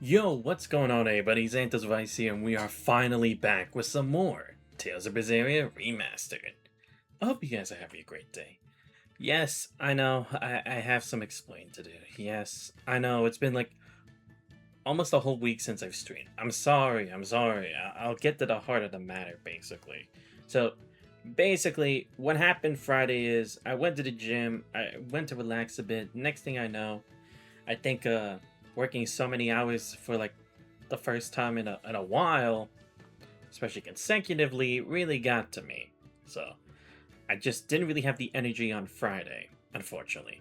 Yo, what's going on, everybody? Xanthos Vice here, and we are finally back with some more Tales of Berseria Remastered. I hope you guys are having a great day. Yes, I know, I have some explaining to do. Yes, I know, it's been like almost a whole week since I've streamed. I'm sorry. I'll get to the heart of the matter, basically. So, basically, what happened Friday is I went to the gym, I went to relax a bit. Next thing I know, I think working so many hours for like the first time in a while, especially consecutively, really got to me. So I just didn't really have the energy on Friday, unfortunately.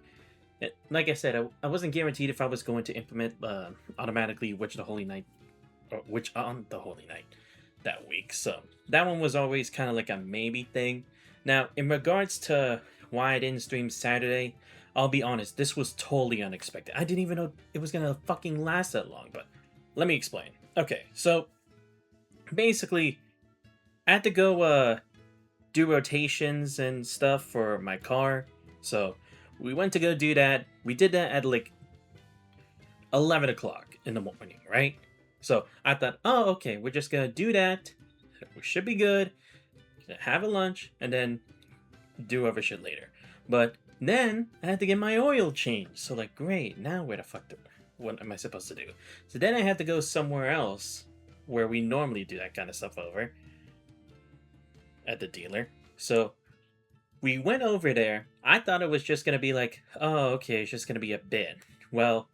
Like I said, I wasn't guaranteed if I was going to implement automatically Witch the Holy Night or Witch on the Holy Night that week. So that one was always kind of like a maybe thing. Now, in regards to why I didn't stream Saturday, I'll be honest, this was totally unexpected. I didn't even know it was gonna fucking last that long, but let me explain. Okay, so basically, I had to go do rotations and stuff for my car. So we went to go do that. We did that at like 11 o'clock in the morning, right? So I thought, oh, okay, we're just gonna do that. We should be good. Have a lunch and then do other shit later. But then I had to get my oil changed. So like, great. Now where the fuck what am I supposed to do? So then I had to go somewhere else where we normally do that kind of stuff over at the dealer. So we went over there. I thought it was just gonna be like, oh, okay, it's just gonna be a bit. Well,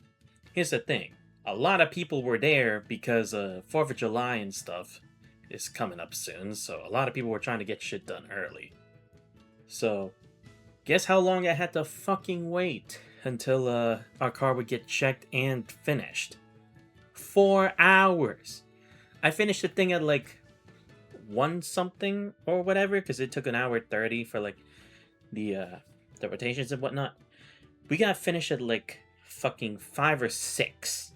here's the thing. A lot of people were there because 4th of July and stuff is coming up soon, so a lot of people were trying to get shit done early. So, guess how long I had to fucking wait until our car would get checked and finished? 4 hours! I finished the thing at like 1 something or whatever, because it took an hour 30 for like the rotations and whatnot. We got finished at like fucking 5 or 6.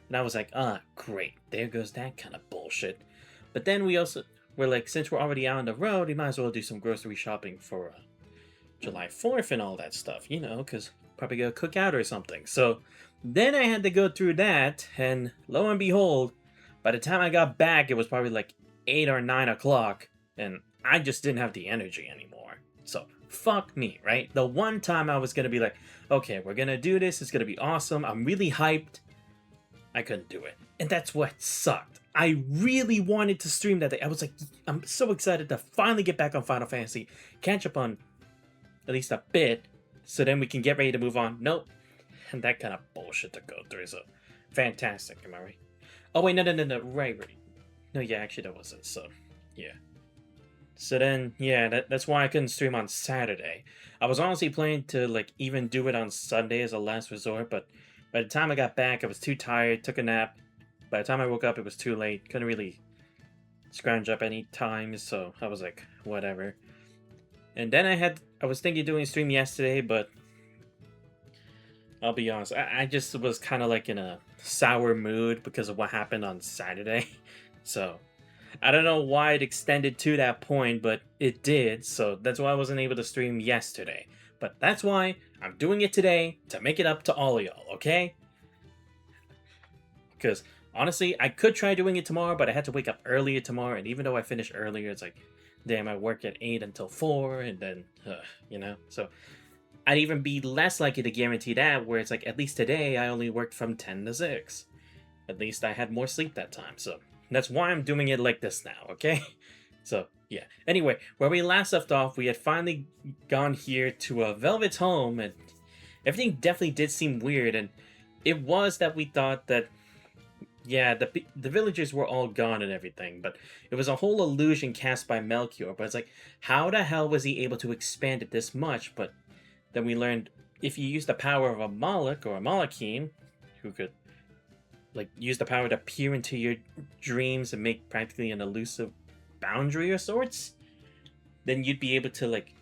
And I was like, great. There goes that kind of bullshit. But then we also were like, since we're already out on the road, we might as well do some grocery shopping for July 4th and all that stuff, you know, because probably go cook out or something. So then I had to go through that, and lo and behold, by the time I got back, it was probably like 8 or 9 o'clock, and I just didn't have the energy anymore. So fuck me, right? The one time I was gonna be like, okay, we're gonna do this, it's gonna be awesome, I'm really hyped, I couldn't do it. And that's what sucked. I really wanted to stream that day. I was like, I'm so excited to finally get back on Final Fantasy, catch up on at least a bit, so then we can get ready to move on. Nope. And that kind of bullshit to go through. So, fantastic, am I right? Oh, wait, no. Right. No, yeah, actually, that wasn't. So, yeah. So then, yeah, that's why I couldn't stream on Saturday. I was honestly planning to, like, even do it on Sunday as a last resort, but by the time I got back, I was too tired, took a nap. By the time I woke up, it was too late. Couldn't really scrounge up any time, so I was like, whatever. And then I was thinking of doing a stream yesterday, but I'll be honest, I just was kind of like in a sour mood because of what happened on Saturday. So I don't know why it extended to that point, but it did. So that's why I wasn't able to stream yesterday. But that's why I'm doing it today to make it up to all of y'all, okay? Because honestly, I could try doing it tomorrow, but I had to wake up earlier tomorrow. And even though I finished earlier, it's like, damn, I work at 8 until 4, and then, you know? So I'd even be less likely to guarantee that, where it's like, at least today, I only worked from 10 to 6. At least I had more sleep that time, so that's why I'm doing it like this now, okay? So, yeah. Anyway, where we last left off, we had finally gone here to Velvet's home, and everything definitely did seem weird, and it was that we thought that, yeah, the villagers were all gone and everything, but it was a whole illusion cast by Melchior, but it's like, how the hell was he able to expand it this much? But then we learned if you use the power of a Moloch or a Molochine, who could like use the power to peer into your dreams and make practically an elusive boundary of sorts, then you'd be able to like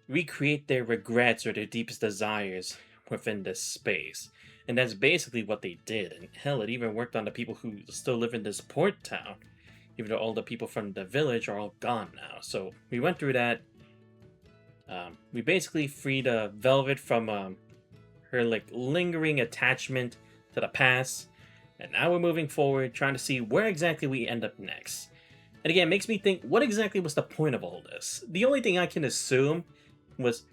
recreate their regrets or their deepest desires within this space. And that's basically what they did. And hell, it even worked on the people who still live in this port town, even though all the people from the village are all gone now. So we went through that. We basically freed Velvet from her like lingering attachment to the past, And now we're moving forward, trying to see where exactly we end up next. And again, it makes me think, what exactly was the point of all this? The only thing I can assume was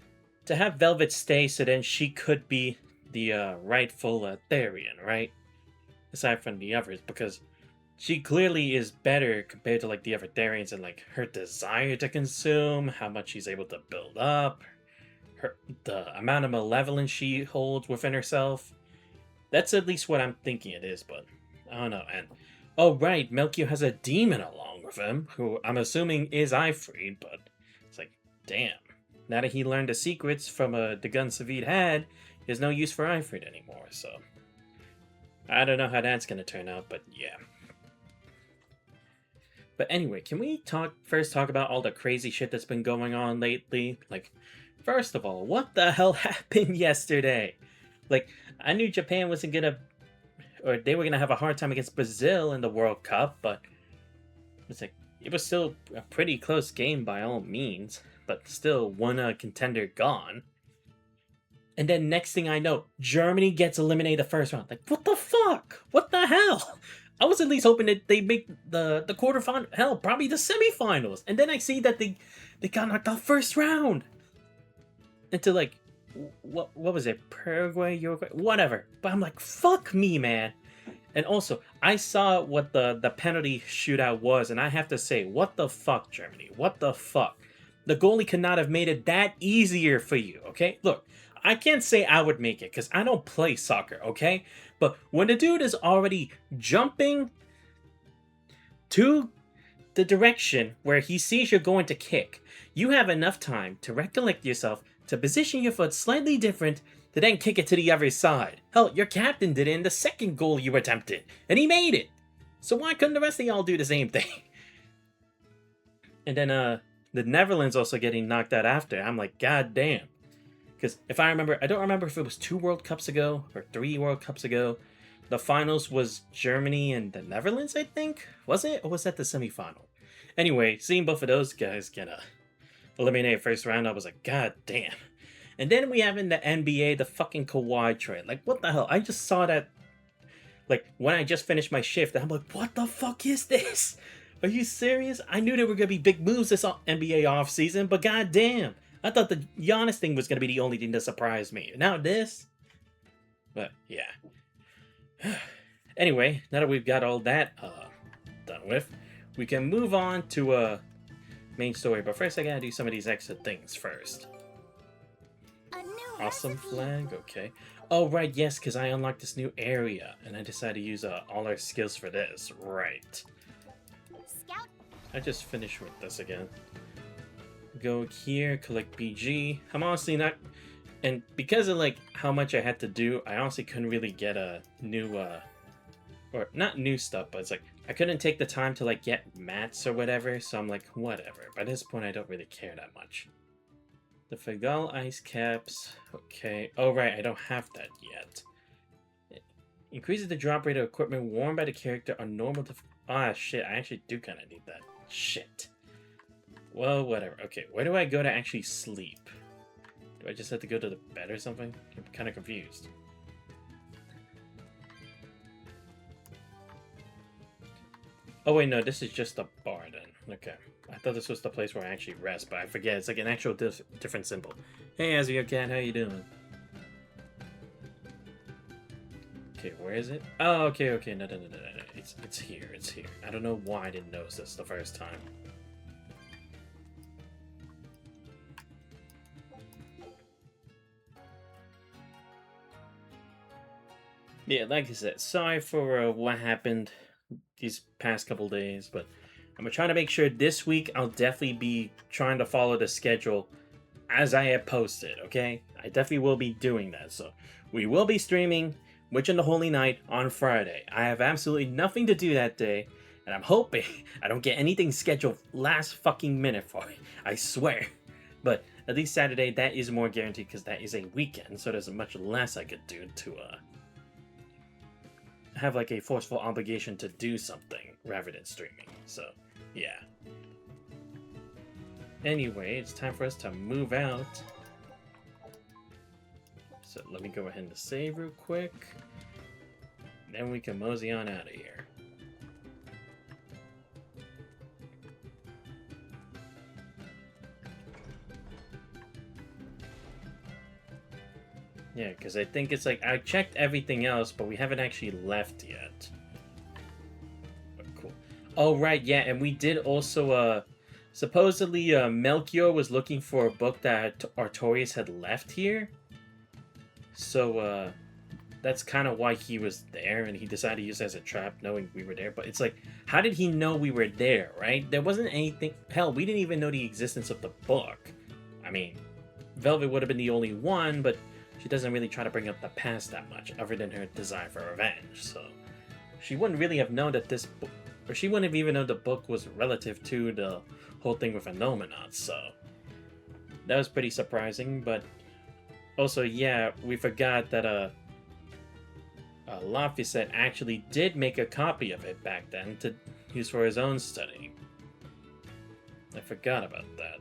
to have Velvet stay so then she could be the rightful Therian, right? Aside from the others, because she clearly is better compared to like the other Therians and like her desire to consume, how much she's able to build up, the amount of malevolence she holds within herself. That's at least what I'm thinking it is, but I don't know. And oh right, Melchior has a demon along with him, who I'm assuming is Ifrit, but it's like, damn. Now that he learned the secrets from the gun Savid had, there's no use for Ifrit anymore, so I don't know how that's gonna turn out, but yeah. But anyway, can we first talk about all the crazy shit that's been going on lately? Like, first of all, what the hell happened yesterday? Like, I knew Japan wasn't gonna, or they were gonna have a hard time against Brazil in the World Cup, but it's like, it was still a pretty close game by all means, but still one contender gone. And then next thing I know, Germany gets eliminated the first round. Like, what the fuck? What the hell? I was at least hoping that they make the quarterfinal, hell, probably the semifinals. And then I see that they got knocked out first round. Into like, what was it? Paraguay, Uruguay, whatever. But I'm like, fuck me, man. And also, I saw what the penalty shootout was, and I have to say, what the fuck, Germany? What the fuck? The goalie could not have made it that easier for you, okay? Look, I can't say I would make it, because I don't play soccer, okay? But when the dude is already jumping to the direction where he sees you're going to kick, you have enough time to recollect yourself, to position your foot slightly different, to then kick it to the other side. Hell, your captain did it in the second goal you attempted, and he made it! So why couldn't the rest of y'all do the same thing? And then, the Netherlands also getting knocked out after. I'm like, god damn. Because if I remember, I don't remember if it was 2 World Cups ago, or 3 World Cups ago. The finals was Germany and the Netherlands, I think? Was it? Or was that the semifinal? Anyway, seeing both of those guys get eliminated first round, I was like, god damn. And then we have in the NBA, the fucking Kawhi trade. Like, what the hell? I just saw that, like, when I just finished my shift, and I'm like, what the fuck is this? Are you serious? I knew there were going to be big moves this NBA offseason, but god damn. I thought the Giannis thing was going to be the only thing that surprised me. Now this? But, yeah. Anyway, now that we've got all that done with, we can move on to main story. But first I gotta do some of these extra things first. Awesome flag, okay. Oh, right, yes, because I unlocked this new area, and I decided to use all our skills for this. Right. Scout. I just finished with this again. Go here, collect BG. I'm honestly not... And because of, like, how much I had to do, I honestly couldn't really get a new, or not new stuff, but it's like, I couldn't take the time to, like, get mats or whatever, so I'm like, whatever. By this point, I don't really care that much. The Fagal ice caps, okay. Oh, right, I don't have that yet. It increases the drop rate of equipment worn by the character on normal... Ah, shit, I actually do kind of need that. Shit. Well, whatever. Okay, where do I go to actually sleep? Do I just have to go to the bed or something? I'm kind of confused. Oh wait, no, this is just a bar then. Okay. I thought this was the place where I actually rest, but I forget. It's like an actual different symbol. Hey, Azure Cat, how you doing? Okay, where is it? Oh, okay. No. It's here. I don't know why I didn't notice this the first time. Yeah, like I said, sorry for what happened these past couple days, but I'm gonna try to make sure this week I'll definitely be trying to follow the schedule as I have posted, okay? I definitely will be doing that, so we will be streaming Witch and the Holy Night on Friday. I have absolutely nothing to do that day, and I'm hoping I don't get anything scheduled last fucking minute for it. I swear. But at least Saturday, that is more guaranteed because that is a weekend, so there's much less I could do to have like a forceful obligation to do something rather than streaming. So, yeah. Anyway, it's time for us to move out. So let me go ahead and save real quick. Then we can mosey on out of here. Yeah, because I think it's like, I checked everything else, but we haven't actually left yet. But cool. Oh, right, yeah, and we did also, supposedly, Melchior was looking for a book that Artorias had left here. So, that's kind of why he was there, and he decided to use it as a trap, knowing we were there. But it's like, how did he know we were there, right? There wasn't anything... Hell, we didn't even know the existence of the book. I mean, Velvet would have been the only one, but she doesn't really try to bring up the past that much, other than her desire for revenge, so... She wouldn't really have known that this book... Or she wouldn't have even known the book was relative to the whole thing with Anomenauts, so... That was pretty surprising, but... Also, yeah, we forgot that, Laphicet actually did make a copy of it back then to use for his own study. I forgot about that.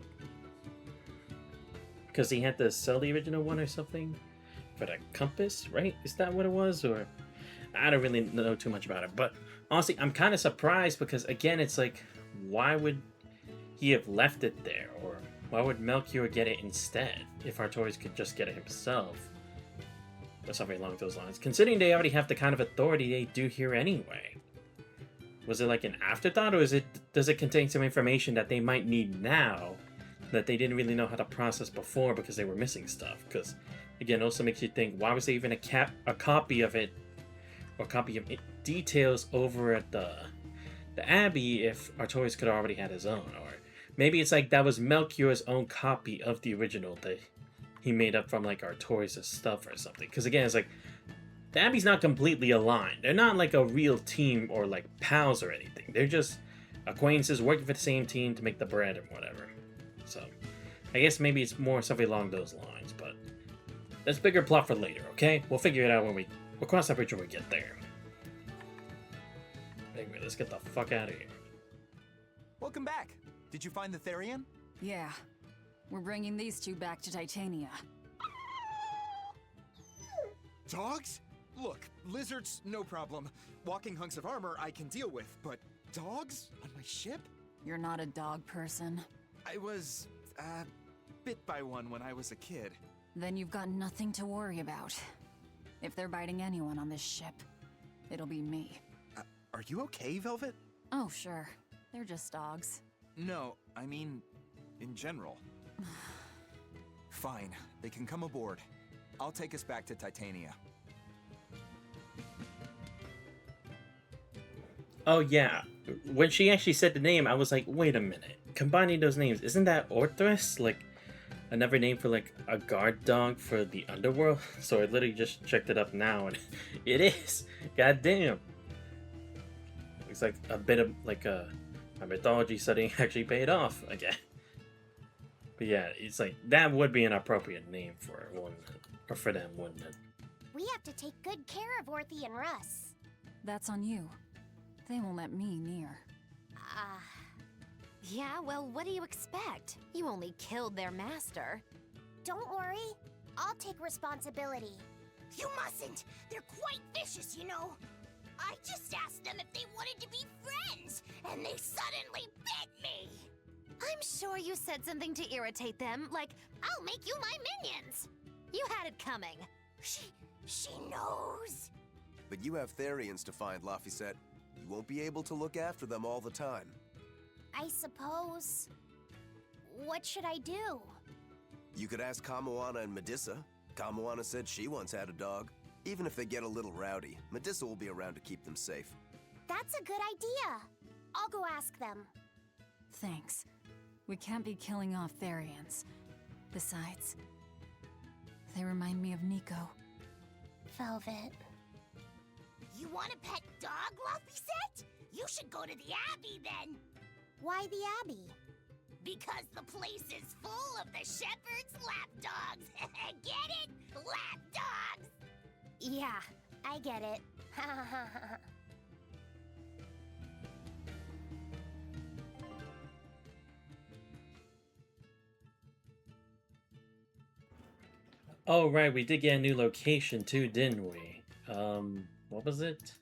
Because he had to sell the original one or something? For the compass, right? Is that what it was? Or I don't really know too much about it. But honestly, I'm kind of surprised because, again, it's like, why would he have left it there? Or why would Melchior get it instead if Artorias could just get it himself? Or something along those lines. Considering they already have the kind of authority they do here anyway. Was it like an afterthought, or does it contain some information that they might need now that they didn't really know how to process before because they were missing stuff? Because, again, it also makes you think, why was there even a copy of it, or copy of it, details over at the Abbey if Artorias could have already had his own? Or maybe it's like that was Melchior's own copy of the original that he made up from like Artorias' stuff or something. Because again, it's like the Abbey's not completely aligned. They're not like a real team or like pals or anything. They're just acquaintances working for the same team to make the bread and whatever. So I guess maybe it's more something along those lines, but that's bigger plot for later, okay? We'll figure it out when we'll cross that bridge when we get there. Anyway, let's get the fuck out of here. Welcome back. Did you find the Therian? Yeah. We're bringing these two back to Titania. Dogs? Look, lizards, no problem. Walking hunks of armor I can deal with, but dogs? On my ship? You're not a dog person. I was, bit by one when I was a kid. Then you've got nothing to worry about. If they're biting anyone on this ship, it'll be me. Are you okay, Velvet? Oh, sure. They're just dogs. No, I mean, in general. Fine, they can come aboard. I'll take us back to Titania. Oh yeah, when she actually said the name, I was like, wait a minute. Combining those names, isn't that Orthrus? Like, another name for like a guard dog for the underworld? So I literally just checked it up now and it is. God damn. Looks like a bit of like a mythology study actually paid off again. But yeah, it's like, that would be an appropriate name for one, or for them, wouldn't it? We have to take good care of Orthy and Russ. That's on you. They won't let me near. Yeah, well, what do you expect? You only killed their master. Don't worry. I'll take responsibility. You mustn't! They're quite vicious, you know! I just asked them if they wanted to be friends, and they suddenly bit me! I'm sure you said something to irritate them, like, I'll make you my minions! You had it coming. She knows! But you have Therians to find, Laphicet. You won't be able to look after them all the time. I suppose... What should I do? You could ask Kamoana and Medissa. Kamoana said she once had a dog. Even if they get a little rowdy, Medissa will be around to keep them safe. That's a good idea. I'll go ask them. Thanks. We can't be killing off Therians. Besides, they remind me of Nico. Velvet. You want a pet dog, Laphicet? You should go to the Abbey then! Why the Abbey? Because the place is full of the shepherd's lapdogs! Get it? Lapdogs! Yeah, I get it. Oh right, we did get a new location too, didn't we? What was it?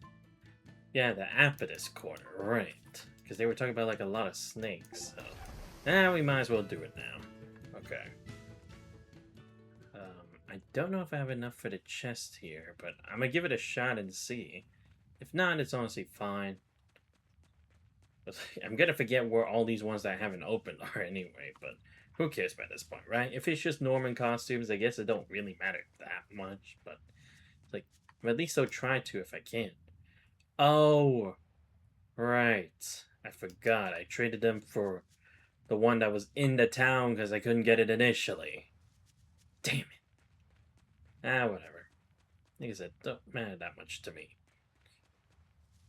Yeah, the Apodus corner, right. Because they were talking about like a lot of snakes, so... we might as well do it now. Okay. I don't know if I have enough for the chest here, but I'm gonna give it a shot and see. If not, it's honestly fine. I'm gonna forget where all these ones that I haven't opened are anyway, but who cares by this point, right? If it's just Norman costumes, I guess it don't really matter that much, but like, at least I'll try to if I can. Oh, right. I forgot. I traded them for the one that was in the town because I couldn't get it initially. Damn it. Whatever. Like I said, don't matter that much to me.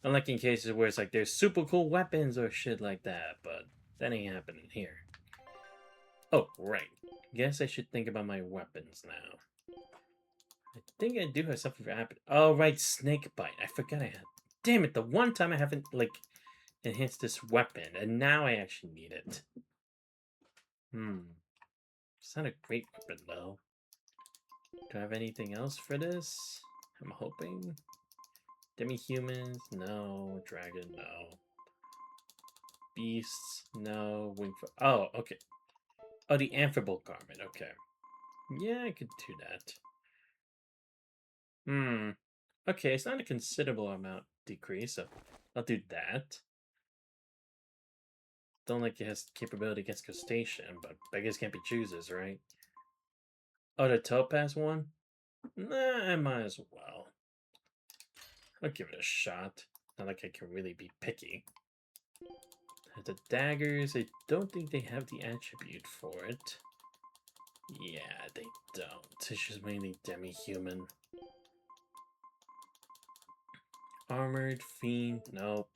Unlike in cases where it's like there's super cool weapons or shit like that, but that ain't happening here. Oh, right. Guess I should think about my weapons now. I think I do have something for happen. Oh, right, snake bite. I forgot I had. Damn it, the one time I haven't, like, enhanced this weapon, and now I actually need it. It's not a great weapon, though. Do I have anything else for this? I'm hoping. Demi-humans? No. Dragon? No. Beasts? No. Wing for... Oh, okay. Oh, the amphibole garment. Okay. Yeah, I could do that. Okay, it's not a considerable amount decrease, so I'll do that. Don't like it has capability against crustacean, but beggars can't be choosers, right? Oh, the topaz one? Nah, I might as well. I'll give it a shot. Not like I can really be picky. The daggers, I don't think they have the attribute for it. Yeah, they don't. It's just mainly demi-human. Armored fiend, nope.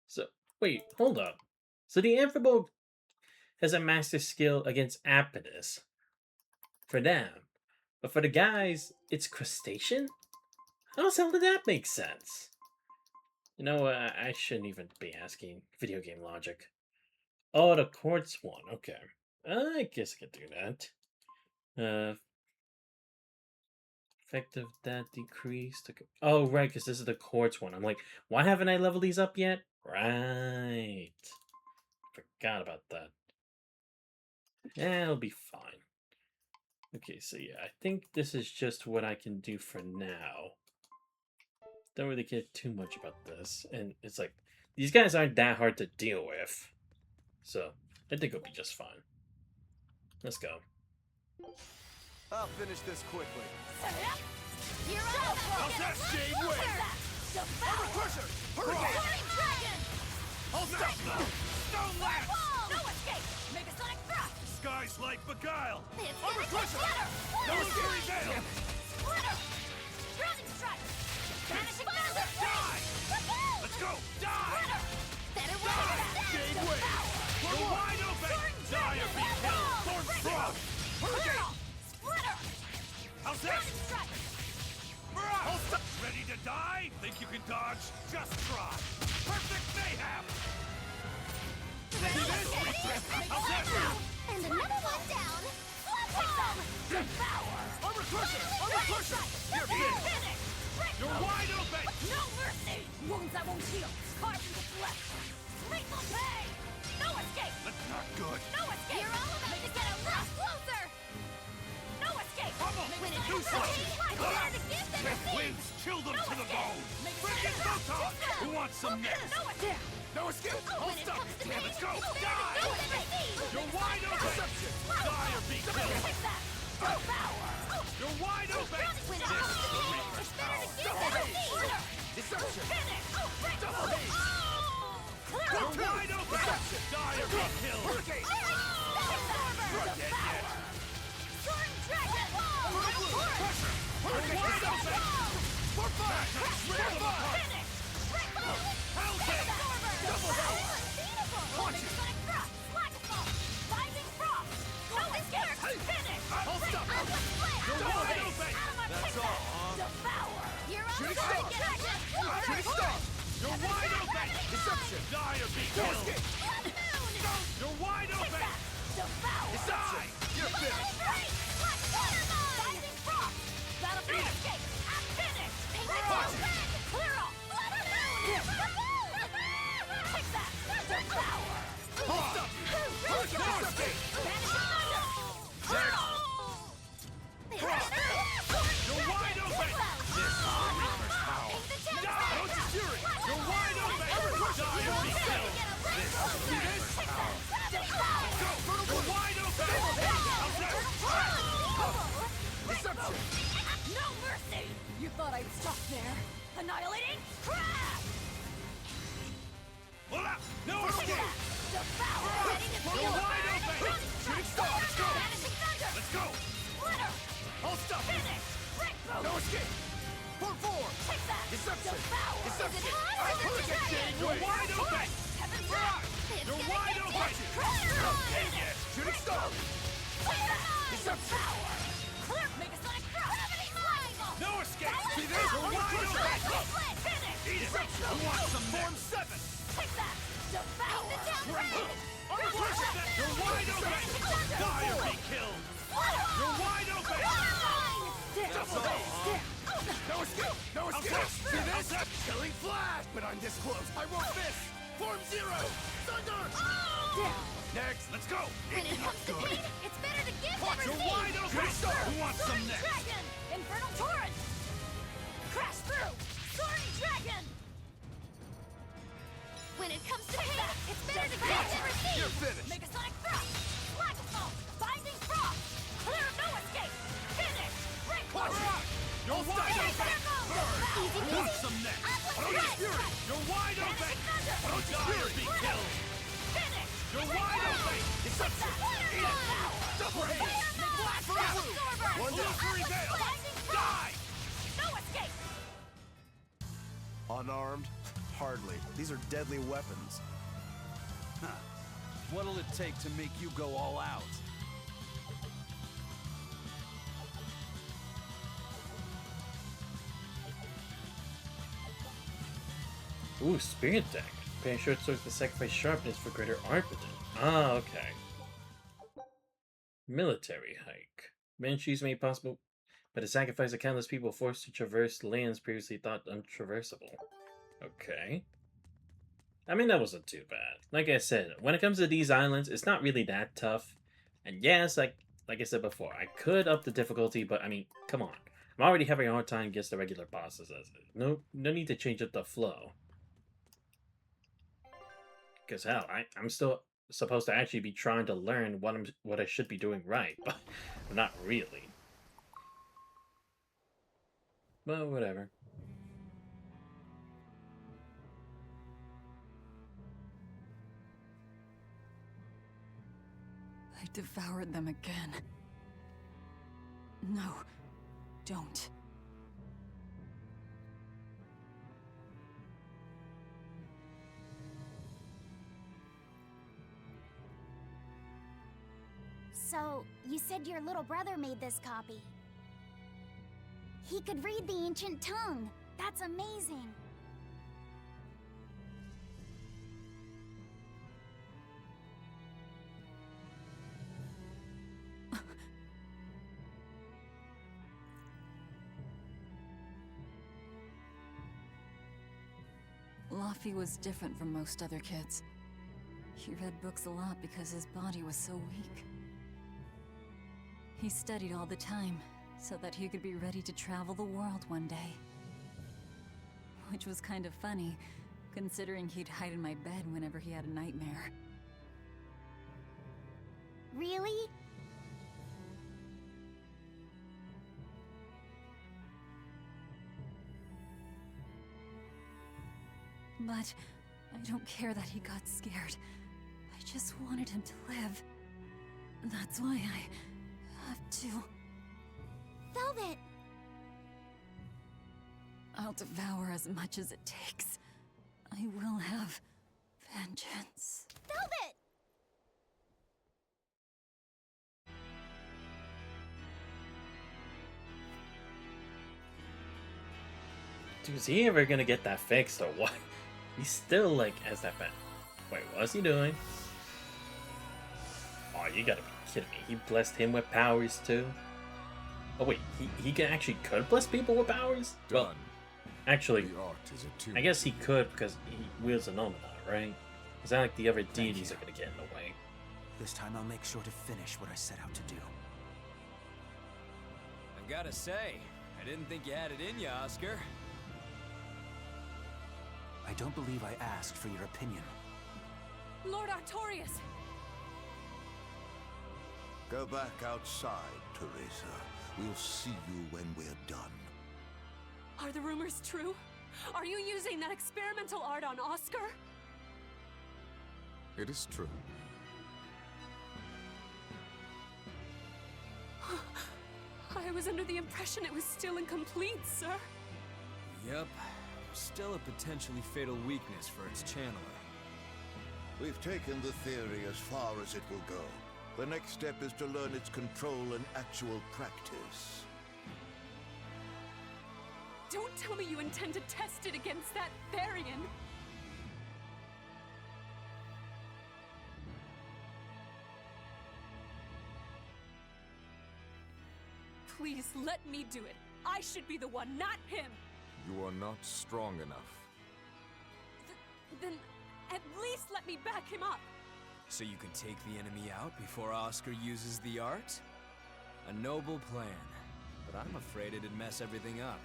So, wait, hold up. So the amphibole has a master skill against Apodus. For them. But for the guys, it's crustacean? How the hell did that make sense? You know, I shouldn't even be asking video game logic. Oh, the quartz one. Okay. I guess I could do that. Effect of that decreased. Oh, right, because this is the quartz one. I'm like, why haven't I leveled these up yet? Right. Forgot about that. Yeah, it'll be fine. Okay, so yeah, I think this is just what I can do for now. Don't really care too much about this. And it's like, these guys aren't that hard to deal with. So, I think it'll be just fine. Let's go. I'll finish this quickly. You're up! How's that, Steve? Wait! Devour! Crusher! Soaring Dragon! Hold up! Stone Lance! No escape! Mega Sonic Thrust! Skies like beguile! It's Armor gonna Crusher! splatter! No Fury Veil! Splitter! Drowning Strike! Vanishing Feather! Die! Let's go! Die! Splitter! Better Die! weapon! Jade Wave! You're wide open! Die or be killed! Thorn Frost! Hurricane! Splitter! How's that? Drowning Strike! Hold up! Ready to die? Think you can dodge? Just try! Perfect mayhem! How's that? And another one down! Awesome! Devour! Armor Crusher! Armor Crusher! You're finished! Finish! You're wide open! No mercy! Wounds I won't heal! Carved into flesh! Lethal pay! No escape! That's not good! No escape! You're all about to get a lot closer! No escape! Pummel! When it Do comes to something! me, I prefer to give than receive! Winds, chill them No to the escape! bone! Make Frickin' it Photon! stop! Who wants some next? No escape! No escape! When Hold it up! comes to Damn me, it, go! I prefer to Die! give than receive! You're wide open! Deception! Die or be killed! Take that! Devour! You're wide open! When it comes to me, it's better to give than receive! Deception! Finish! Double haze! Clear! You're wide open! Die or be killed! Hurricane! Devour! Storm Dragon! Crusher! You're wide open! For fire! Rip them apart! Finish! Triple! Hellgate! Double haze! Launch it! Sonic Thrust! Slagfall! Rising Frost! No escape! Finish! Hold up! You're wide open! That's all, huh? Devour! You're on Shooting the star! target! Shooting star! You're wide open! Deception! Die or be killed! You're wide open! Devour! Die! You're finished! Rising No mercy! You thought I'd stop there? Annihilating crash! No escape! Devour! You're wide open! Shooting star! Let's go! Let's go! Splitter! I'll stop you! Finish! Brick boom! No escape! Form 4! Take that! Deception! Devour! Deception! Is it hot? Is it Hurricane dragon? You're wide open! Heaven's wrath! It's You're gonna wide get open! you. Crash! Yes! Shooting star! Deception! Devour! Clear! Make a sonic crash! Gravity mine! No escape! See this? You're wide open! Finish! Eat it! Who wants some Form 7! Take that! Devour! The down You're wide open! Die or be killed! You're wide open! That's all, No escape! No escape! See this? Killing flash! But I'm this close. I won't miss! Form 0! Thunder! Next! Let's go! When it comes to pain, it's better to give than You're receive! wide open! Crash Who through! wants some Soaring next? Dragon! Infernal Torrent! Crash through! Soaring Dragon! When it comes to pain, it's better to give than receive! You're finished! Make a sonic thrust! Flash assault! Binding frost! Clear no escape! Finish! Break Watch forward! out! You're wide open! Who wants some next? Uplift Fury! You're wide open! Die or be killed! Finish! You're wide open! Deception! Eat it! Double haste! One down! Die! No escape! Unarmed? Hardly. These are deadly weapons. What'll it take to make you go all out? Ooh, Spirit Deck. Paying short swords to sacrifice sharpness for greater art potential. Ah, okay. Military hike. Banshees made possible by the sacrifice of countless people forced to traverse lands previously thought untraversable. Okay. I mean, that wasn't too bad. Like I said, when it comes to these islands, it's not really that tough. And yes, like I said before, I could up the difficulty, but I mean, come on. I'm already having a hard time against the regular bosses as it. No need to change up the flow. Because hell, I'm still supposed to actually be trying to learn what I should be doing right, but not really. But whatever. I devoured them again. No, don't. So, you said your little brother made this copy. He could read the ancient tongue. That's amazing. Laffy was different from most other kids. He read books a lot because his body was so weak. He studied all the time, so that he could be ready to travel the world one day. Which was kind of funny, considering he'd hide in my bed whenever he had a nightmare. Really? But I don't care that he got scared. I just wanted him to live. That's why I have to. Velvet! I'll devour as much as it takes. I will have vengeance. Velvet! Dude, is he ever gonna get that fixed or what? He's still like as that bad. Wait, what's he doing? Oh, you gotta be kidding me. He blessed him with powers too? Oh wait, he could bless people with powers? Well, actually, The art is a I guess he could because he wields an Omega, right? It's not like the other deities are gonna get in the way. This time I'll make sure to finish what I set out to do. I've gotta say, I didn't think you had it in you, Oscar. I don't believe I asked for your opinion. Lord Artorias! Go back outside, Teresa. We'll see you when we're done. Are the rumors true? Are you using that experimental art on Oscar? It is true. I was under the impression it was still incomplete, sir. Yep. Still a potentially fatal weakness for its channeler. We've taken the theory as far as it will go. The next step is to learn its control and actual practice. Don't tell me you intend to test it against that Therian! Please, let me do it. I should be the one, not him! You are not strong enough. Then at least let me back him up! So you can take the enemy out before Oscar uses the art? A noble plan, but I'm afraid it'd mess everything up.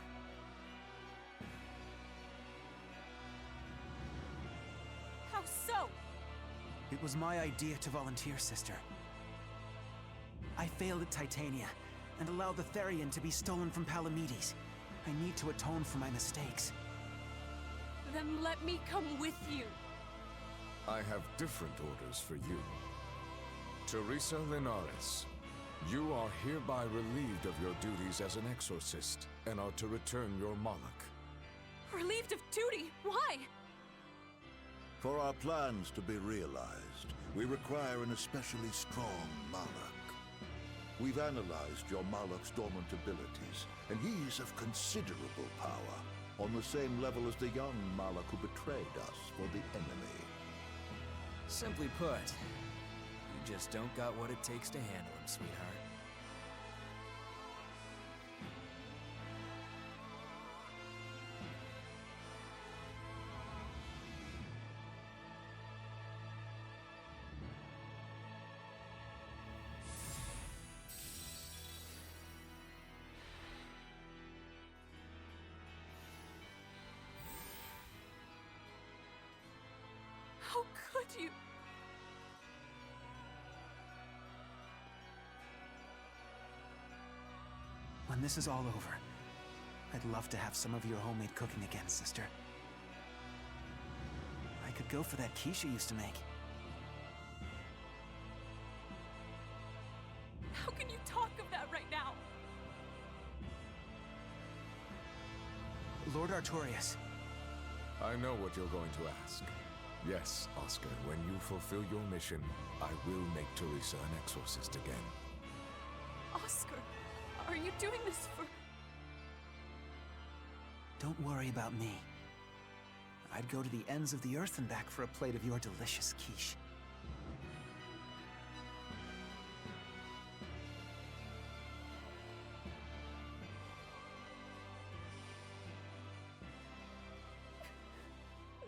How so? It was my idea to volunteer, sister. I failed at Titania, and allowed the Therian to be stolen from Palamedes. I need to atone for my mistakes. Then let me come with you. I have different orders for you. Teresa Linares, you are hereby relieved of your duties as an exorcist, and are to return your Moloch. Relieved of duty? Why? For our plans to be realized, we require an especially strong Moloch. We've analyzed your Moloch's dormant abilities, and he's of considerable power, on the same level as the young Moloch who betrayed us for the enemy. Simply put, you just don't got what it takes to handle him, sweetheart. How could you? When this is all over, I'd love to have some of your homemade cooking again, sister. I could go for that quiche you used to make. How can you talk of that right now? Lord Artorias. I know what you're going to ask. Yes, Oscar, when you fulfill your mission, I will make Teresa an exorcist again. Oscar, are you doing this for... Don't worry about me. I'd go to the ends of the earth and back for a plate of your delicious quiche.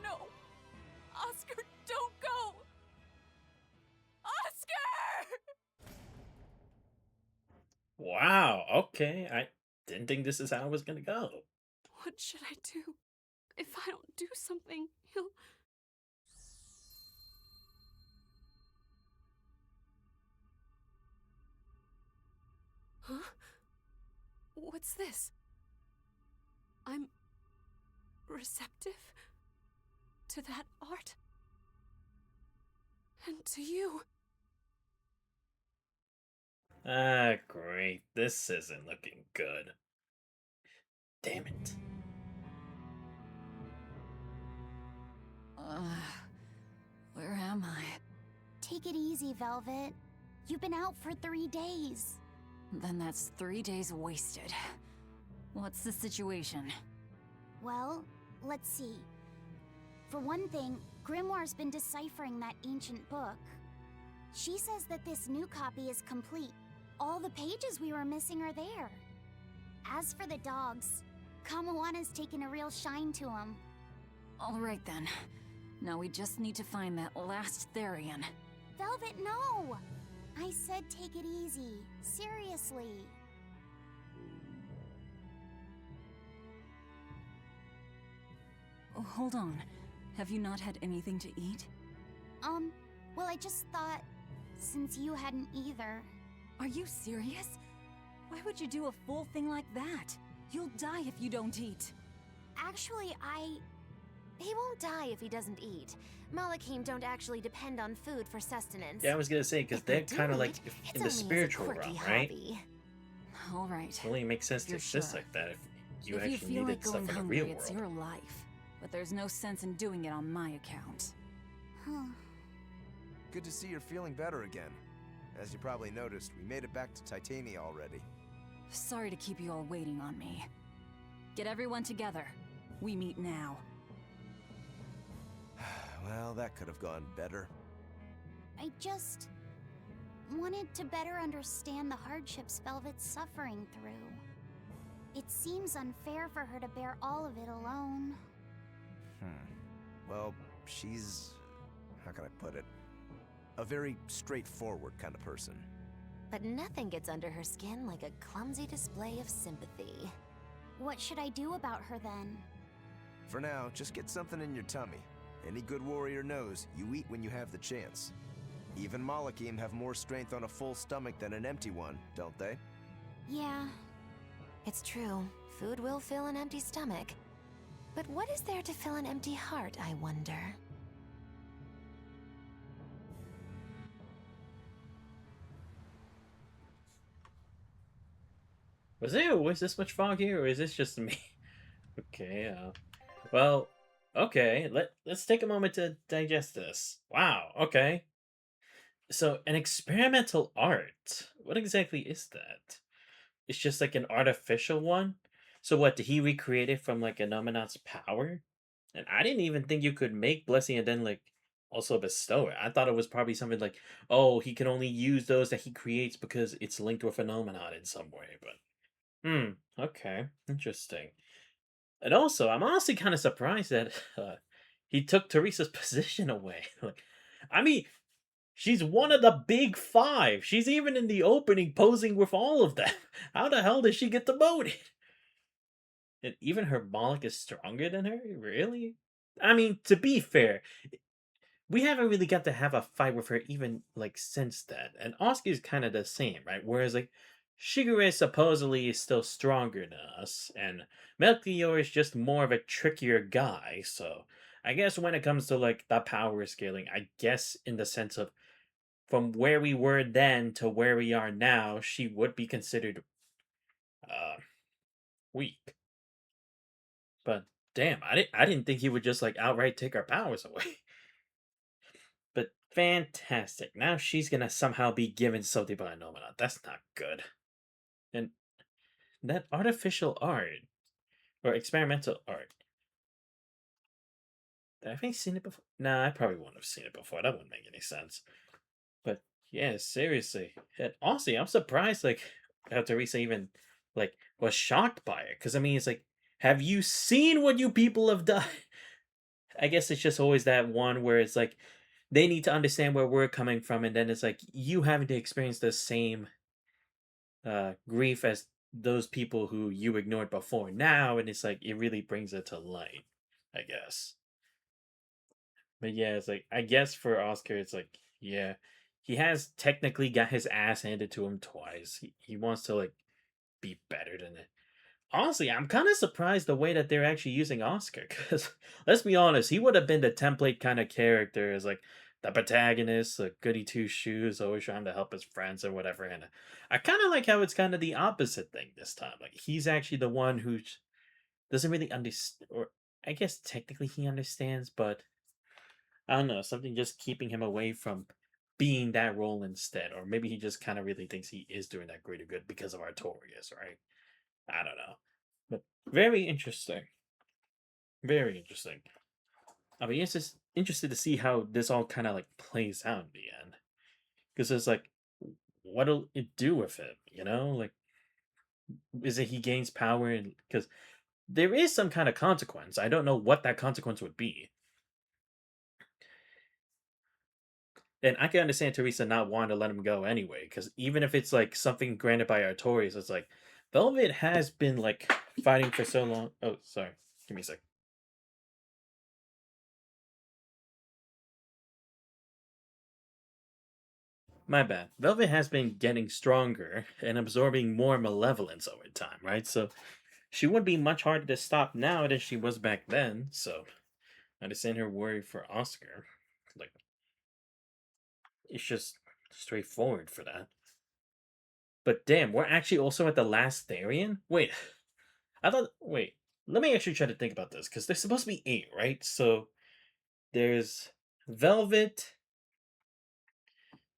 No! Oscar, don't go! Oscar! Wow, okay. I didn't think this is how it was gonna go. What should I do? If I don't do something, he'll... Huh? What's this? I'm receptive to that art. And to you. Ah, great. This isn't looking good. Damn it. Where am I? Take it easy, Velvet. You've been out for 3 days. Then that's 3 days wasted. What's the situation? Well, let's see. For one thing, Grimoire's been deciphering that ancient book. She says that this new copy is complete. All the pages we were missing are there. As for the dogs, Kamawana's taken a real shine to them. All right then. Now we just need to find that last Therian. Velvet, no! I said take it easy. Seriously. Oh, hold on. Have you not had anything to eat? Well, I just thought, since you hadn't either. Are you serious? Why would you do a full thing like that? You'll die if you don't eat. Actually, He won't die if he doesn't eat. Malakim don't actually depend on food for sustenance. Yeah, I was gonna say, because If they they're do kind of like eat, it's in the only as a spiritual quirky realm, right? hobby. All right. It only makes sense to You're exist sure. like that if you If actually you feel needed like stuff going in the hungry, real it's world. your life. But there's no sense in doing it on my account. huh. Good to see you're feeling better again. As you probably noticed, we made it back to Titania already. Sorry to keep you all waiting on me. Get everyone together. We meet now. Well, that could have gone better. I just wanted to better understand the hardships Velvet's suffering through. It seems unfair for her to bear all of it alone. Well, she's... how can I put it? A very straightforward kind of person. But nothing gets under her skin like a clumsy display of sympathy. What should I do about her then? For now, just get something in your tummy. Any good warrior knows you eat when you have the chance. Even Malakim have more strength on a full stomach than an empty one, don't they? Yeah. It's true. Food will fill an empty stomach. But what is there to fill an empty heart, I wonder? Was this much foggy, or is this just me? Okay, well, okay, let's take a moment to digest this. Wow, okay. So, an experimental art. What exactly is that? It's just like an artificial one? So what, did he recreate it from like a Nominat's power? And I didn't even think you could make blessing and then like also bestow it. I thought it was probably something like, oh, he can only use those that he creates because it's linked with a Nominat in some way, but okay, interesting. And also, I'm honestly kind of surprised that he took Teresa's position away. Like, I mean, she's one of the big five. She's even in the opening posing with all of them. How the hell did she get demoted? And even her Moloch is stronger than her? Really? I mean, to be fair, we haven't really got to have a fight with her even like since then. And Oscar's kind of the same, right? Whereas like Shigure supposedly is still stronger than us, and Melchior is just more of a trickier guy. So I guess when it comes to like the power scaling, I guess in the sense of from where we were then to where we are now, she would be considered uh weak. But damn, I didn't think he would just like outright take our powers away. But fantastic. Now she's gonna somehow be given something by a Nominat. That's not good. And that artificial art or experimental art. Have I seen it before? Nah, I probably wouldn't have seen it before. That wouldn't make any sense. But yeah, seriously. And honestly, I'm surprised like how Teresa even like was shocked by it. Cause I mean it's like, have you seen what you people have done? I guess it's just always that one where it's like they need to understand where we're coming from, and then it's like you having to experience the same grief as those people who you ignored before now, and it's like it really brings it to light, I guess. But yeah, it's like I guess for Oscar, it's like yeah, he has technically got his ass handed to him twice. He wants to like be better than it. Honestly, I'm kind of surprised the way that they're actually using Oscar, because let's be honest, he would have been the template kind of character as like the protagonist, a goody two shoes, always trying to help his friends or whatever. And I kind of like how it's kind of the opposite thing this time. Like he's actually the one who doesn't really understand, or I guess technically he understands, but I don't know, something just keeping him away from being that role instead, or maybe he just kind of really thinks he is doing that greater good because of Artorias, right? I don't know. But very interesting. Very interesting. I'll be interested to see how this all kind of like plays out in the end. Because it's like, what'll it do with him? You know? Like, is it he gains power? And because there is some kind of consequence. I don't know what that consequence would be. And I can understand Teresa not wanting to let him go anyway. Because even if it's like something granted by Artorias, it's like, Velvet has been like fighting for so long. Oh, sorry. Give me a sec. My bad. Velvet has been getting stronger and absorbing more malevolence over time, right? So she would be much harder to stop now than she was back then. So I understand her worry for Oscar. Like, it's just straightforward for that. But damn, we're actually also at the last Therian? Wait, I thought. Wait, let me actually try to think about this because there's supposed to be 8, right? So there's Velvet,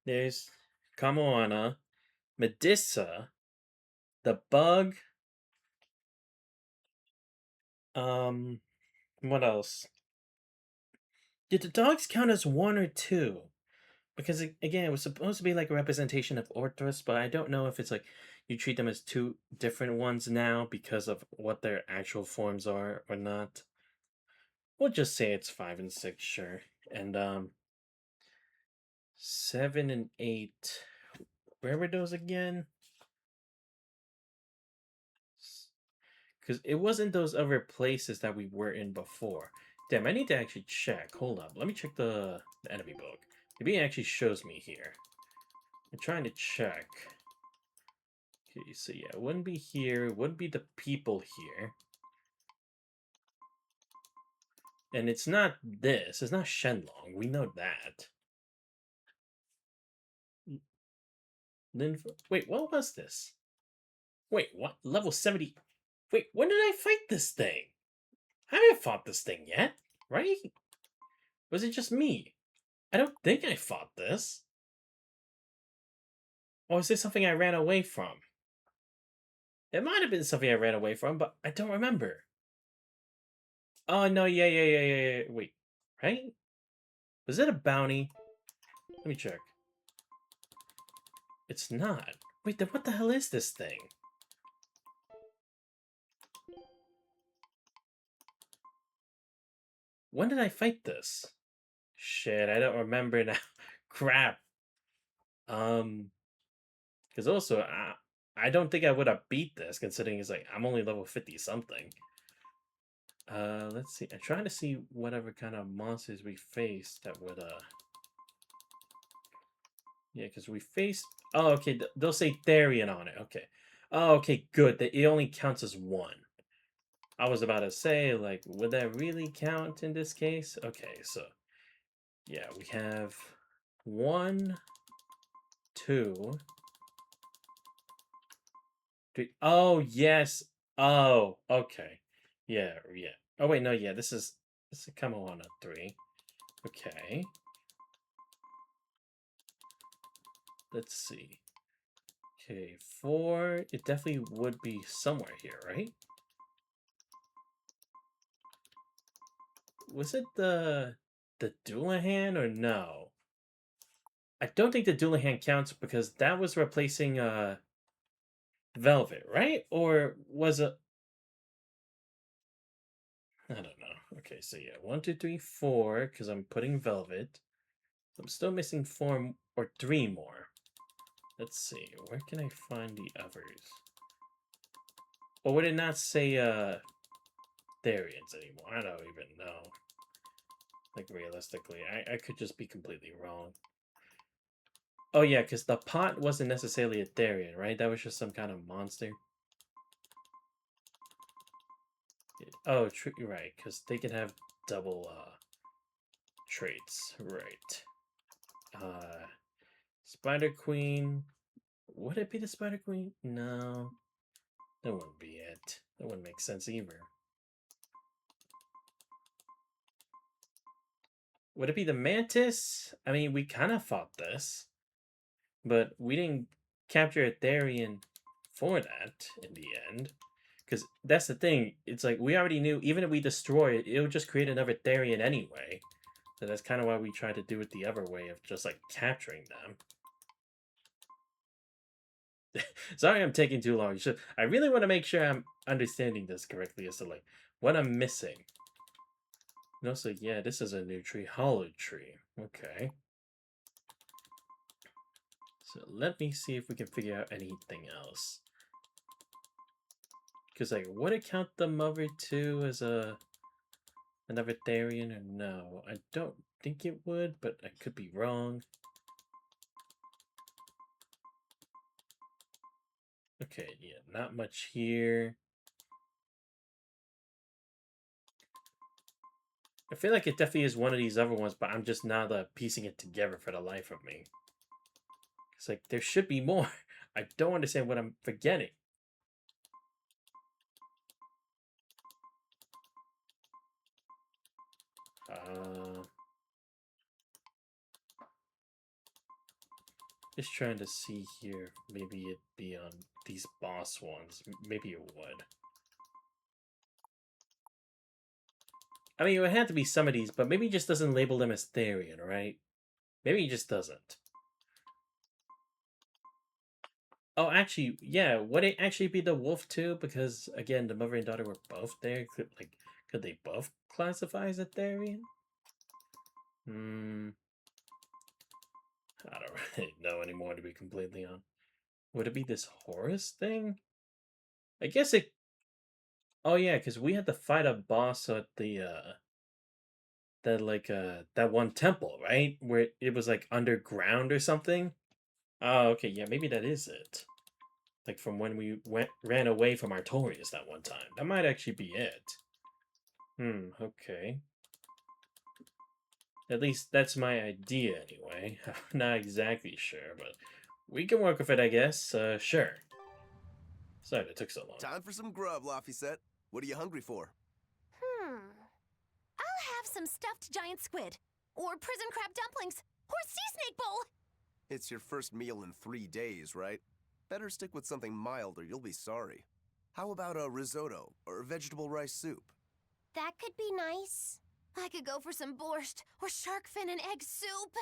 there's Kamoana, Medusa, the Bug. What else? Did the dogs count as 1 or 2? Because again, it was supposed to be like a representation of Orthros, but I don't know if it's like you treat them as 2 different ones now because of what their actual forms are or not. We'll just say it's 5 and 6, sure. And 7 and 8. Where were those again? Because it wasn't those other places that we were in before. Damn, I need to actually check. Hold up. Let me check the enemy book. Maybe it actually shows me here. I'm trying to check. Okay, so yeah, it wouldn't be here. It wouldn't be the people here. And it's not this. It's not Shenlong. We know that. Then, wait, what was this? Wait, what? Level 70. Wait, when did I fight this thing? I haven't fought this thing yet, right? Was it just me? I don't think I fought this. Or is this something I ran away from? It might have been something I ran away from, but I don't remember. Oh, no, yeah. Wait, right? Was it a bounty? Let me check. It's not. Wait, then what the hell is this thing? When did I fight this? Shit, I don't remember now. Crap. Because also, I don't think I would have beat this, considering it's like, I'm only level 50 something. Let's see. I'm trying to see whatever kind of monsters we faced that would, yeah, because we faced... Oh, okay, they'll say Therian on it. Okay. Oh, okay, good. It only counts as 1. I was about to say, like, would that really count in this case? Okay, so... Yeah, we have 1, 2... 3... Oh, yes! Oh, okay. Yeah. Oh, wait, no, yeah, this is Kamoana 3. Okay. Let's see. Okay, 4. It definitely would be somewhere here, right? Was it the Doulahan or no? I don't think the Doulahan counts because that was replacing Velvet, right? Or was it... I don't know. Okay, so yeah, 1, 2, 3, 4, because I'm putting Velvet. I'm still missing 4 or 3 more. Let's see, where can I find the others? Or would it not say Therians anymore? I don't even know. Like, realistically, I could just be completely wrong. Oh yeah, because the pot wasn't necessarily a Therian, right? That was just some kind of monster. Oh, you're right, because they can have double traits, right? Spider Queen. Would it be the Spider Queen? No, that wouldn't be it. That wouldn't make sense either. Would it be the Mantis? I mean, we kind of fought this, but we didn't capture a Therian for that in the end. Because that's the thing. It's like, we already knew, even if we destroy it, it'll just create another Therian anyway. So that's kind of why we tried to do it the other way of just, like, capturing them. Sorry I'm taking too long. I really want to make sure I'm understanding this correctly as to, like, what I'm missing. And also, yeah, this is a new tree. Hollowed tree. Okay. So let me see if we can figure out anything else. Because, like, would it count the Mother 2 as another Therian or no? I don't think it would, but I could be wrong. Okay, yeah, not much here. I feel like it definitely is one of these other ones, but I'm just not piecing it together for the life of me. It's like, there should be more. I don't understand what I'm forgetting. Just trying to see here. Maybe it'd be on these boss ones. Maybe it would. I mean, it would have to be some of these, but maybe he just doesn't label them as Therian, right? Maybe he just doesn't. Oh, actually, yeah. Would it actually be the wolf too? Because again, the mother and daughter were both there. Could they both classify as a Therian? I don't really know anymore, to be completely honest. Would it be this Horus thing? I guess it. Oh yeah, because we had to fight a boss at that one temple, right? Where it was like underground or something. Oh, okay, yeah, maybe that is it. Like from when we ran away from Artorias that one time. That might actually be it. Okay. At least that's my idea anyway. I'm not exactly sure, but we can work with it, I guess. Sure. Sorry it took so long. Time for some grub, Laphicet. What are you hungry for? I'll have some stuffed giant squid, or prison crab dumplings, or sea snake bowl. It's your first meal in 3 days, right? Better stick with something mild or you'll be sorry. How about a risotto or vegetable rice soup? That could be nice. I could go for some borscht or shark fin and egg soup.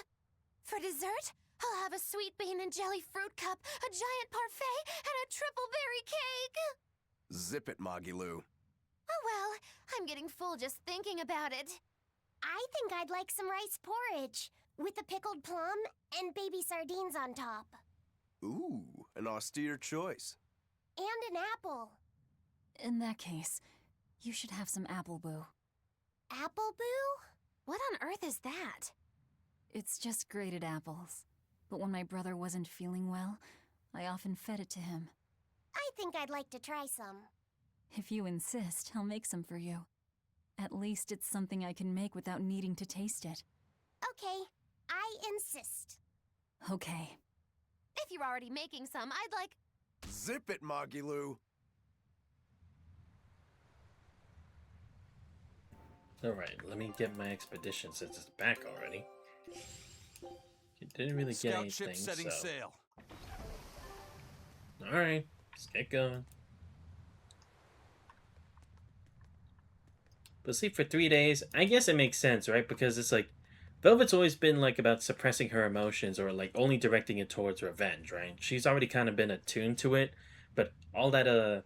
For dessert, I'll have a sweet bean and jelly fruit cup, a giant parfait, and a triple berry cake. Zip it, Magilou. Oh well, I'm getting full just thinking about it. I think I'd like some rice porridge with a pickled plum and baby sardines on top. Ooh, an austere choice. And an apple. In that case, you should have some apple boo. Apple boo? What on earth is that? It's just grated apples. But when my brother wasn't feeling well, I often fed it to him. I think I'd like to try some. If you insist, I'll make some for you. At least it's something I can make without needing to taste it. Okay, I insist. Okay. If you're already making some, I'd like... Zip it, Magilou. Alright, let me get my expedition since it's back already. It didn't really get anything, Scout ship setting sail. Alright, let's get going. But see, for 3 days, I guess it makes sense, right? Because it's like, Velvet's always been like about suppressing her emotions or like only directing it towards revenge, right? She's already kind of been attuned to it, but all that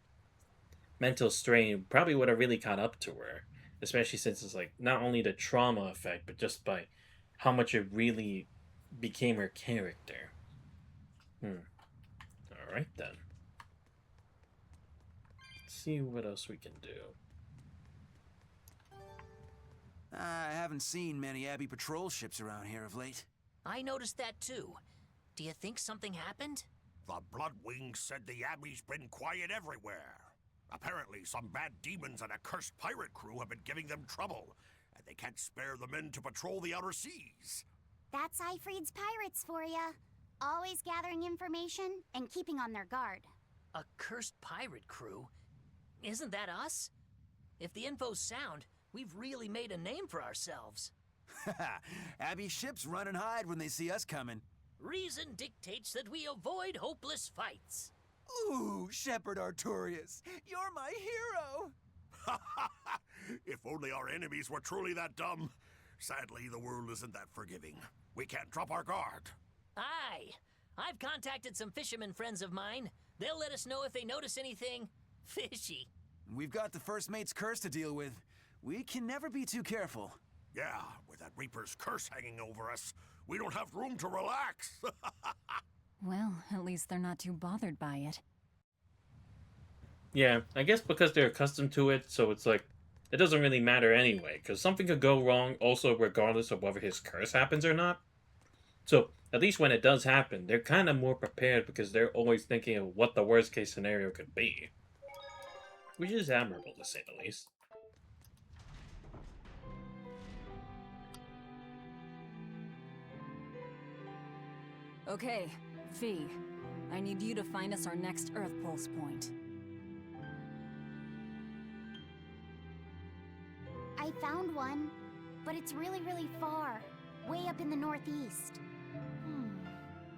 mental strain probably would have really caught up to her, especially since it's like not only the trauma effect, but just by how much it really became her character. Alright then. Let's see what else we can do. I haven't seen many Abbey patrol ships around here of late. I noticed that too. Do you think something happened? The Bloodwings said the Abbey's been quiet everywhere. Apparently, some bad demons and a cursed pirate crew have been giving them trouble, and they can't spare the men to patrol the outer seas. That's Eifried's pirates for ya. Always gathering information and keeping on their guard. A cursed pirate crew? Isn't that us? If the info's sound, we've really made a name for ourselves. Abbey ships run and hide when they see us coming. Reason dictates that we avoid hopeless fights. Ooh, Shepherd Artorias, you're my hero! If only our enemies were truly that dumb. Sadly, the world isn't that forgiving. We can't drop our guard. Aye. I've contacted some fishermen friends of mine. They'll let us know if they notice anything fishy. We've got the first mate's curse to deal with. We can never be too careful. Yeah, with that Reaper's curse hanging over us, we don't have room to relax. Well, at least they're not too bothered by it. Yeah, I guess because they're accustomed to it, so it's like, it doesn't really matter anyway, because something could go wrong also regardless of whether his curse happens or not. So, At least when it does happen, they're kind of more prepared because they're always thinking of what the worst case scenario could be. Which is admirable, to say the least. Okay, V. I need you to find us our next Earth Pulse point. I found one, but it's really, really far. Way up in the northeast.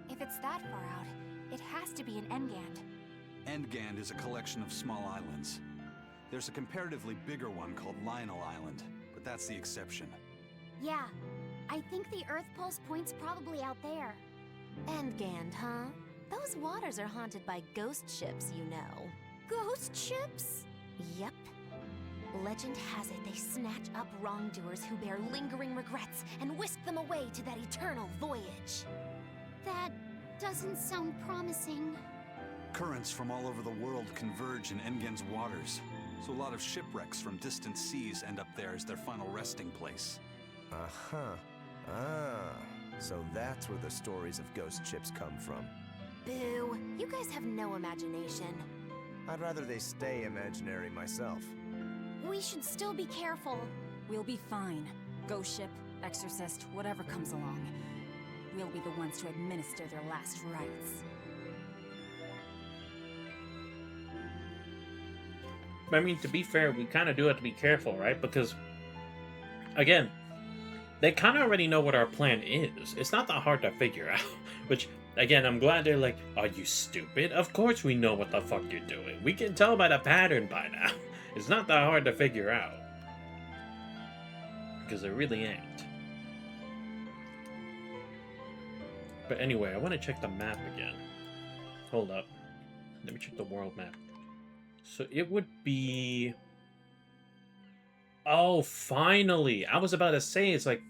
If it's that far out, it has to be an Engand. Engand is a collection of small islands. There's a comparatively bigger one called Lionel Island, but that's the exception. Yeah, I think the Earth Pulse point's probably out there. Engand, huh? Those waters are haunted by ghost ships, you know. Ghost ships? Yep. Legend has it they snatch up wrongdoers who bear lingering regrets and whisk them away to that eternal voyage. That doesn't sound promising. Currents from all over the world converge in Engand's waters, so a lot of shipwrecks from distant seas end up there as their final resting place. Uh-huh. Ah, so that's where the stories of ghost ships come from. Boo, you guys have no imagination. I'd rather they stay imaginary myself. We should still be careful. We'll be fine. Ghost ship, exorcist, whatever comes along. We'll be the ones to administer their last rites. I mean, to be fair, we kind of do have to be careful, right? Because, again, they kind of already know what our plan is. It's not that hard to figure out. Which, again, I'm glad they're like, are you stupid? Of course we know what the fuck you're doing. We can tell by the pattern by now. It's not that hard to figure out. Because it really ain't. But anyway, I want to check the map again. Hold up. Let me check the world map. So it would be... Oh, finally! I was about to say, it's like,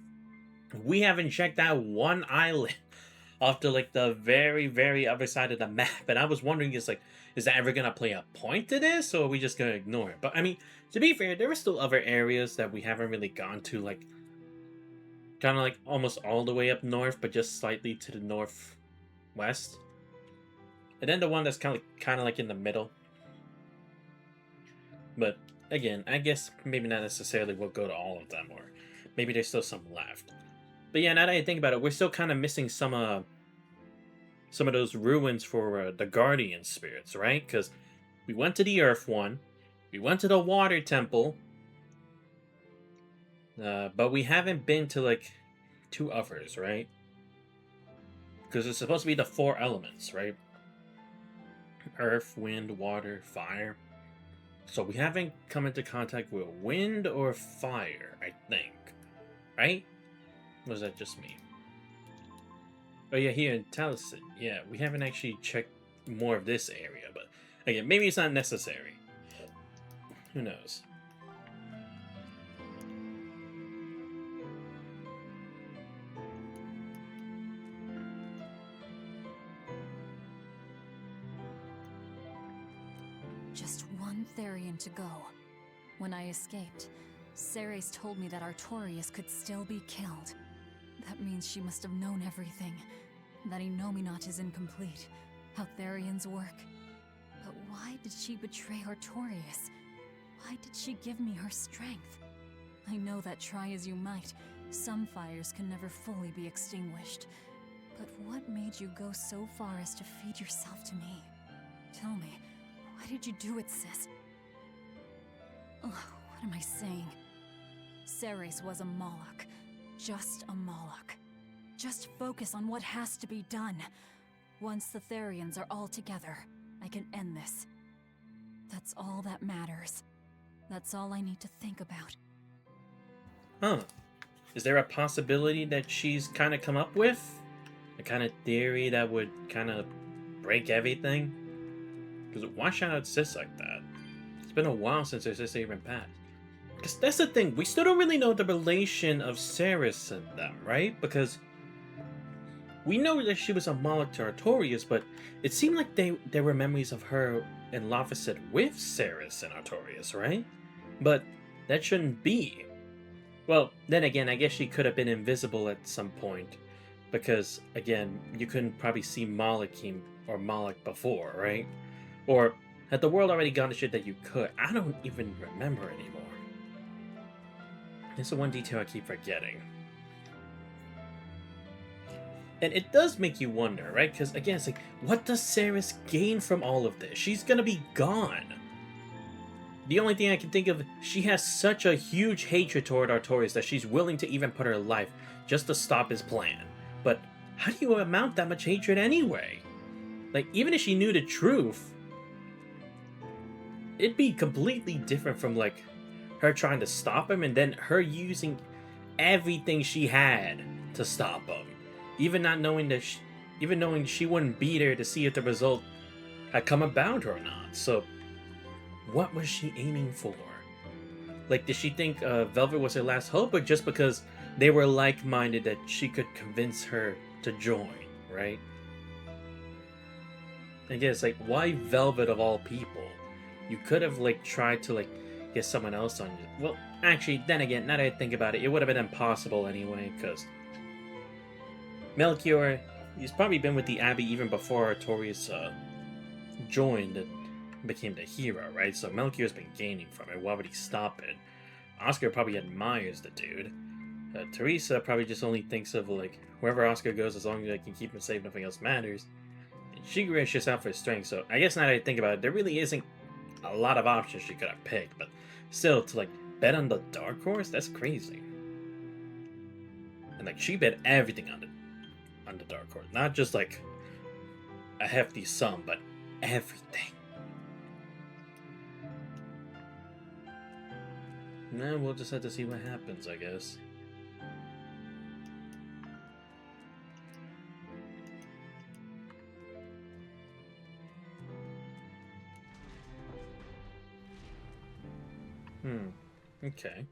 we haven't checked that one island off to, like, the very, very other side of the map. And I was wondering, is that ever going to play a point to this? Or are we just going to ignore it? But, I mean, to be fair, there are still other areas that we haven't really gone to, like, kind of like almost all the way up north, but just slightly to the northwest. And then the one that's kind of like in the middle. But again, I guess maybe not necessarily we'll go to all of them, or maybe there's still some left. But yeah, now that I think about it, we're still kind of missing some of those ruins for the guardian spirits, right? Because we went to the Earth one, we went to the Water Temple, but we haven't been to like 2 others, right? Because it's supposed to be the 4 elements, right? Earth, wind, water, fire. So we haven't come into contact with wind or fire, I think. Right? Or was that just me? Oh yeah, here in Taliesin. Yeah, we haven't actually checked more of this area, but again, maybe it's not necessary. Who knows? Just one Therian to go. When I escaped, Ceres told me that Artorias could still be killed. That means she must have known everything. That Enominat is incomplete. How Therians work. But why did she betray Artorias? Why did she give me her strength? I know that try as you might, some fires can never fully be extinguished. But what made you go so far as to feed yourself to me? Tell me, why did you do it, sis? Ugh, what am I saying? Ceres was a Moloch. Just a Moloch. Just focus on what has to be done. Once the Therians are all together, I can end this. That's all that matters. That's all I need to think about. Huh. Is there a possibility that she's kind of come up with? A kind of theory that would kind of break everything? Because why shout out sis like that? It's been a while since her sister even passed. Because that's the thing, we still don't really know the relation of Ceres and them, right? Because we know that she was a Moloch to Artorias, but it seemed like there were memories of her and Laphicet with Ceres and Artorias, right? But that shouldn't be. Well, then again, I guess she could have been invisible at some point. because again, you couldn't probably see Malakim or Malik before, right? Or had the world already gone to shit that you could? I don't even remember anymore. This is one detail I keep forgetting. And it does make you wonder, right? Because again, it's like, what does Ceres gain from all of this? She's gonna be gone. The only thing I can think of, she has such a huge hatred toward Artorias that she's willing to even put her life just to stop his plan. But how do you amount that much hatred anyway? Like, even if she knew the truth, it'd be completely different from, like, her trying to stop him and then her using everything she had to stop him. Even not knowing that even knowing she wouldn't be there to see if the result had come about or not. So, what was she aiming for? Like, did she think Velvet was her last hope, or just because they were like-minded that she could convince her to join, right? I guess, like, why Velvet of all people? You could have, like, tried to, like, get someone else on. Well, actually, then again, now that I think about it, it would have been impossible anyway, because Melchior, he's probably been with the Abbey even before Artorias joined and became the hero, right? So Melchior's been gaining from it. Why would he stop it? Oscar probably admires the dude. Teresa probably just only thinks of, like, wherever Oscar goes, as long as I can keep him safe, nothing else matters. And Shigure is just out for his strength, so I guess now that I think about it, there really isn't a lot of options she could have picked, but still, to, like, bet on the Dark Horse? That's crazy. And, like, she bet everything on the Dark Horse. Not just, like, a hefty sum, but everything. Now we'll just have to see what happens, I guess. Okay.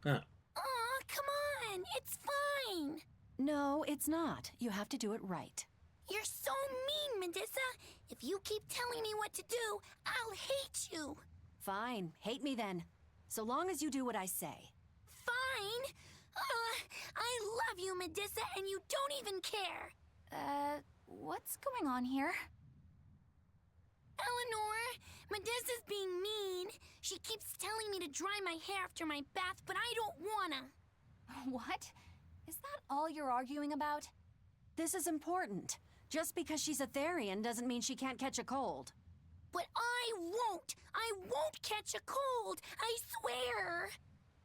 Ah. Aw, come on! It's fine! No, it's not. You have to do it right. You're so mean, Medissa! If you keep telling me what to do, I'll hate you! Fine, hate me then. So long as you do what I say. Fine! I love you, Medissa, and you don't even care! What's going on here? Eleanor, Medissa's being mean. She keeps telling me to dry my hair after my bath, but I don't wanna. What? Is that all you're arguing about? This is important. Just because she's a Therian doesn't mean she can't catch a cold. But I won't! I won't catch a cold! I swear!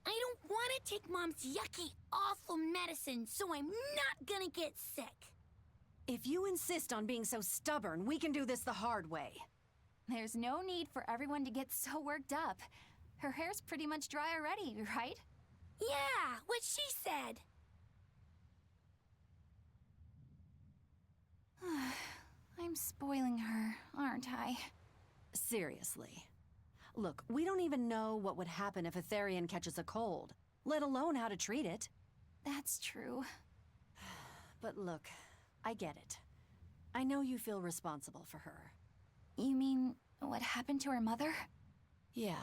I don't want to take Mom's yucky, awful medicine, so I'm not gonna get sick. If you insist on being so stubborn, we can do this the hard way. There's no need for everyone to get so worked up. Her hair's pretty much dry already, right? Yeah, what she said. I'm spoiling her, aren't I? Seriously. Look, we don't even know what would happen if a Therian catches a cold, let alone how to treat it. That's true. But look, I get it. I know you feel responsible for her. You mean what happened to her mother? Yeah.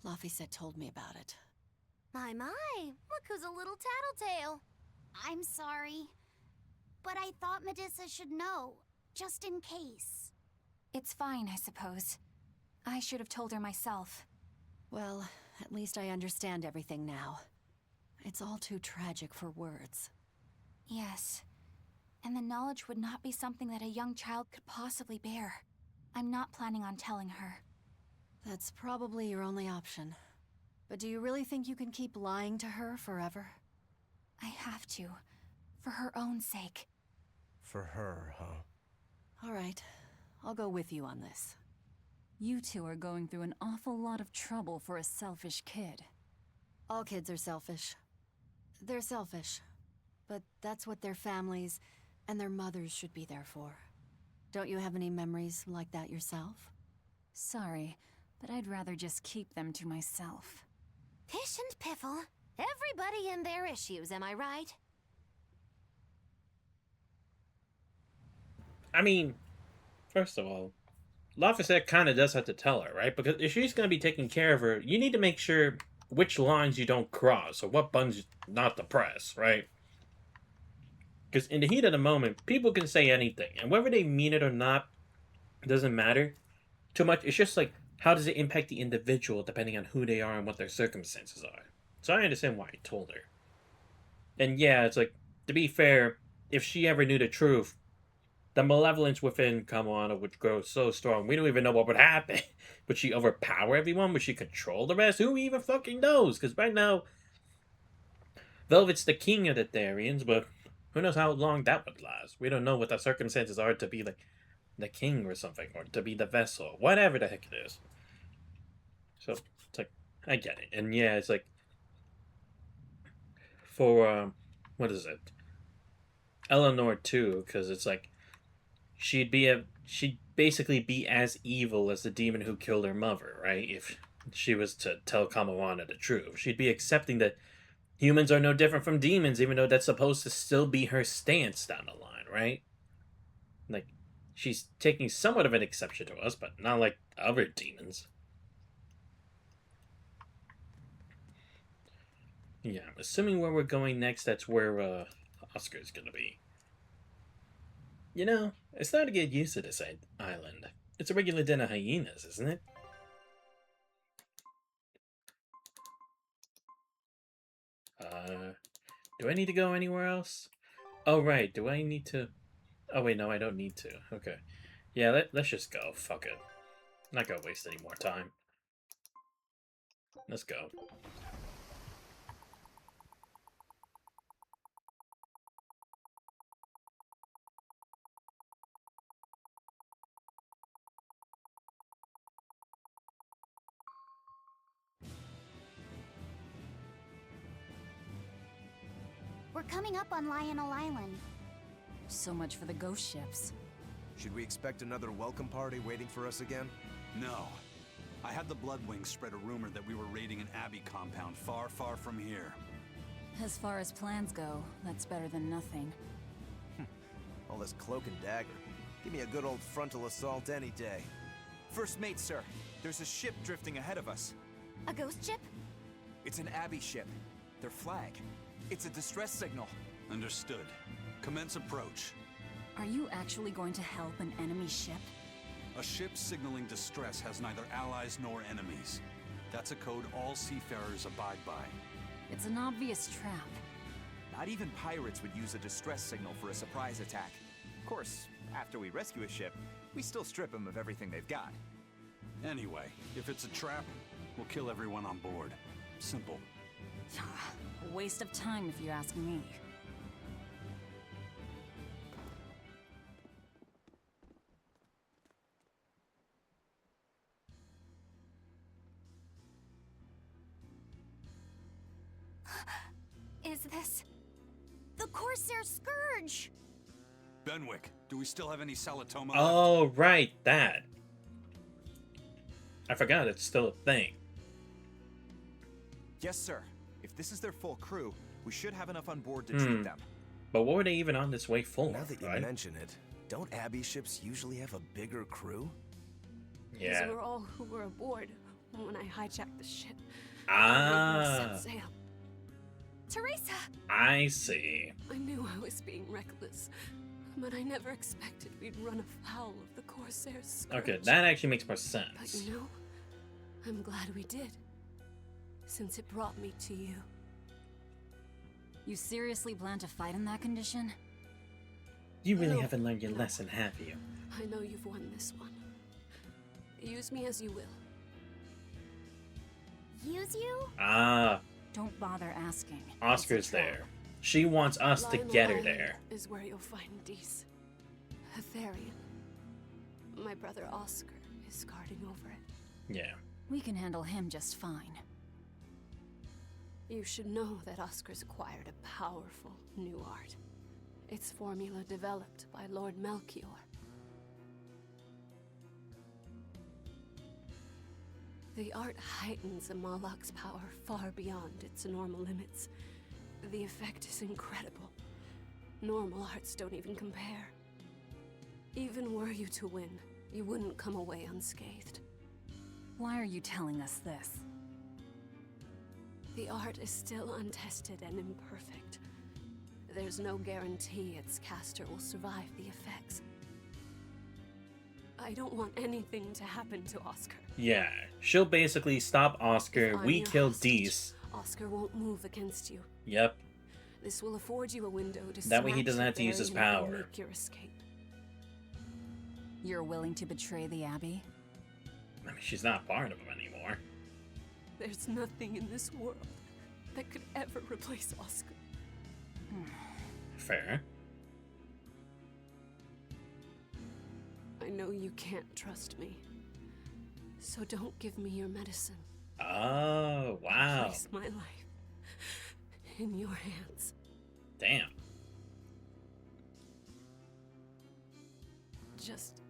Laphicet told me about it. My, look who's a little tattletale. I'm sorry, but I thought Medissa should know, just in case. It's fine, I suppose. I should have told her myself. Well, at least I understand everything now. It's all too tragic for words. Yes. And the knowledge would not be something that a young child could possibly bear. I'm not planning on telling her. That's probably your only option. But do you really think you can keep lying to her forever? I have to. For her own sake. For her, huh? All right. I'll go with you on this. You two are going through an awful lot of trouble for a selfish kid. All kids are selfish. They're selfish. But that's what their families and their mothers should be there for. Don't you have any memories like that yourself? Sorry, but I'd rather just keep them to myself. Pish and piffle. Everybody and their issues, am I right? I mean, first of all, Laphicet kind of does have to tell her, right? Because if she's going to be taking care of her, you need to make sure which lines you don't cross, or what buttons not to press, right? Because in the heat of the moment, people can say anything, and whether they mean it or not, it doesn't matter too much. It's just like, how does it impact the individual depending on who they are and what their circumstances are. So I understand why I told her. And yeah, it's like, to be fair, if she ever knew the truth, the malevolence within Kamala would grow so strong, we don't even know what would happen. Would she overpower everyone? Would she control the rest? Who even fucking knows? Because right now, Velvet's the king of the Therians, but who knows how long that would last? We don't know what the circumstances are to be like the king or something, or to be the vessel, whatever the heck it is. So it's like, I get it, and yeah, it's like for what is it, Eleanor too, because it's like she'd basically be as evil as the demon who killed her mother, right? If she was to tell Kamawana the truth, she'd be accepting that humans are no different from demons, even though that's supposed to still be her stance down the line, right? Like, she's taking somewhat of an exception to us, but not like other demons. Yeah, I'm assuming where we're going next, that's where Oscar's gonna be. You know, it's starting to get used to this island. It's a regular den of hyenas, isn't it? Do I need to go anywhere else? Oh, right, do I need to... Oh, wait, no, I don't need to. Okay. Yeah, let's just go. Fuck it. Not gonna waste any more time. Let's go. We're coming up on Lionel Island. So much for the ghost ships. Should we expect another welcome party waiting for us again? No. I had the Bloodwings spread a rumor that we were raiding an Abbey compound far, far from here. As far as plans go, that's better than nothing. All this cloak and dagger. Give me a good old frontal assault any day. First mate, sir. There's a ship drifting ahead of us. A ghost ship? It's an Abbey ship. Their flag. It's a distress signal. Understood. Commence approach. Are you actually going to help an enemy ship? A ship signaling distress has neither allies nor enemies. That's a code all seafarers abide by. It's an obvious trap. Not even pirates would use a distress signal for a surprise attack. Of course, after we rescue a ship, we still strip them of everything they've got. Anyway, if it's a trap, we'll kill everyone on board. Simple. A waste of time if you ask me. Is this... the Corsair Scourge? Benwick, do we still have any Salatoma? Oh, right, that. I forgot it's still a thing. Yes, sir. If this is their full crew, we should have enough on board to treat them. But what were they even on this way for? Now that you mention it, don't Abbey ships usually have a bigger crew? These were all who were aboard when I hijacked the ship. Ah. Set sail. Teresa! I see. I knew I was being reckless, but I never expected we'd run afoul of the Corsair's scourge. Okay, that actually makes more sense. But you know, I'm glad we did, since it brought me to you. You seriously plan to fight in that condition? You really haven't learned your lesson, have you? I know you've won this one. Use me as you will. Use you? Ah. Don't bother asking. Oscar's there. She wants us to get her there. Is where you'll find Dees. Aetherian. My brother Oscar is guarding over it. Yeah. We can handle him just fine. You should know that Oscar's acquired a powerful new art. Its formula developed by Lord Melchior. The art heightens a Malak's power far beyond its normal limits. The effect is incredible. Normal arts don't even compare. Even were you to win, you wouldn't come away unscathed. Why are you telling us this? The art is still untested and imperfect. There's no guarantee its caster will survive the effects. I don't want anything to happen to Oscar. Yeah, she'll basically stop Oscar. If I'm We your kill hostage, Dees. Oscar won't move against you. Yep. This will afford you a window to That way he snatch doesn't have to use his Therian and power. make your escape. You're willing to betray the Abbey? I mean, she's not part of him anymore. There's nothing in this world that could ever replace Oscar. Fair. I know you can't trust me, so don't give me your medicine. Oh, wow. Place my life in your hands. Damn. Just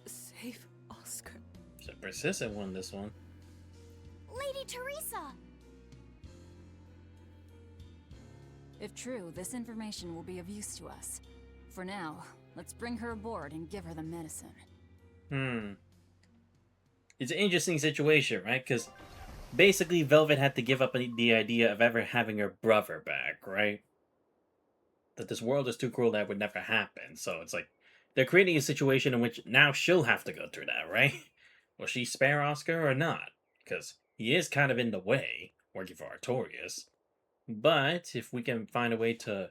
save Oscar. She's a persistent one, this one. Lady Teresa! If true, this information will be of use to us. For now, let's bring her aboard and give her the medicine. It's an interesting situation, right? Because basically Velvet had to give up the idea of ever having her brother back, right? That this world is too cruel that would never happen. So it's like, they're creating a situation in which now she'll have to go through that, right? Will she spare Oscar or not? Because he is kind of in the way, working for Artorias. But if we can find a way to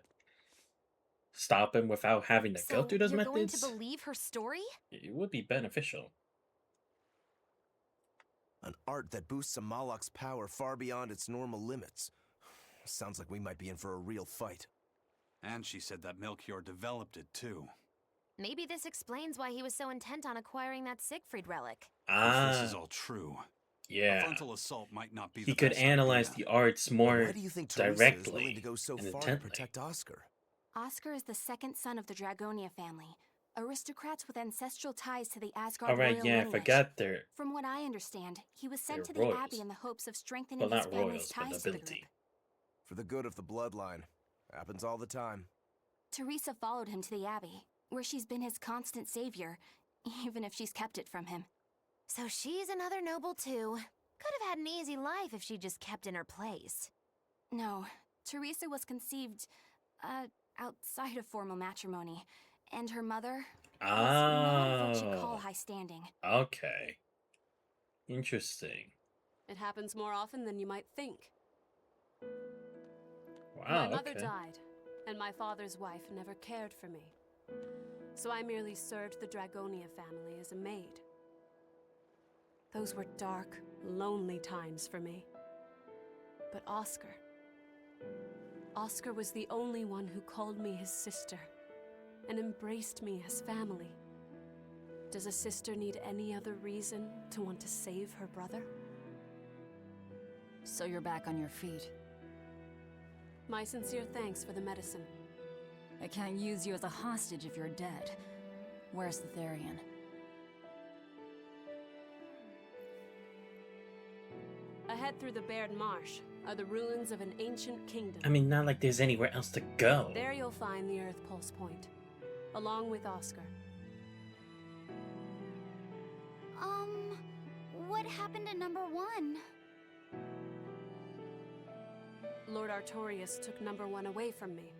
stop him without having to go through those you're methods, going to believe her story? it would be beneficial. An art that boosts a Malak's power far beyond its normal limits. Sounds like we might be in for a real fight. And she said that Melchior developed it, too. Maybe this explains why he was so intent on acquiring that Siegfried relic. If this is all true, a Yeah. frontal assault might not be He the could best analyze idea. the arts more Why do you think Teresa is directly willing to go so and far to intently. protect Oscar? Oscar is the second son of the Dragonia family, aristocrats with ancestral ties to the Asgard Alright, royal yeah, I lineage. forgot their... From what I understand, he was sent to They're the royals. Abbey in the hopes of strengthening Well, his not family's royals, but ties to the nobility. group. For the good of the bloodline. Happens all the time. Teresa followed him to the Abbey, where she's been his constant savior, even if she's kept it from him. So she's another noble too. Could have had an easy life if she just kept in her place. No, Teresa was conceived, outside of formal matrimony, and her mother was not of what you call Oh. high standing. Okay. Interesting. It happens more often than you might think. Wow, My mother okay. died, and my father's wife never cared for me. So I merely served the Dragonia family as a maid. Those were dark, lonely times for me. But Oscar was the only one who called me his sister and embraced me as family. Does a sister need any other reason to want to save her brother? So you're back on your feet. My sincere thanks for the medicine. I can't use you as a hostage if you're dead. Where's the Therian? Ahead through the Baird Marsh are the ruins of an ancient kingdom. I mean, not like there's anywhere else to go. There you'll find the Earth Pulse Point, along with Oscar. What happened to number 1? Lord Artorias took number 1 away from me.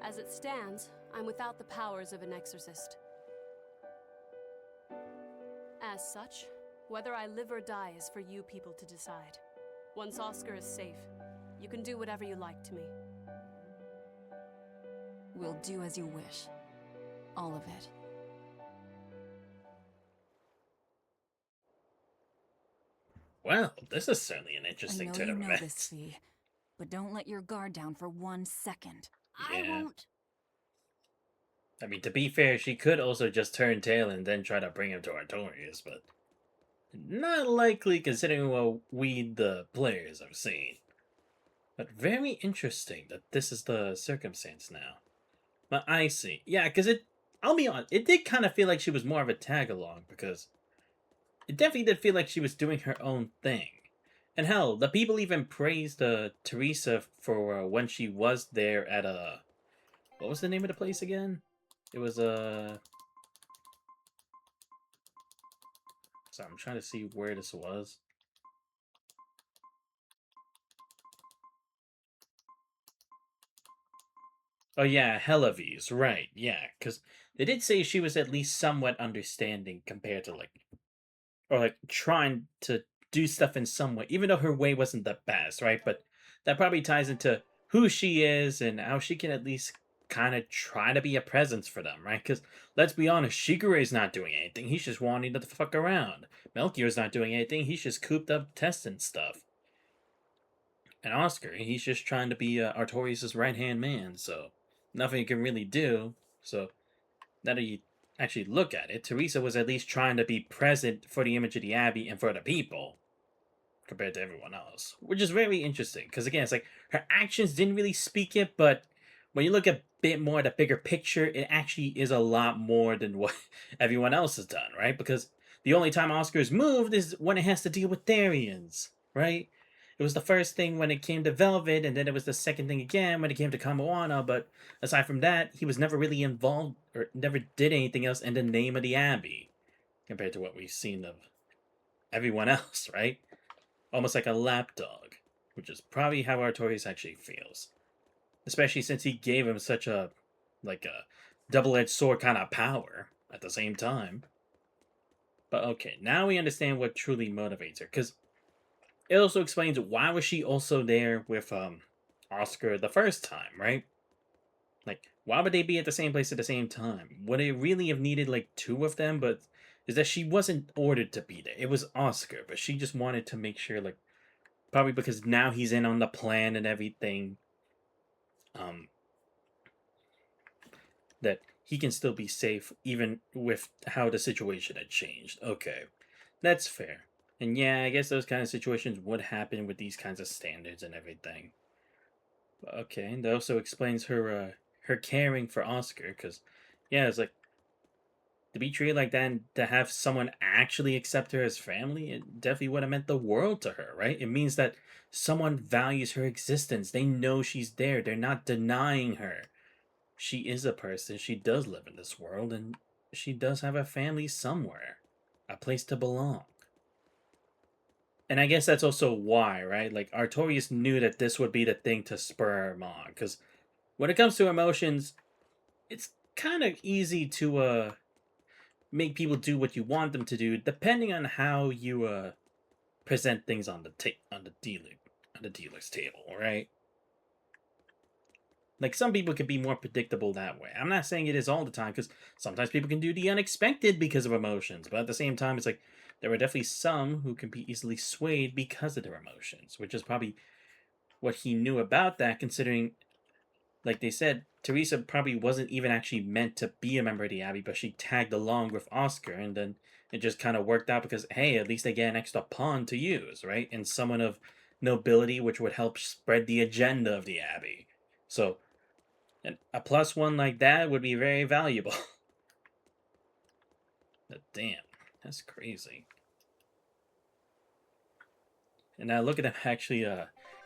As it stands, I'm without the powers of an exorcist. As such, whether I live or die is for you people to decide. Once Oscar is safe, you can do whatever you like to me. We'll do as you wish. All of it. Well, this is certainly an I interesting know turn you of know events. this, Fee, but don't let your guard down for 1 second. I Yeah. won't. I mean, to be fair, she could also just turn tail and then try to bring him to Artorias, but not likely considering what we, the players, have seen. But very interesting that this is the circumstance now. But I see. Yeah, because I'll be honest, it did kind of feel like she was more of a tag-along, because it definitely did feel like she was doing her own thing. And hell, the people even praised Teresa for when she was there at what was the name of the place again? It was so I'm trying to see where this was. Oh yeah, Helavies, right? Yeah, because they did say she was at least somewhat understanding compared to like, or like trying to do stuff in some way, even though her way wasn't the best, right? But that probably ties into who she is and how she can at least kind of try to be a presence for them, right? Because let's be honest, Shigure's not doing anything. He's just wanting to fuck around. Melchior's not doing anything. He's just cooped up testing stuff. And Oscar, he's just trying to be Artorias' right-hand man, so nothing he can really do. So now that you actually look at it, Teresa was at least trying to be present for the image of the Abbey and for the people compared to everyone else, which is very interesting because again, it's like her actions didn't really speak it, but when you look a bit more at the bigger picture, it actually is a lot more than what everyone else has done, right? Because the only time Oscar's moved is when it has to deal with Therians, right? It was the first thing when it came to Velvet, and then it was the second thing again when it came to Kamawana, but aside from that, he was never really involved or never did anything else in the name of the Abbey compared to what we've seen of everyone else, right? Almost like a lapdog, which is probably how Artorias actually feels. Especially since he gave him such a, like a double-edged sword kind of power at the same time. But okay, now we understand what truly motivates her, because it also explains why was she also there with Oscar the first time, right? Like, why would they be at the same place at the same time? Would it really have needed like two of them? But is that she wasn't ordered to be there. It was Oscar, but she just wanted to make sure, like, probably because now he's in on the plan and everything, um, that he can still be safe even with how the situation had changed. Okay, that's fair. And yeah, I guess those kind of situations would happen with these kinds of standards and everything. Okay, and that also explains her caring for Oscar, because yeah, it's like to be treated like that and to have someone actually accept her as family, it definitely would have meant the world to her, right? It means that someone values her existence. They know she's there. They're not denying her. She is a person. She does live in this world, and she does have a family somewhere, a place to belong. And I guess that's also why, right? Like Artorias knew that this would be the thing to spur him on, because when it comes to emotions, it's kind of easy to make people do what you want them to do, depending on how you present things on the dealer's table, right? Like some people can be more predictable that way. I'm not saying it is all the time, because sometimes people can do the unexpected because of emotions, but at the same time, it's like there are definitely some who can be easily swayed because of their emotions, which is probably what he knew about that, considering, like they said, Teresa probably wasn't even actually meant to be a member of the Abbey, but she tagged along with Oscar, and then it just kind of worked out because, hey, at least they get an extra pawn to use, right? And someone of nobility, which would help spread the agenda of the Abbey. So, and a plus one like that would be very valuable. But damn, that's crazy. And now look at them actually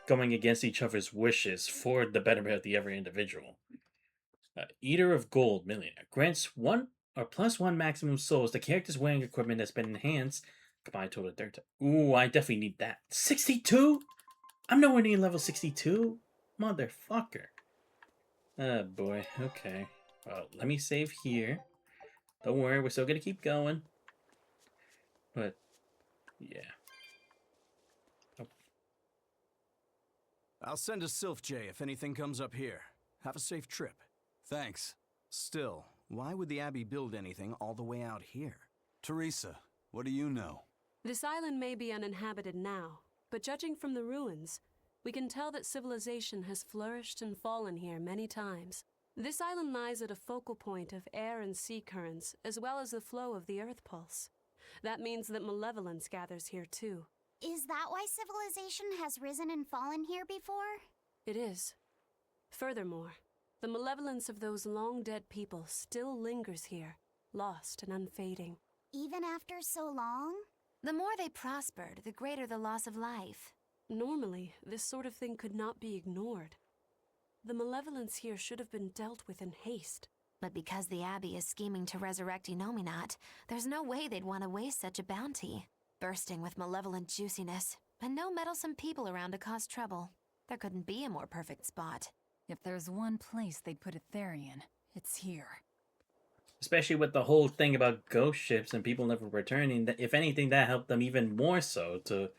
going against each other's wishes for the betterment of the every individual. Eater of Gold Millionaire grants one or plus one maximum souls. The character's wearing equipment that's been enhanced. Combined total of 30. Ooh, I definitely need that. 62? I'm nowhere near level 62. Motherfucker. Oh boy, okay. Well, let me save here. Don't worry, we're still gonna keep going. But, yeah. Oh. I'll send a Sylph J if anything comes up here. Have a safe trip. Thanks. Still, why would the Abbey build anything all the way out here? Teresa, what do you know? This island may be uninhabited now, but judging from the ruins, we can tell that civilization has flourished and fallen here many times. This island lies at a focal point of air and sea currents, as well as the flow of the earth pulse. That means that malevolence gathers here too. Is that why civilization has risen and fallen here before? It is. Furthermore, the malevolence of those long-dead people still lingers here, lost and unfading. Even after so long? The more they prospered, the greater the loss of life. Normally, this sort of thing could not be ignored. The malevolence here should have been dealt with in haste. But because the Abbey is scheming to resurrect Inominat, there's no way they'd want to waste such a bounty. Bursting with malevolent juiciness, and no meddlesome people around to cause trouble. There couldn't be a more perfect spot. If there's one place they'd put a Therian, it's here. Especially with the whole thing about ghost ships and people never returning. That if anything, that helped them even more so to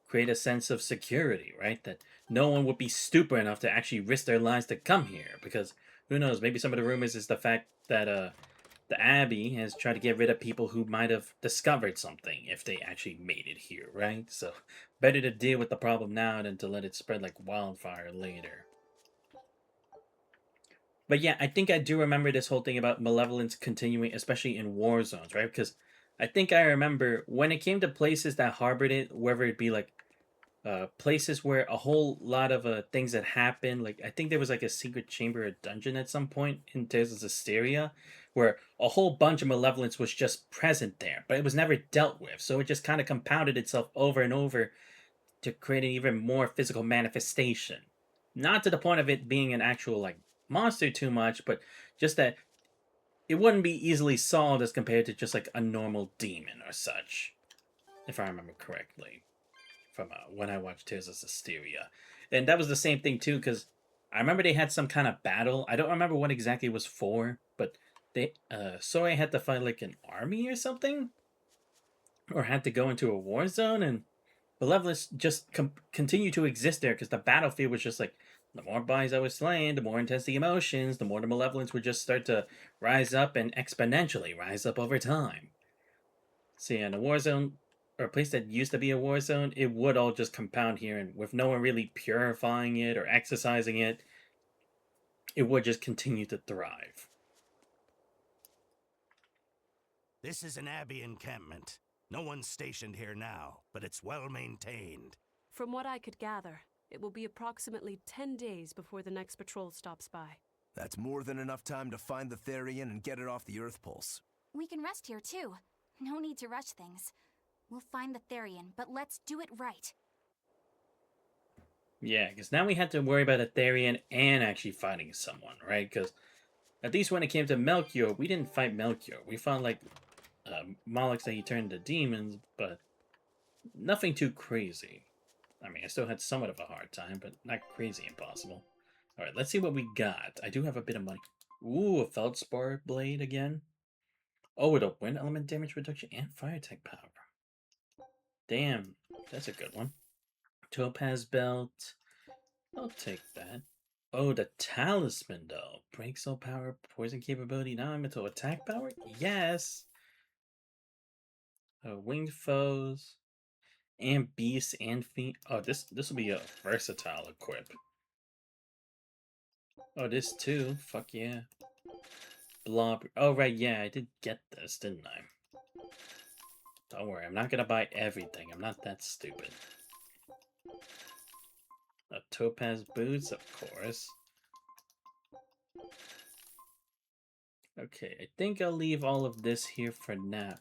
create a sense of security, right? That no one would be stupid enough to actually risk their lives to come here. Because who knows? Maybe some of the rumors is the fact that the Abbey has tried to get rid of people who might have discovered something if they actually made it here, right? So better to deal with the problem now than to let it spread like wildfire later. But yeah, I think I do remember this whole thing about malevolence continuing, especially in war zones, right? Because I think I remember when it came to places that harbored it, whether it be like places where a whole lot of things that happened. Like I think there was like a secret chamber or dungeon at some point in Tales of Hysteria, where a whole bunch of malevolence was just present there, but it was never dealt with. So it just kind of compounded itself over and over to create an even more physical manifestation. Not to the point of it being an actual like monster too much, but just that it wouldn't be easily solved as compared to just like a normal demon or such, if I remember correctly from when I watched Tales of Hysteria. And that was the same thing too, because I remember they had some kind of battle. I don't remember what exactly it was for, but they Sora had to fight like an army or something, or had to go into a war zone, and Malevolence just continued to exist there because the battlefield was just like the more bodies I was slain, the more intense the emotions, the more the malevolence would just start to rise up and exponentially rise up over time. So yeah, in a war zone, or a place that used to be a war zone, it would all just compound here, and with no one really purifying it or exercising it, it would just continue to thrive. This is an Abbey encampment. No one's stationed here now, but it's well maintained. From what I could gather, it will be approximately 10 days before the next patrol stops by. That's more than enough time to find the Therian and get it off the Earth Pulse. We can rest here too. No need to rush things. We'll find the Therian, but let's do it right. Yeah, because now we had to worry about a Therian and actually fighting someone, right? Because at least when it came to Melchior, we didn't fight Melchior. We fought like Molochs that he turned to demons, but nothing too crazy. I mean, I still had somewhat of a hard time, but not crazy impossible. Alright, let's see what we got. I do have a bit of money. Ooh, a Feldspar blade again. Oh, with a wind element damage reduction and fire attack power. Damn, that's a good one. Topaz belt. I'll take that. Oh, the talisman though. Break soul power, poison capability, non-mental attack power? Yes! Winged foes. And beasts and fiend. Oh, this will be a versatile equip. Oh, this too. Fuck yeah. Blob. Oh, right, yeah, I did get this, didn't I? Don't worry, I'm not gonna buy everything. I'm not that stupid. Topaz boots, of course. Okay, I think I'll leave all of this here for now.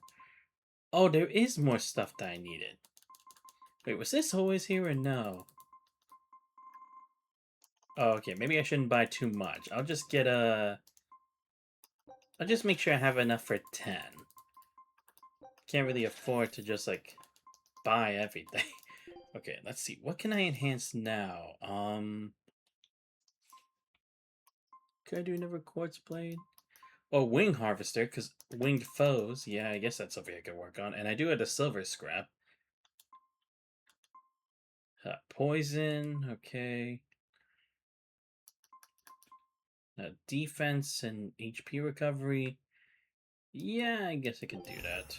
Oh, there is more stuff that I needed. Wait, was this always here or no? Oh, okay, maybe I shouldn't buy too much. I'll just get a... I'll just make sure I have enough for 10. Can't really afford to just, like, buy everything. Okay, let's see. What can I enhance now? Could I do another quartz blade? Oh, wing harvester, because winged foes. Yeah, I guess that's something I could work on. And I do have the silver scrap. Poison, okay. Defense and HP recovery. Yeah, I guess I could do that.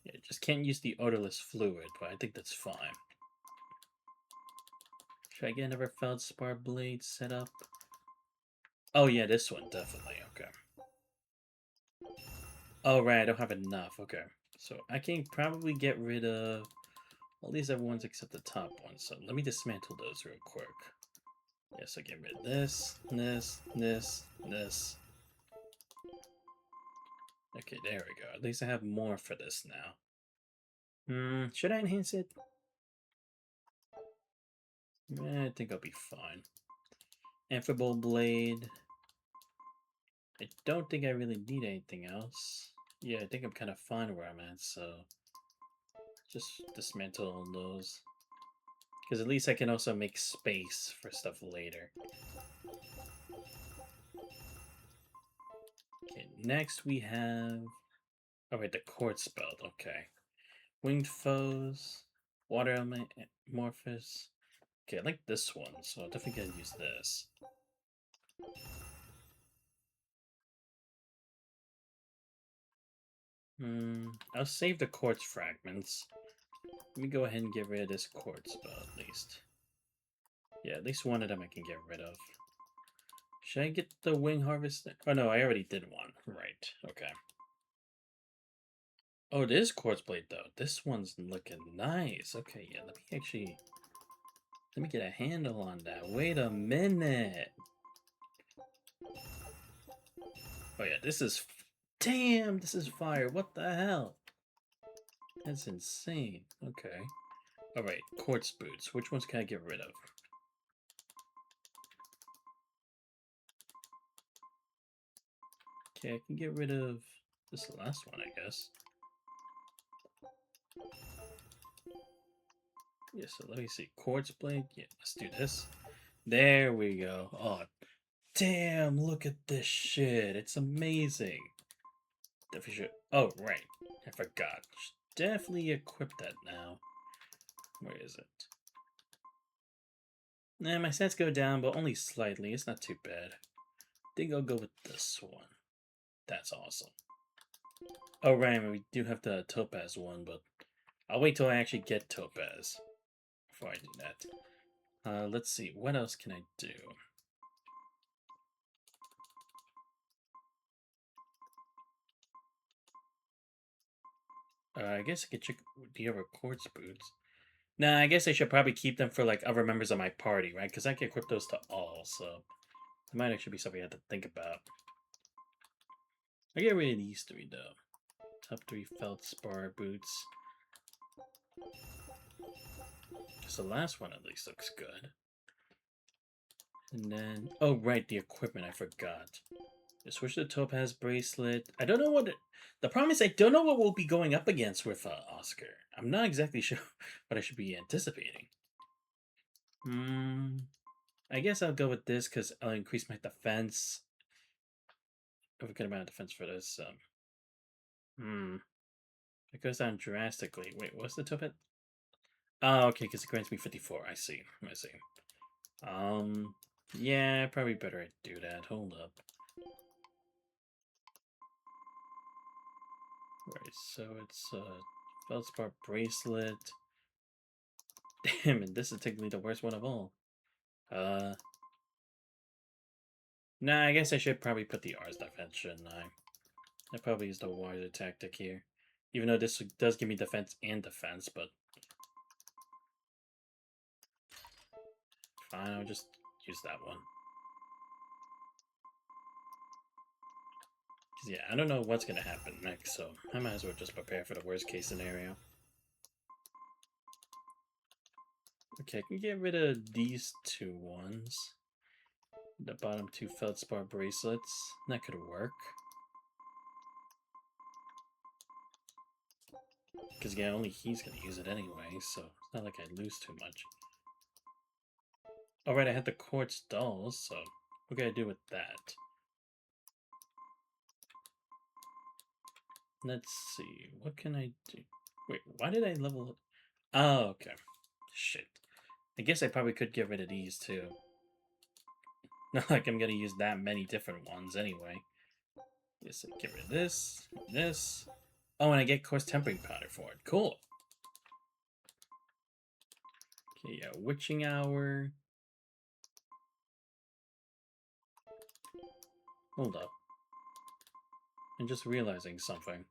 Yeah, just can't use the odorless fluid, but I think that's fine. Should I get another Feldspar blade set up? Oh yeah, this one, definitely, okay. Oh right, I don't have enough, okay. So I can probably get rid of all these other ones except the top one, so let me dismantle those real quick. Yes, I get rid of this, this. Okay, there we go. At least I have more for this now. Should I enhance it? I think I'll be fine. Amphibole blade. I don't think I really need anything else. Yeah, I think I'm kind of fine where I'm at, so just dismantle all those. Because at least I can also make space for stuff later. Okay, next we have... Oh wait, the quartz spell, okay. Winged foes, water amorphous. Okay, I like this one, so I'm definitely gonna use this. I'll save the quartz fragments. Let me go ahead and get rid of this quartz spell at least. Yeah, at least one of them I can get rid of. Should I get the wing harvest? Oh no, I already did one. Right, okay. Oh, it is quartz blade though. This one's looking nice. Okay, yeah, let me get a handle on that. Wait a minute. Oh yeah, this is... Damn, this is fire. What the hell? That's insane. Okay. Alright, quartz boots. Which ones can I get rid of? Okay, I can get rid of this last one, I guess. Yeah, so let me see. Quartz blade. Yeah, let's do this. There we go. Oh, damn, look at this shit. It's amazing. Definitely should... Oh, right. I forgot. Should definitely equip that now. Where is it? Nah, my stats go down, but only slightly. It's not too bad. I think I'll go with this one. That's awesome. Oh, right, we do have the Topaz one, but I'll wait till I actually get Topaz before I do that. Let's see. What else can I do? I guess I could check the other quartz boots. Nah, I guess I should probably keep them for, like, other members of my party, right? Because I can equip those to all, so... It might actually be something I have to think about. I get rid of these three, though. Top 3 feldspar boots. Just the last one, at least, looks good. And then... Oh, right, the equipment, I forgot. Just switch to the Topaz bracelet. I don't know what... The problem is I don't know what we'll be going up against with Oscar. I'm not exactly sure what I should be anticipating. I guess I'll go with this because I'll increase my defense. I have a good amount of defense for this. It goes down drastically. Wait, what's the Topaz? Oh, okay, because it grants me 54. I see. Yeah, probably better I do that. Hold up. Right, so it's feldspar bracelet. Damn it, this is technically the worst one of all. Nah, I guess I should probably put the R's defense, shouldn't I? That probably is the wiser tactic here. Even though this does give me defense and defense, but... Fine, I'll just use that one. Yeah, I don't know what's going to happen next, so I might as well just prepare for the worst case scenario. Okay, I can get rid of these two ones. The bottom 2 feldspar bracelets. That could work. Because, yeah, only he's going to use it anyway, so it's not like I lose too much. Alright, I had the quartz dolls, so what can I do with that? Let's see, what can I do? Wait, why did I level up? Oh, okay. Shit. I guess I probably could get rid of these too. Not like I'm gonna use that many different ones anyway. Yes, get rid of this, this. Oh, and I get coarse tempering powder for it. Cool. Okay, yeah, witching hour. Hold up. I'm just realizing something.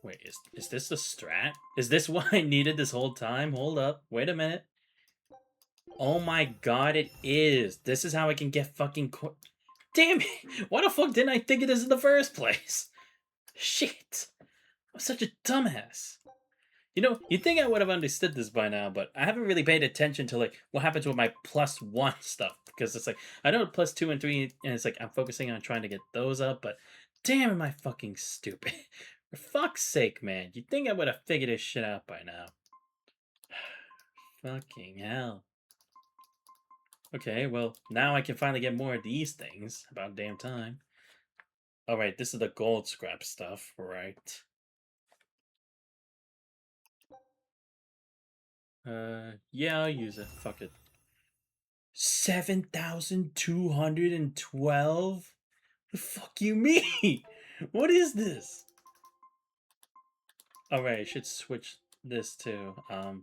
Wait, is this the strat? Is this what I needed this whole time? Hold up. Wait a minute. Oh my god, it is. This is how I can get fucking... Damn it! Why the fuck didn't I think of this in the first place? Shit. I'm such a dumbass. You know, you'd think I would have understood this by now, but I haven't really paid attention to, like, what happens with my +1 stuff. Because it's like, I know +2 and 3, and it's like, I'm focusing on trying to get those up, but Damn, am I fucking stupid. For fuck's sake, man. You'd think I would have figured this shit out by now. Fucking hell. Okay, well, now I can finally get more of these things. About damn time. Alright, this is the gold scrap stuff, right? Yeah, I'll use it. Fuck it. 7,212? The fuck you mean? What is this? Alright, I should switch this to, oh,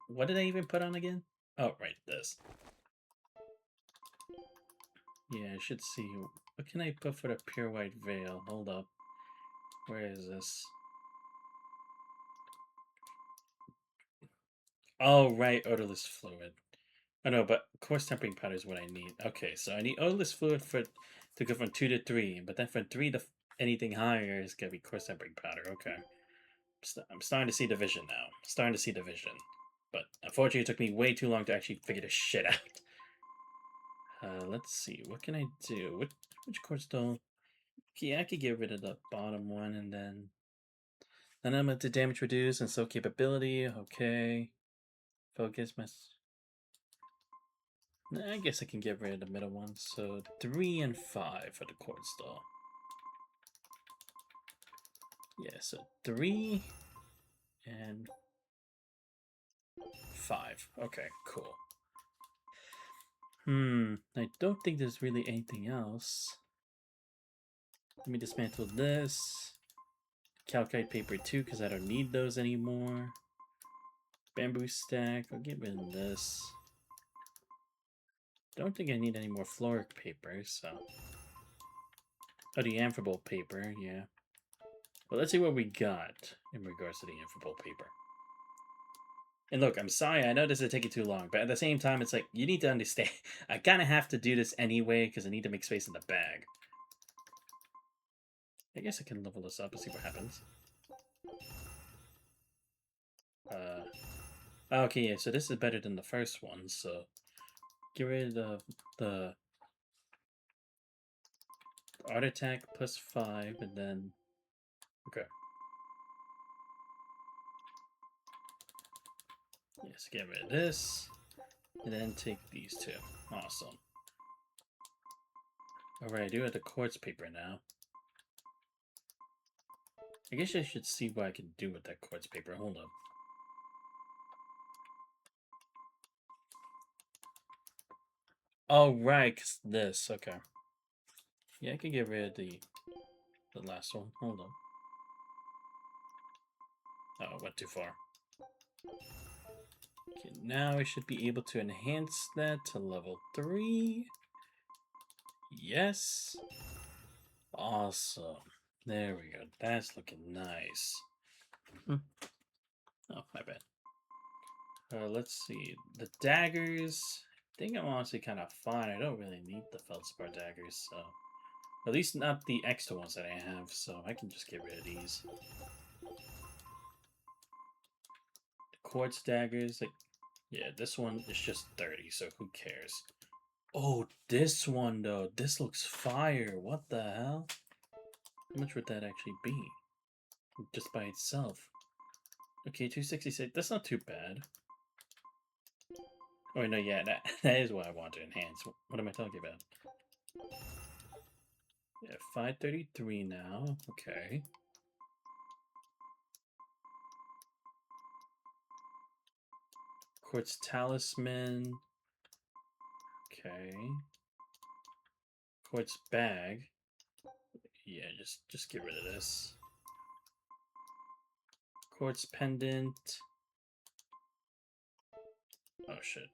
what did I even put on again? Oh, right, this. Yeah, I should see. What can I put for the pure white veil? Hold up. Where is this? Oh, right, odorless fluid. Oh no, but coarse tempering powder is what I need. Okay, so I need odorless fluid to go from 2 to 3, but then from 3 to anything higher is gonna be coarse tempering powder. Okay. I'm starting to see the vision now. Starting to see the vision. But unfortunately, it took me way too long to actually figure this shit out. Let's see. What can I do? Which quartz-stone? Yeah, I could get rid of the bottom one, and then I'm going to damage reduce and soak capability. Okay. Focus. I guess I can get rid of the middle one. So 3 and 5 for the quartz-stone. Yeah, so 3 and 5. Okay, cool. I don't think there's really anything else. Let me dismantle this. Calcite paper too, because I don't need those anymore. Bamboo stack. I'll get rid of this. Don't think I need any more floric paper, so. Oh, the amphibole paper, yeah. Well, let's see what we got in regards to the amphibole paper. And look, I'm sorry, I know this is taking too long, but at the same time, it's like, you need to understand. I kind of have to do this anyway, because I need to make space in the bag. I guess I can level this up and see what happens. Okay, yeah, so this is better than the first one, so get rid of the art attack plus 5, and then, okay. Yes, get rid of this, and then take these two. Awesome. Alright, I do have the quartz paper now. I guess I should see what I can do with that quartz paper. Hold up. Oh, right, 'cause this. Okay. Yeah, I can get rid of the last one. Hold on. Oh, it went too far. Okay, now I should be able to enhance that to level 3. Yes. Awesome. There we go. That's looking nice. Oh, my bad. Let's see. The daggers. I think I'm honestly kind of fine. I don't really need the feldspar daggers, so. At least not the extra ones that I have, so I can just get rid of these. The quartz daggers, like, yeah, this one is just 30, so who cares? Oh, this one, though. This looks fire. What the hell? How much would that actually be? Just by itself. Okay, 266. That's not too bad. Oh, no, yeah, that is what I want to enhance. What am I talking about? Yeah, 533 now. Okay. Quartz talisman. Okay. Quartz bag. Yeah, just get rid of this. Quartz pendant. Oh shit.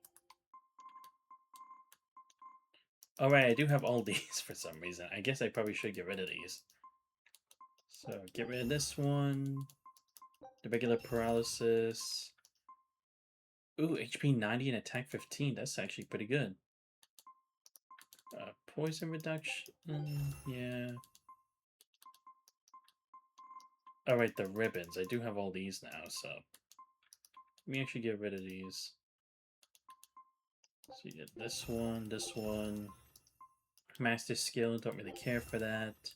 Alright, I do have all these for some reason. I guess I probably should get rid of these. So get rid of this one. The regular paralysis. Ooh, HP 90 and attack 15. That's actually pretty good. Poison reduction. Yeah. Alright, the ribbons. I do have all these now, so. Let me actually get rid of these. So you get this one. Master skill, don't really care for that.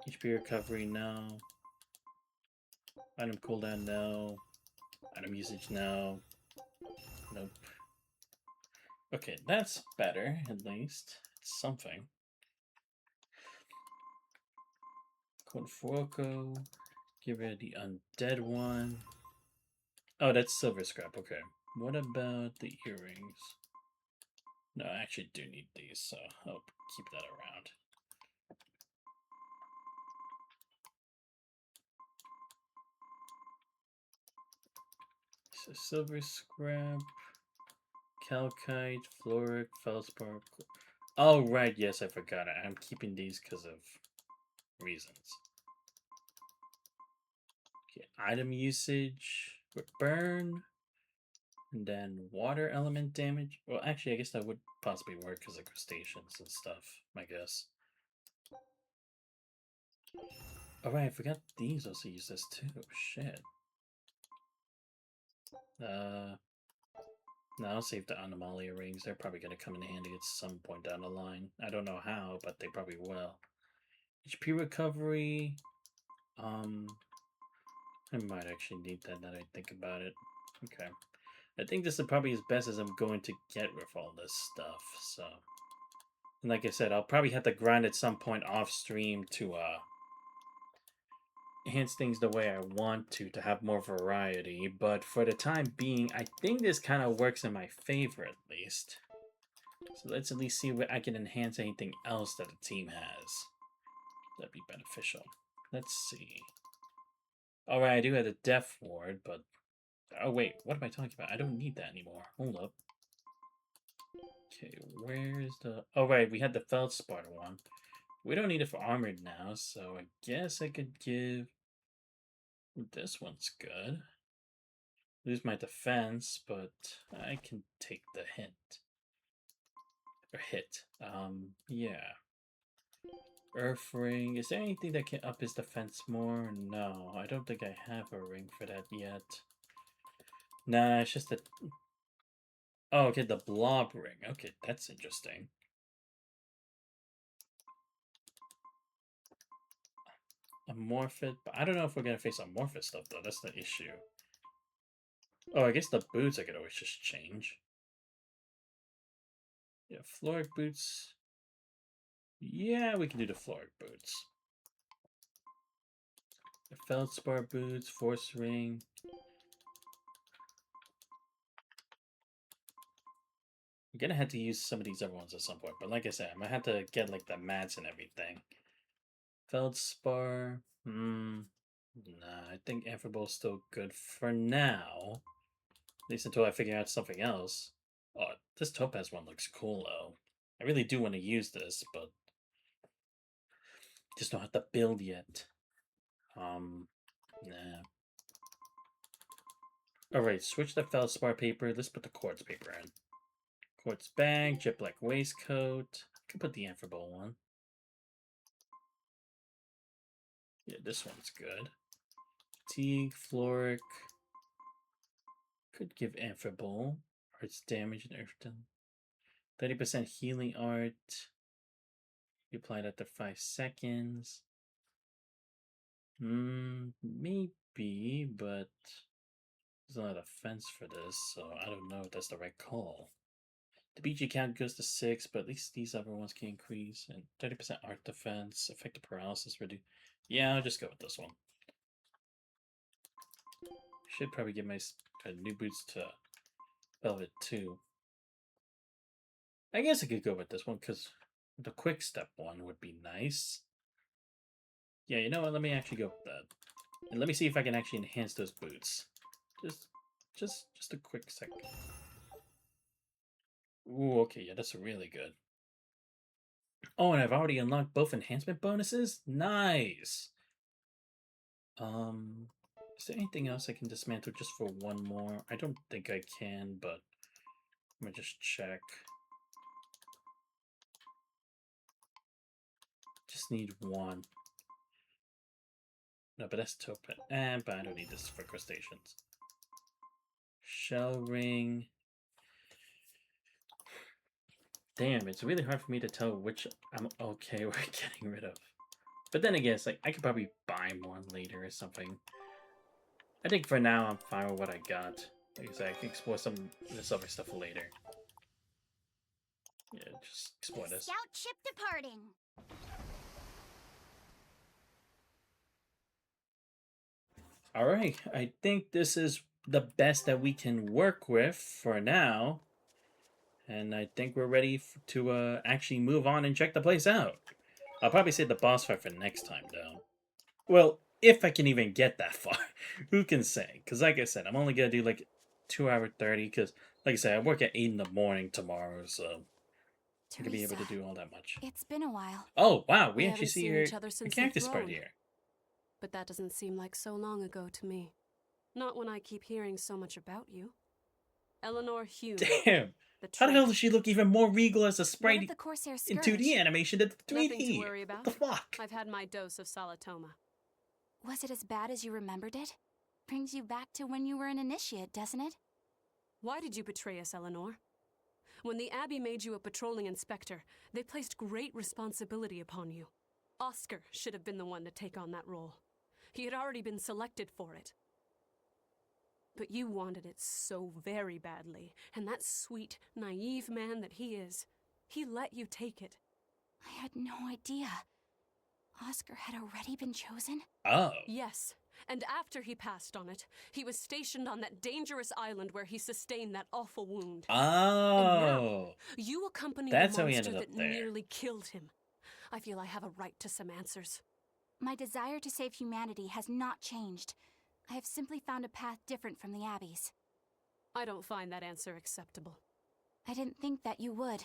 HP recovery, no. Item cooldown, no. Item usage, no. Nope. Okay, that's better, at least. It's something. Code Fuoco. Get rid of the undead one. Oh, that's silver scrap, okay. What about the earrings? No, I actually do need these, so I'll keep that around. So silver scrap, calcite, floric, feldspar. Oh, right, yes, I forgot it. I'm keeping these because of reasons. Okay, item usage, burn, and then water element damage. Well, actually, I guess that would possibly work because of crustaceans and stuff, I guess. Oh, right, I forgot these also use this too. Shit. No, I'll save the Anomalia rings. They're probably going to come in handy at some point down the line. I don't know how, but they probably will. HP recovery. I might actually need that now that I think about it. Okay. I think this is probably as best as I'm going to get with all this stuff, so. And like I said, I'll probably have to grind at some point off stream to enhance things the way I want to have more variety, but for the time being, I think this kind of works in my favor at least. So let's at least see what I can enhance anything else that the team has. That'd be beneficial. Let's see. Alright, I do have the Death Ward, but... Oh wait, what am I talking about? I don't need that anymore. Hold up. Okay, where's the... Oh right, we had the Feldspar one. We don't need it for armored now, so I guess I could give... This one's good. Lose my defense, but I can take the hint. Or hit. Yeah. Earth ring. Is there anything that can up his defense more? No, I don't think I have a ring for that yet. Nah, it's just that... Oh, okay, the blob ring. Okay, that's interesting. Amorphous, but I don't know if we're gonna face amorphous stuff though. That's the issue. Oh, I guess the boots I could always just change. Yeah, floric boots. Yeah, we can do the floric boots. The feldspar boots, force ring. I'm gonna have to use some of these other ones at some point, but like I said, I'm gonna have to get like the mats and everything. Feldspar. Nah, I think Amphibole is still good for now. At least until I figure out something else. Oh, this Topaz one looks cool though. I really do want to use this, but just don't have to build yet. Nah. Alright, switch the feldspar paper. Let's put the quartz paper in. Quartz bag, jet black waistcoat. I could put the Amphibole one. Yeah, this one's good. Fatigue, floric. Could give Amphibole. Arts damage and earth. 30% healing art. You apply it after 5 seconds. Maybe, but there's a lot of fence for this, so I don't know if that's the right call. The BG count goes to 6, but at least these other ones can increase. And 30% art defense, effective paralysis reduce. Yeah, I'll just go with this one. Should probably get my new boots to Velvet too. I guess I could go with this one because the quick step one would be nice. Yeah, you know what? Let me actually go with that. And let me see if I can actually enhance those boots. Just a quick second. Ooh, okay, yeah, that's really good. Oh, and I've already unlocked both enhancement bonuses? Nice! Is there anything else I can dismantle just for one more? I don't think I can, but let me just check. Just need one. No, but that's Topaz. But I don't need this for crustaceans. Shell ring. Damn, it's really hard for me to tell which I'm okay with getting rid of. But then again, it's like, I could probably buy more later or something. I think for now, I'm fine with what I got. Like I said, I can explore some of this other stuff later. Yeah, just explore this. Scout ship departing. Alright, I think this is the best that we can work with for now. And I think we're ready to actually move on and check the place out. I'll probably save the boss fight for next time, though. Well, if I can even get that far. Who can say? Because like I said, I'm only going to do like 2 hour 30. Because like I said, I work at 8 in the morning tomorrow. So I'm going to be able to do all that much. It's been a while. Oh, wow. We actually haven't see seen your each other since the character's part throne. here. But that doesn't seem like so long ago to me. Not when I keep hearing so much about you. Eleanor Hume. Damn. How the hell does she look even more regal as a sprite the Corsair in 2D animation than 3D? Nothing to worry about. What the fuck? I've had my dose of Salatoma. Was it as bad as you remembered it? Brings you back to when you were an initiate, doesn't it? Why did you betray us, Eleanor? When the Abbey made you a patrolling inspector, they placed great responsibility upon you. Oscar should have been the one to take on that role. He had already been selected for it. But you wanted it so very badly, and that sweet, naive man that he is, he let you take it. I had no idea. Oscar had already been chosen? Oh. Yes, and after he passed on it, he was stationed on that dangerous island where he sustained that awful wound. Oh. And now, you accompany That's a how he monster ended up that there. nearly killed him. I feel I have a right to some answers. My desire to save humanity has not changed. I have simply found a path different from the Abbey's. I don't find that answer acceptable. I didn't think that you would.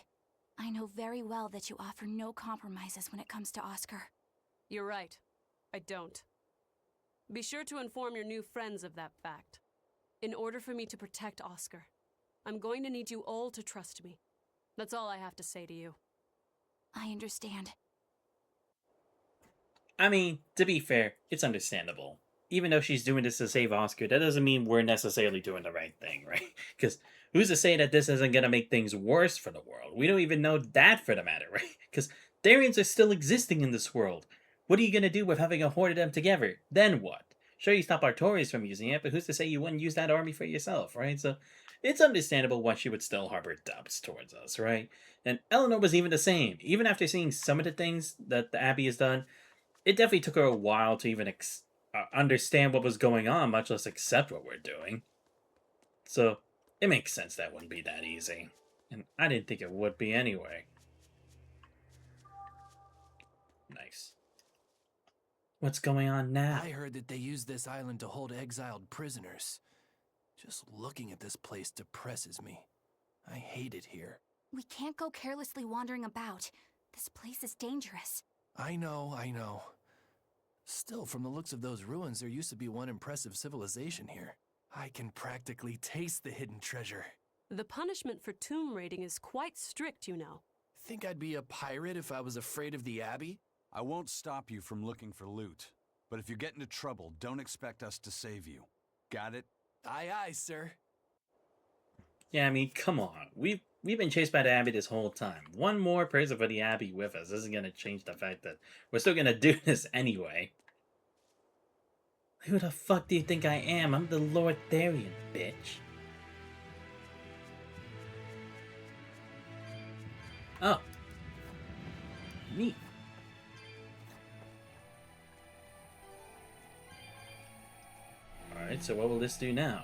I know very well that you offer no compromises when it comes to Oscar. You're right. I don't. Be sure to inform your new friends of that fact. In order for me to protect Oscar, I'm going to need you all to trust me. That's all I have to say to you. I understand. I mean, to be fair, it's understandable. Even though she's doing this to save Oscar, that doesn't mean we're necessarily doing the right thing, right? Because who's to say that this isn't going to make things worse for the world? We don't even know that for the matter, right? Because Therians are still existing in this world. What are you going to do with having a horde of them together? Then what? Sure, you stop Artorias from using it, but who's to say you wouldn't use that army for yourself, right? So it's understandable why she would still harbor doubts towards us, right? And Eleanor was even the same. Even after seeing some of the things that the Abbey has done, it definitely took her a while to even understand what was going on, much less accept what we're doing. So it makes sense that wouldn't be that easy. And I didn't think it would be anyway. Nice. What's going on now? I heard that they use this island to hold exiled prisoners. Just looking at this place depresses me. I hate it here. We can't go carelessly wandering about. This place is dangerous. I know. Still, from the looks of those ruins, there used to be one impressive civilization here. I can practically taste the hidden treasure. The punishment for tomb raiding is quite strict, you know. Think I'd be a pirate if I was afraid of the Abbey? I won't stop you from looking for loot. But if you get into trouble, don't expect us to save you. Got it? Aye, aye, sir. Yeah, I mean, come on. We've been chased by the Abbey this whole time. One more person for the Abbey with us isn't going to change the fact that we're still going to do this anyway. Who the fuck do you think I am? I'm the Lord Therian, bitch. Oh. Neat. Alright, so what will this do now?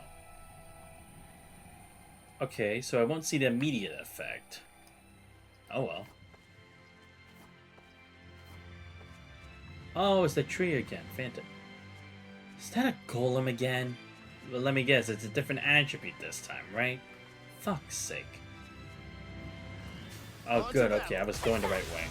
Okay, so I won't see the immediate effect. Oh well. Oh, it's the tree again. Phantom. Is that a golem again? Well, let me guess, it's a different attribute this time, right? Fuck's sake. Oh, good, okay, I was going the right way.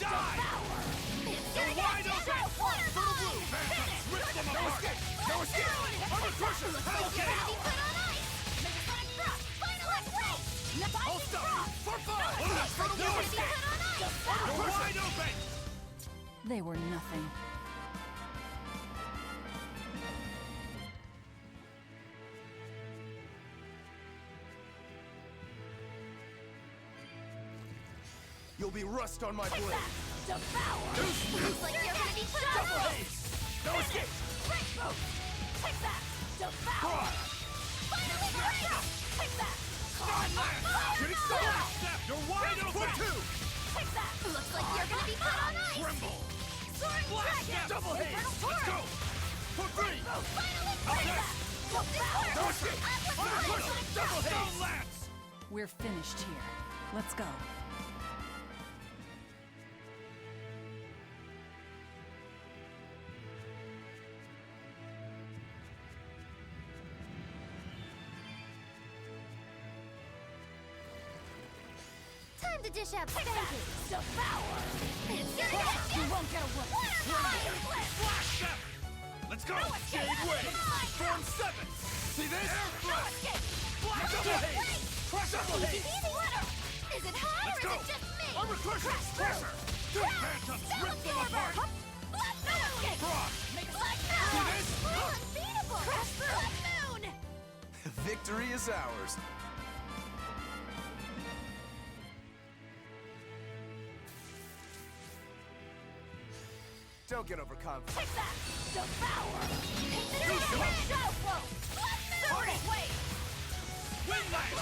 They were nothing. You'll be rust on my blade. Looks like you're ready for Double haze! Let's go! For free! Double haze! We're finished here. Let's go. Time to dish out spankings. Devour! It's gonna hit you! You won't get away! Flash them! Let's go! Jade Wave! Storm 7! See this? Flash double haze! Crush double haze! Is it high Let's or go! is it just me? Armor Crusher! Crusher! Two phantoms! Rip them apart! Frost! See this? We're unbeatable! Blood Moon! Victory is ours. Don't get overconfident. Take that! Devour! Sword wave! Wind Lash!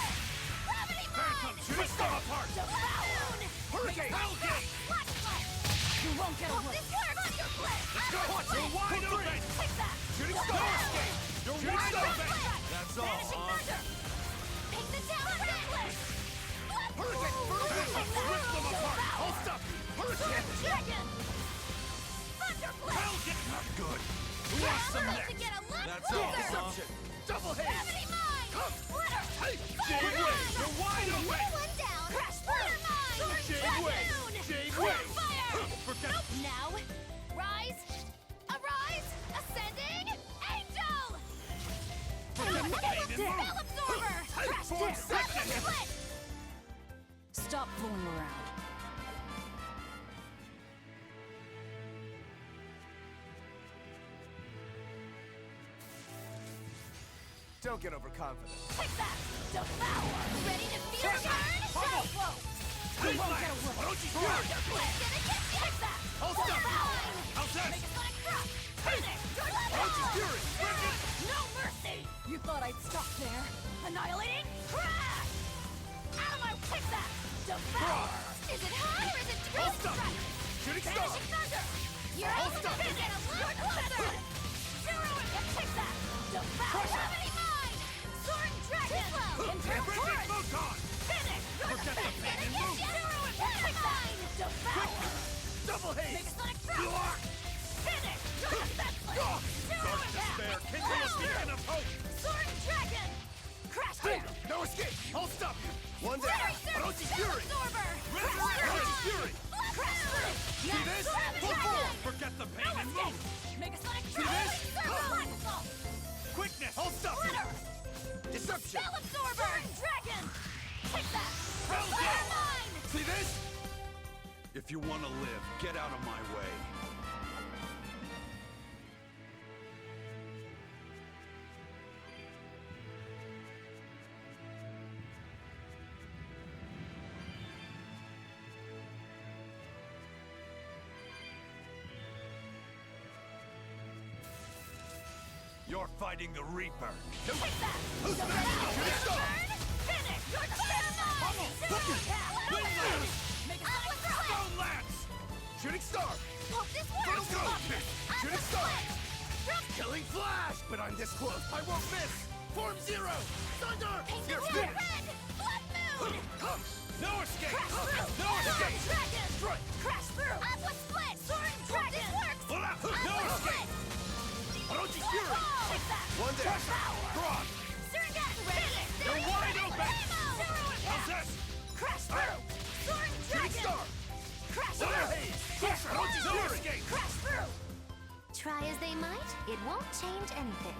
Phantoms! Rip them apart! Hurricane! Hellgate! You won't get away! Let's go! You're wide open! Take that! Shooting Star! You're wide open! That's all, Take the down Hurricane! Rip them apart! I'll stop you! Hurricane! Dragon! Hellgate! Not good! Who wants some next? That's all, Deception! Double haze! Gravity mine! Come! Splitter! Hey! Jade Wave! You're wide open! One down! Splitter mine! Jade Wave! Jade Wave! Forget Now, rise! Arise! Ascending! Angel! Spell absorber! Split! Stop fooling around. Don't get overconfident. Take that! Devour! Ready to feel the burn? Shadow Flow! You won't get away! Take that! I'll stop you! How's that? Make a sonic drop! Finish! Fury! No mercy! You thought I'd stop there? Annihilating crash! Out of my take that! Devour! Is it high or is it I'll stop you! Shooting Star! Vanishing thunder! You're I'll able stop to you! get a lot closer! Zero and take that! Devour! Gravity mine! Sword dragon! Breaking Photon! Finish! Forget the pain and move! Zero and take that! Devour! Double haze! Make a sonic drop! Finish! You're defenseless! Zero Dark and despair! Kindle a beacon of hope! Sword dragon! Crash Hey! down! No escape! I'll stop you! One down. Orochi Fury! Absorber! Orochi Fury! Crash through! See this? Full force! Forget the pain and move! Make a sonic See drop! this? Black assault! Quickness! I'll stop you! Deception! Spell absorber! Dragon! Take that! Hellgate! Mine! See this? If you want to live, get out of my way. You're fighting the Reaper! Take that! Who's the Finish! You're defenseless! Zero attack! Wind Lash! Make a sonic drop! Stone Lance! Shooting Star! Hope this Let's go! works! Shooting Star! Killing Flash! But I'm this close! I won't miss! Form Zero! Thunder! You're Red! finished! Blood Moon! Come! No escape! Crash through! No escape! Dragon! Strike! Crash through! Aqua Split! Sword dragon! Pull out! No Aqua escape! Split! Orochi Fury! Take that! One down. Thrawn! Surgat! Ready! You're wide open! Zero How's this? Crash through! Sword Shooting dragon! Star! Crash Thunder through! Haze! Crusher! No escape! Crash through! Try as they might, it won't change anything.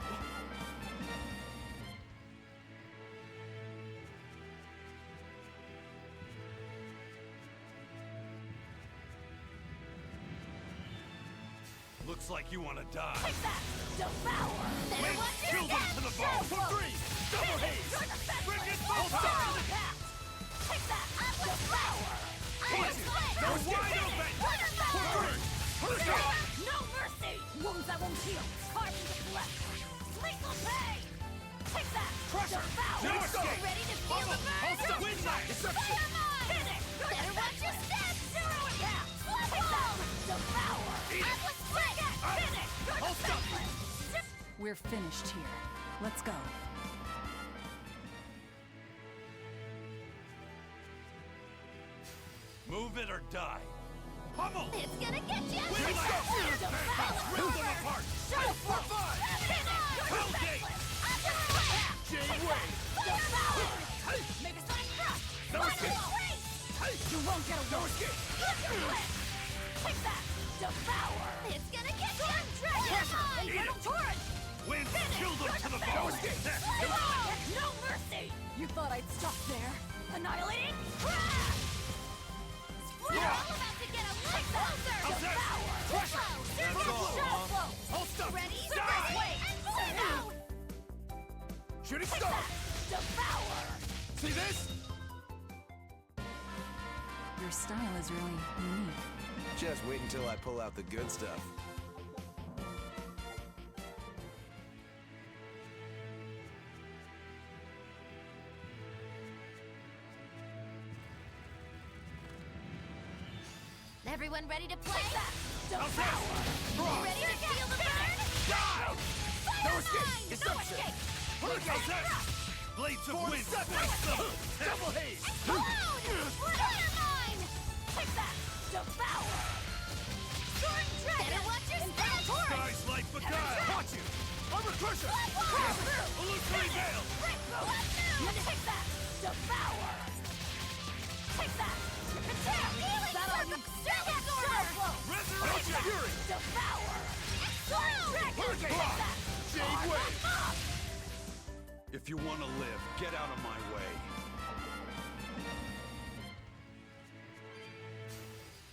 Looks like you want to die. Take that! Devour! Better watch your Kill them step! to the bone! For free! Double haze! You're defenseless! Frickin' Hold Photon! on! Take that! Devour! Aqua Split! No wide open! For free! Hurricane! No mercy! Wounds that won't heal! Carve into flesh! Lethal pain! Take that! Crusher! Devour! No escape! Ready to feel the burn? I'll stop! Wind Lash! Deception! Fire mine! Finish! You're Better watch your step! Zero attack! Blood Take that! Bomb! Devour! Eat it! Aqua Split! We're finished here. Let's go. Move it or die. Pummel! It's gonna get you! Rip them apart! Shut for five! Hellgate! Jade Way! Make a sonic thrust! No escape! You won't get away! No escape! Take that! Devour! It's gonna get you! Dragon! Infernal Torrent! Wind! Kill them to the bone! No escape! No mercy! You thought I'd stop there? Annihilating crash! We're all about to get a little closer! How's that? Devour! Crush it! That's all, Mom! Hold stuff! Ready? Die! Wait! And burn out! Shooting Take star! that! Devour! See this? Your style is really unique. Just wait until I pull out the good stuff. Everyone ready to play? How's Devour! that? Ready to feel the burn? Die! Fire No escape! line! Deception! How's that? Blades of wind! Slice them! Double haze! Explode! Fire line! Take that! Devour! Storm Dragon! Better watch your step! Skies like beguile! Watch you! Armor Crusher! Illusory Veil! Take that! Devour! Take that! Attack! Healing Circle! Dragon Absorber! Resurrection! Fury! Devour! Storm Dragon! Hurricane! Take that! Jade Way! If you want to live, get out of my way.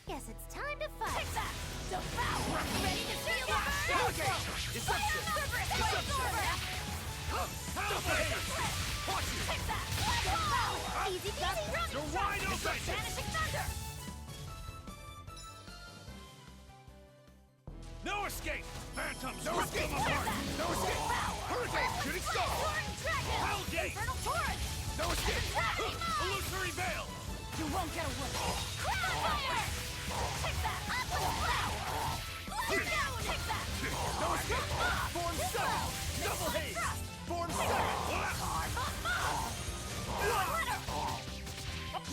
Guess it's time to fight! Take that! Devour! Ready to feel the burn? Hurricane! Deception! Absorber! Double haze! Watch you! Take that! Devour! Easy peasy! You're wide open! Vanishing Thunder! No escape! Phantoms! No escape! Them apart! No escape! Hurricane! Shooting star! Storm Dragon! Hellgate! Infernal Torrent! No escape! Illusory Veil! You won't get away. Crown Fire! Take that! Devour! Let's go! Take that! No escape! Form 7! Double haze! Form 7!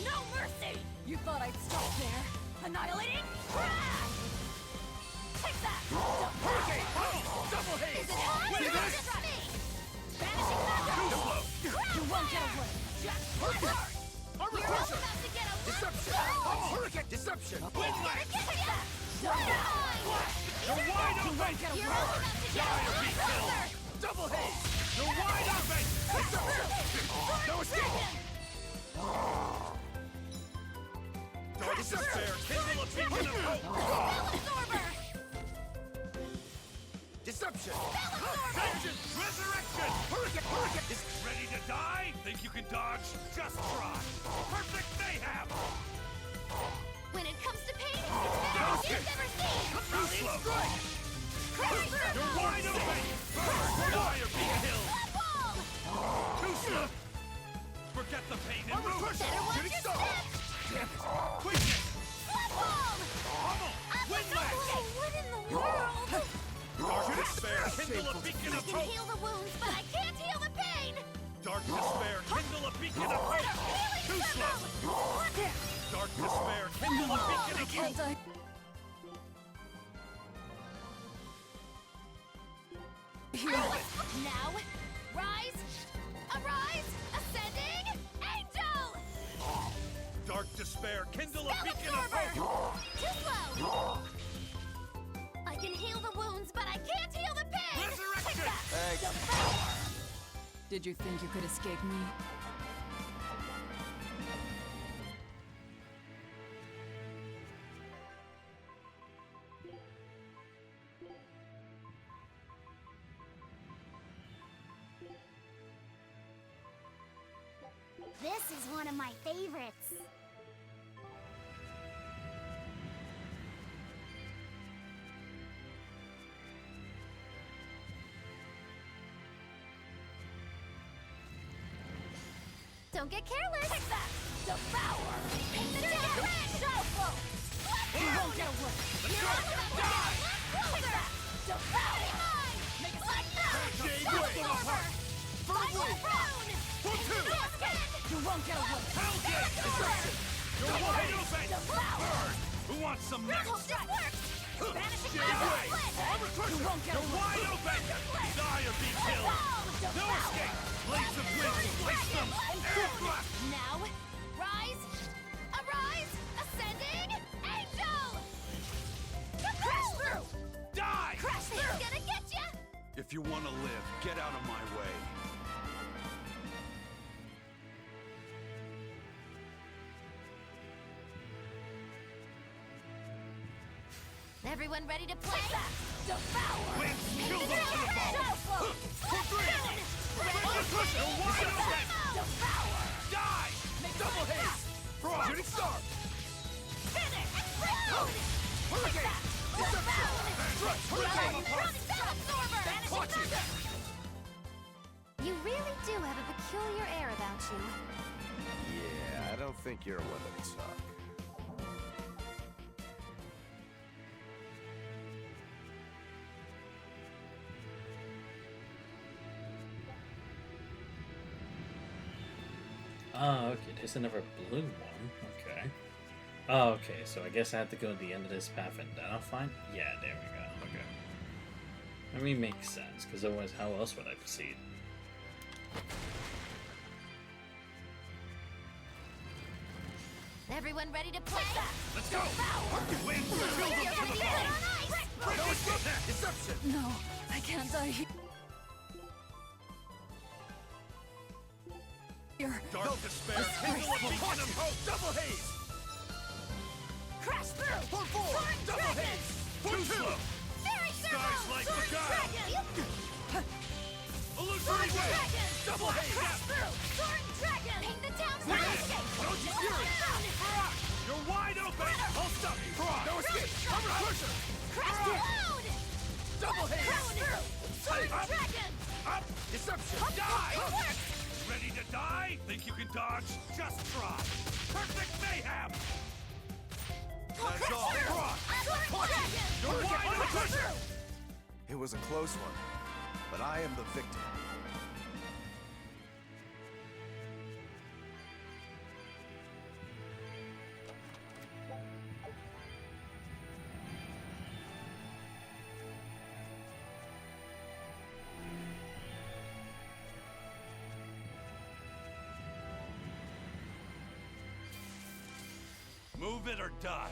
No mercy! You thought I'd stop there? Annihilating crash! Take that! Hurricane! Double haze! Is it on? See this? Me! Vanishing Thunder! Too slow! You won't get away. Just Hurricane! Armor You're all Crusher! about to get a Deception! Hurricane! Deception! Wind Light! Take that! You're wide open! You're all about to get a Be killed! Double haze! You're wide open! Deception! No escape! Darkness of fair! Kindle a beacon of hope! Absorber! Deception! Vengeance! Resurrection! Hurricane! Hurricane! Is ready to die? Think you can dodge? Just try! Perfect mayhem! When it comes to pain, it's better than you've ever seen! Too slow! Crash! You're wide open! Burn! Die or be killed! Ball! Too slow! Forget the pain and move! Better watch Shooting your star! step! Damn it! Quickness! Ball! Pummel! Wind Lash! What in the world? Dark despair! Kindle a beacon I of can hope! heal the wounds, but I can't heal the pain! Dark despair! Kindle a beacon of hope! Too slow! Dark despair! Kindle a beacon of hope! Can't I? Now, rise! Arise! Ascending! Angel! Dark despair! Kindle a Spell beacon of Absorber! hope! Too slow! I can heal the wounds, but I can't heal the pain! Resurrection! Take that! Thanks. Devour! Did you think you could escape me? This is one of my favorites. Don't get careless! Take that! Devour! In the dead red! Shuffle! You won't get away. You're all about to get a lot closer! Devour! Make a like that! Inferno Blade! 1, 2! You won't get away! Hellgate! Deception! You're wide open! Burn! Who wants some next? Vanishing Shade Wave! Armor Crusher! You're wide open! Die or be killed! No escape! Blades of Wind! Waste them! Air Thrust! Now, rise, arise, ascending, angel! Crash through! Die! Crash through! Gonna get ya! If you want to live, get out of my way. Everyone ready to play? Devour! Winds! Kill them for the ball! For 3! Armor Crusher! You're wide open! Devour! Die! Double haste! Frost! Shooting Star! Finish! Hurricane! Deception! Thrust! Hurricane! Watch it! You really do have a peculiar air about you. Yeah, I don't think you're one to talk. Oh, okay, there's another blue one. Okay. Oh, okay, so I guess I have to go to the end of this path and then I'll find... Yeah, there we go. Okay. I mean, makes sense, because otherwise how else would I proceed? Everyone ready to play? Let's go! Wind! Kill them for the ball! No escape! Deception! No, I can't die here. Dark Despair! Kindle of Beacon of Hope! Double haze! Crash through! For 4! Double haze! For 2! Fairy Skies like the Beguile! Illusory Wave! Double haze! Crash through! Soaring Dragon! Paint the town landscape! Orochi's Fury! You're wide open! I'll stop you! No escape! Armor Crusher! Crash through! Double haze! Crash through! Soaring Up! Dragon! Up! Deception! Die! Ready to die? Think you can dodge? Just try! Perfect mayhem! That's all! Frost! You're wide open! It was a close one, but I am the victor. Move it or die!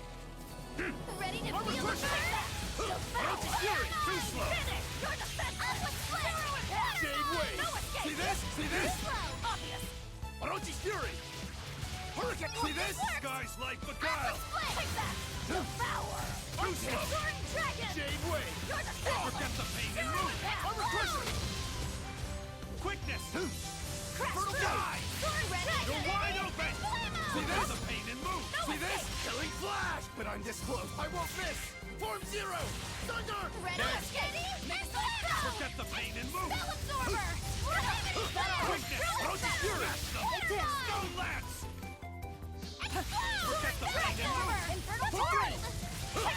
Ready to Armor feel Crusher! Orochi's Fury! Too slow! Your defense! Shade Wave! No escape! See this? See this? Obvious! Orochi's Fury! Hurricane! See this? Skies like Beguile! Take that! Devour! Too slow! Soaring Dragon! Shade Wave! Your defense! Forget the pain and move! Armor Crusher! Quickness! Fertile Die! You're wide open! See this? The pain and move! See this? Killing Flash! But I'm this close, I won't miss! Form Zero! Thunder! Ready to skate? Forget the pain and move! Spell Absorber! Quickness! Orochi's Fury! Stone Lance! Forget the pain and move! Infernal For Torrent! 3!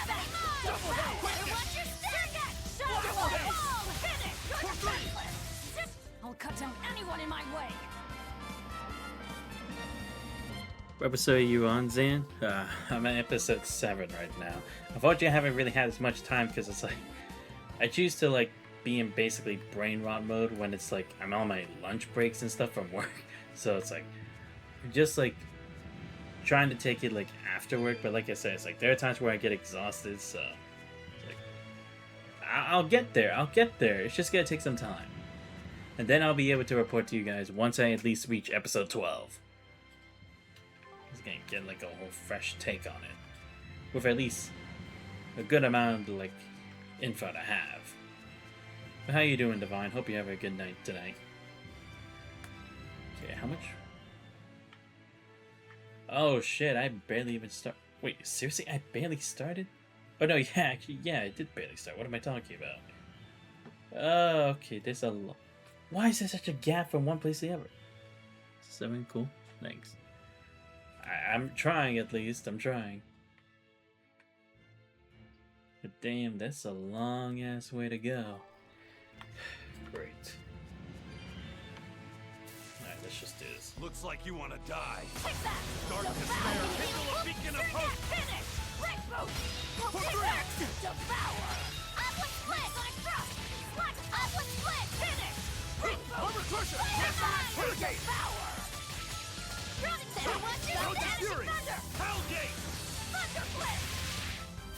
Double haze! Quickness! Double haze! Finish! You're For 3! defenseless! I'll cut down anyone in my way! What episode are you on, Zan? I'm at episode 7 right now. Unfortunately, I haven't really had as much time because it's like I choose to like be in basically brain rot mode when it's like I'm on my lunch breaks and stuff from work. So it's like I'm just like trying to take it like after work. But like I said, it's like there are times where I get exhausted. So it's like I'll get there. I'll get there. It's just gonna take some time, and then I'll be able to report to you guys once I at least reach episode 12. Gonna get like a whole fresh take on it with at least a good amount of like info to have. But how you doing, Divine? Hope you have a good night tonight. Okay, how much? Oh shit, I barely even start. Wait, seriously? I barely started? Oh no, yeah, actually, yeah, I did barely start. What am I talking about? Oh, okay, there's a lot. Why is there such a gap from one place to the other? 7, cool, thanks. I'm trying, at least. I'm trying. But damn, that's a long-ass way to go. Great. let's just do this. Looks like you want to die. Take that! Dark despair, kindle a beacon of hope! Finish! Brick boot! Devour! Upward split! Sonic thrust! Slash! Upward split! Finish! Brick boot! Armor crusher! Hurricane! Devour! Grounding center! Vanishing fury! Hellgate! Thunder flip!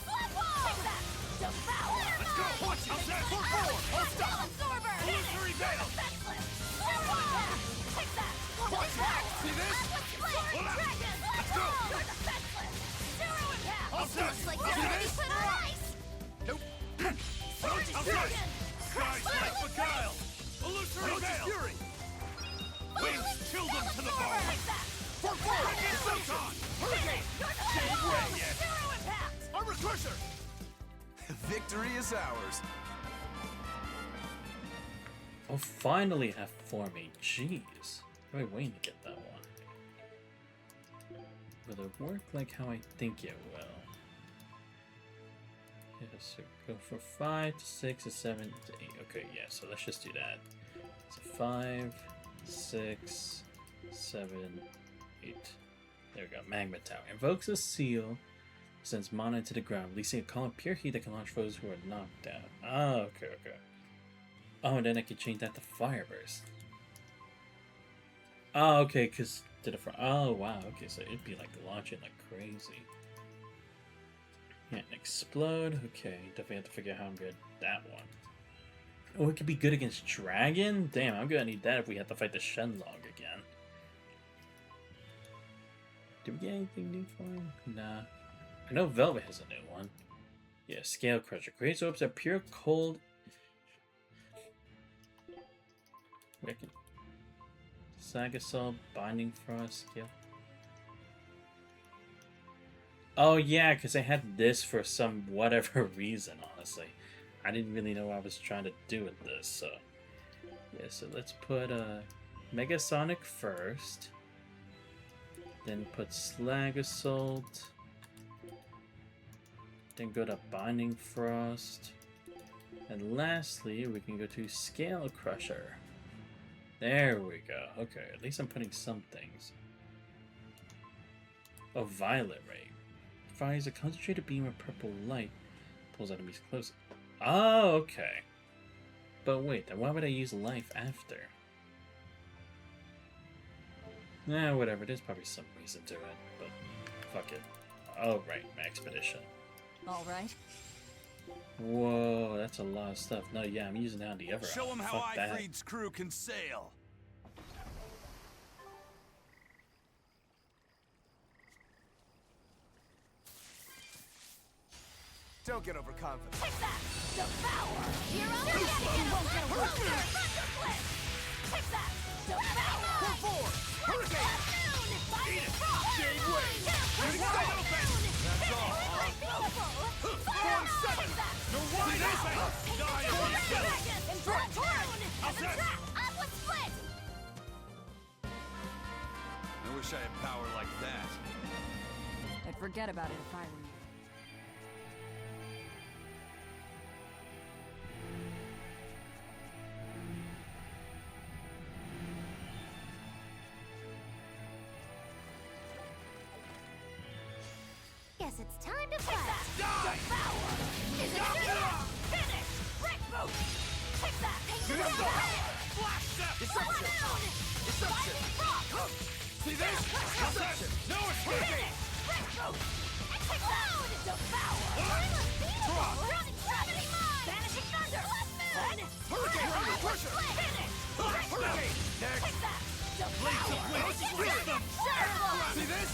Flip wall! Take that! Devour! Let's go! Watch it! How's that? I'll stop! Absorber! Illusory veil! Defenseless! Flip wall! Take that! Devour! See this? Upward split! Dragon! Let's go! You're defenseless! Zero impact! I'll stop! Looks like See you're ready this? for the ice! Nope. Outside! Skies like beguile! Illusory veil! Fury! Wings chill them to the bone! Hurricane Photon! Hurricane! Shade Ray! Zero impact! Armor crusher! Victory is ours. Oh, finally have Form A. Jeez. I've been waiting to get that one. Will it work like how I think it will? Yeah, so go for 5 to 6 to 7 to 8. Okay, yeah, so let's just do that. So 5, 6, 7, 8. There we go. Magma Tower. Invokes a seal. Sends mana into the ground, releasing a column of pure heat that can launch foes who are knocked out. Oh, okay, okay. Oh, and then I can change that to Fire Burst. Oh, okay, because to the front. Oh, wow. Okay, so it'd be like launching like crazy. Yeah, explode. Okay, definitely have to figure out how I'm good at that one. Oh, it could be good against Dragon? Damn, I'm gonna need that if we have to fight the Shenlong again. Did we get anything new for him? Nah. I know Velvet has a new one. Yeah, Scale Crusher. Creates orbs of pure cold. Wicked. Sagasol, Binding Frost, Scale. Oh yeah, because I had this for some whatever reason, honestly. I didn't really know what I was trying to do with this, so... Yeah, so let's put Mega Sonic first. Then put Slag Assault. Then go to Binding Frost. And lastly, we can go to Scale Crusher. There we go. Okay, at least I'm putting some things. Oh, Violet Ray. Fires a concentrated beam of purple light. Pulls enemies close. Oh, okay. But wait, then why would I use life after? Nah, whatever. There's probably some reason to it, but fuck it. Oh, right, my expedition. Alright. Whoa, that's a lot of stuff. No, yeah, I'm using that on the other Show them one. how Fuck that. Ifrit's crew can sail. Don't get overconfident. Take that! Devour! You're on the you won't get away! Thunderflip! Take that! Devour! Forward! Hurricane! Eat it! Shade Ray! That's all! Form 7! No wide open! Die of yourself! How's that? Upward split! I wish I had power like that. I'd forget about it if I were you. Guess it's time to fight. Die! Devour! Is it finish? Brick boot! Take that! Flash step! Deception! Deception! See this? Deception! No escape! Brick boot! Explode! Devour! Drop! Running gravity mine! Vanishing thunder! Moon! Hurricane! Armor crusher! Finish! Hurricane! Next! Take that! Blades of Blitz! Wisdom! See this?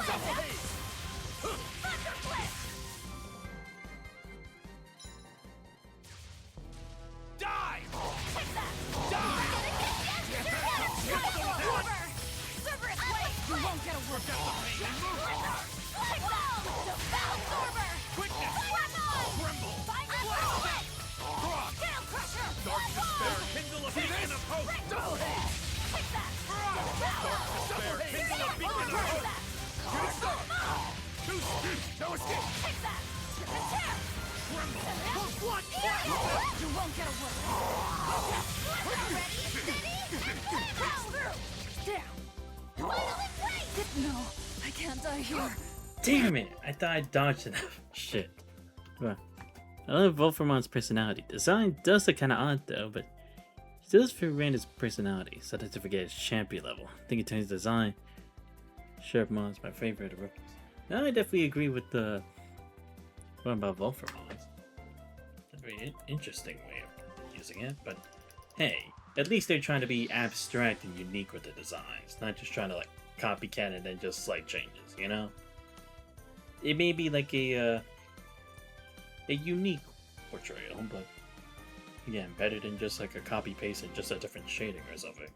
Double haze! Thunderflip! Die! Take that! Die! Cerberus Blade! You won't get away! Forget the pain and move! Take that! Absorber! Quickness! Tremble! Flash! Cross! Scale Crusher! Dark despair! Kindle a beacon of hope! Double hit! Take that! Dark despair! Kindle a beacon of hope! Good start! No escape! Take that! Attack! Tremble! What? You won't get away. Ready, steady, and go! Down. Finally break! No, I can't die here. Damn it! I thought I dodged enough. Shit. Well, I love Wolframon's personality. Design does look kinda odd though, but he does fit Randa's personality, so not to forget his champion level. I think it turns design. Sharpmon's my favorite of rookies. Now I definitely agree with the one about Wolframon's. A very interesting way of using it, but hey, at least they're trying to be abstract and unique with the designs, not just trying to like copycat and then just slight changes, you know? It may be like a unique portrayal, but again, better than just like a copy paste and just a different shading or something,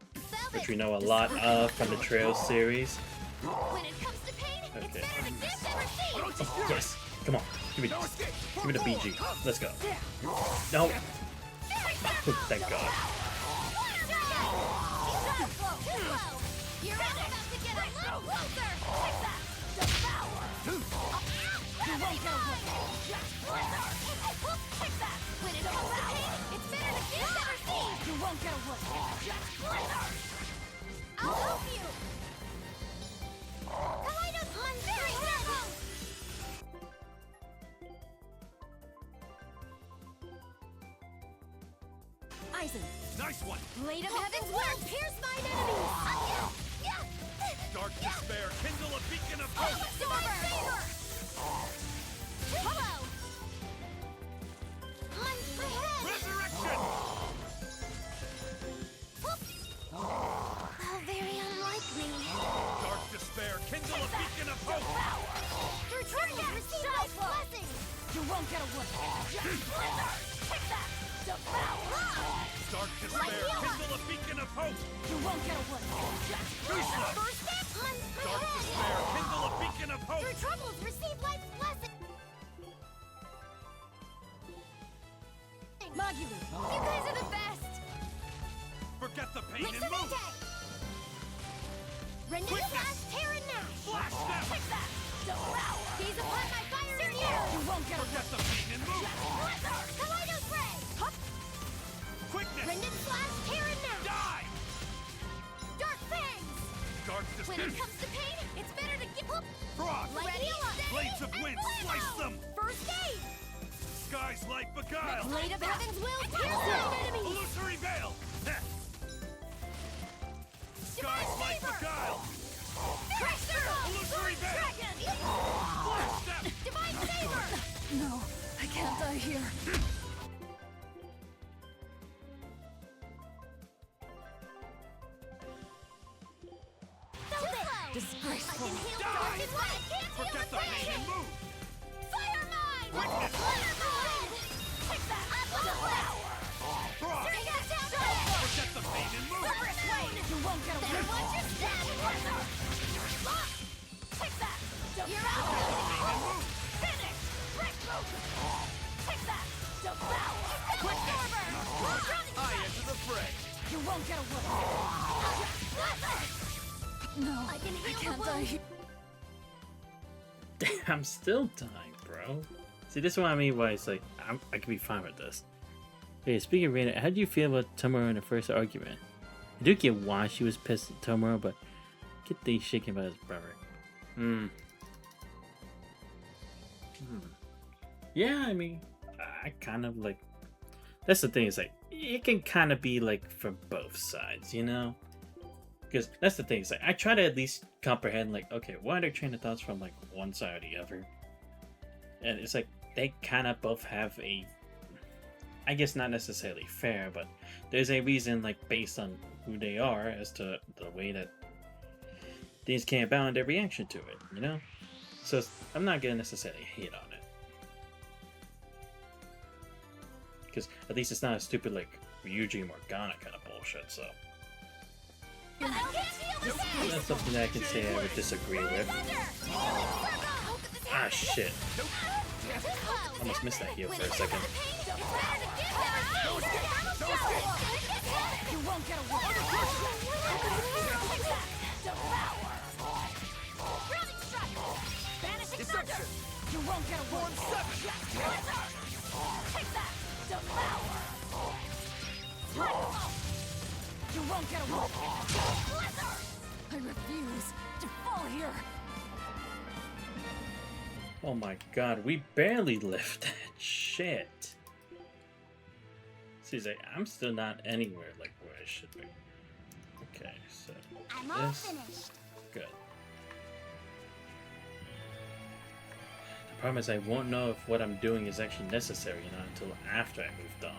which we know a lot of from the Trails series. When it comes to pain, it's Okay. better to give than receive. Oh, yes, come on, give me the BG. Let's go. No. Oh, thank God. You're about to get a little closer. Take that. Devour. You won't get away. Take that. When it comes to pain, it's better to give than receive. You won't get away. I'll help you. I'm very nervous. Aizen. Nice one. Blade of Heaven's will pierce mine enemies. Dark despair, kindle a beacon of hope. Divine favor. Hello. My head. Resurrection. How very unlike me. Dark despair, kindle a beacon of hope. Through trials, receive my blessing. You won't get away. Take that. Devour. Dark despair, kindle a beacon of hope. You won't get away. First step. Dark despair, kindle a beacon of hope. Through troubles, receive life's blessing. Magulu. You guys are the best. Forget the pain and move. Render the flash, tear and gnash. Flash step. Take that. Devour. Gaze upon my fire and air. You won't get away. Forget the pain and move. Kaleido spray. Hup. Quickness. Render flash, tear and gnash. Die. Dark fangs. Dark When despair. it comes to pain, it's better to give up. Frost. Ready, steady, Blades of and wind, blammo. slice them. First aid. Sky's light beguile. Blade of Heaven's will pierce mine enemies. Illusory veil. Sky's light beguile. Crusher. Illusory veil. Dragon. Flash step. Divine favor. No, I can't die here. Disgraceful. Die. Forget the pain and move. Fire mine. Witness. Fire mine. Take that. Devour. Frost. Bring that down to it. Forget the pain and move. Silver Swain. You won't get away. Then watch your step. Take that. You're out. Pain and move. Finish. Break move. Take that. Devour. Quicksilver. I enter the fray. You won't get away. No, I can heal can't the die wound. here. Damn, I'm still dying, bro. See, this is what I mean by it's like, I can be fine with this. Hey, speaking of Rena, how do you feel about Tomorrow in the first argument? I do get why she was pissed at Tomorrow, but get things shaken by his brother. Yeah, I mean, I kind of like... That's the thing, is like, it can kind of be like from both sides, you know? Because that's the thing, it's like, I try to at least comprehend, like, okay, what are their train of thoughts from, like, one side or the other? And it's like, they kind of both have a, I guess not necessarily fair, but there's a reason, like, based on who they are as to the way that things came about and their reaction to it, you know? So I'm not gonna necessarily hate on it. Because at least it's not a stupid, like, Ryuji Morgana kind of bullshit, so... That's something that I can say I would disagree with. Ah, shit. Almost missed that heal for a second. You won't get away. Deception. You won't get away. Form 7. Take that. Devour. You won't get away! I refuse to fall here! Oh my god, we barely lived that shit. See, I'm still not anywhere like where I should be. Okay, so I'm all finished. Good. The problem is I won't know if what I'm doing is actually necessary, until after I moved on.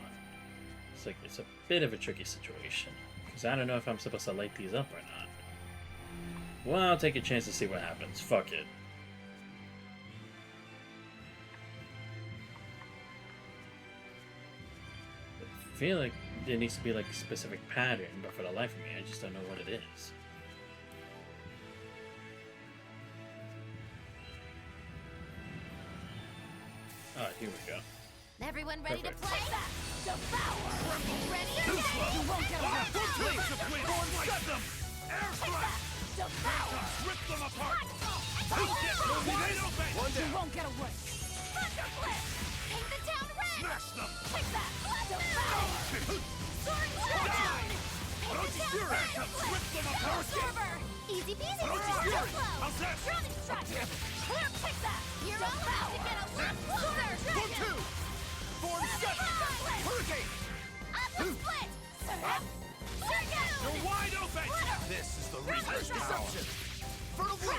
It's a bit of a tricky situation. Because I don't know if I'm supposed to light these up or not. Well, I'll take a chance to see what happens. Fuck it. I feel like there needs to be like a specific pattern, but for the life of me, I just don't know what it is. Oh, here we go. Everyone ready to play? Devour! Ready or not? You won't get away! Please, set them! Air slash! Devour! Rip them apart! They don't bend! One You down! won't get away! Thunder Blitz! Paint the town red! Smash them! Take that! Devour! Sword Showdown! Paint the town red! Rip them apart! Absorber! Easy peasy! Fury! Flow! How's that? Drowning strike! Clear! Take that! You're all about to get a lot closer! Dragon! Form 7! Hurricane! Atlas Split! You're wide open! This is the reverse deception! Fertile Blue!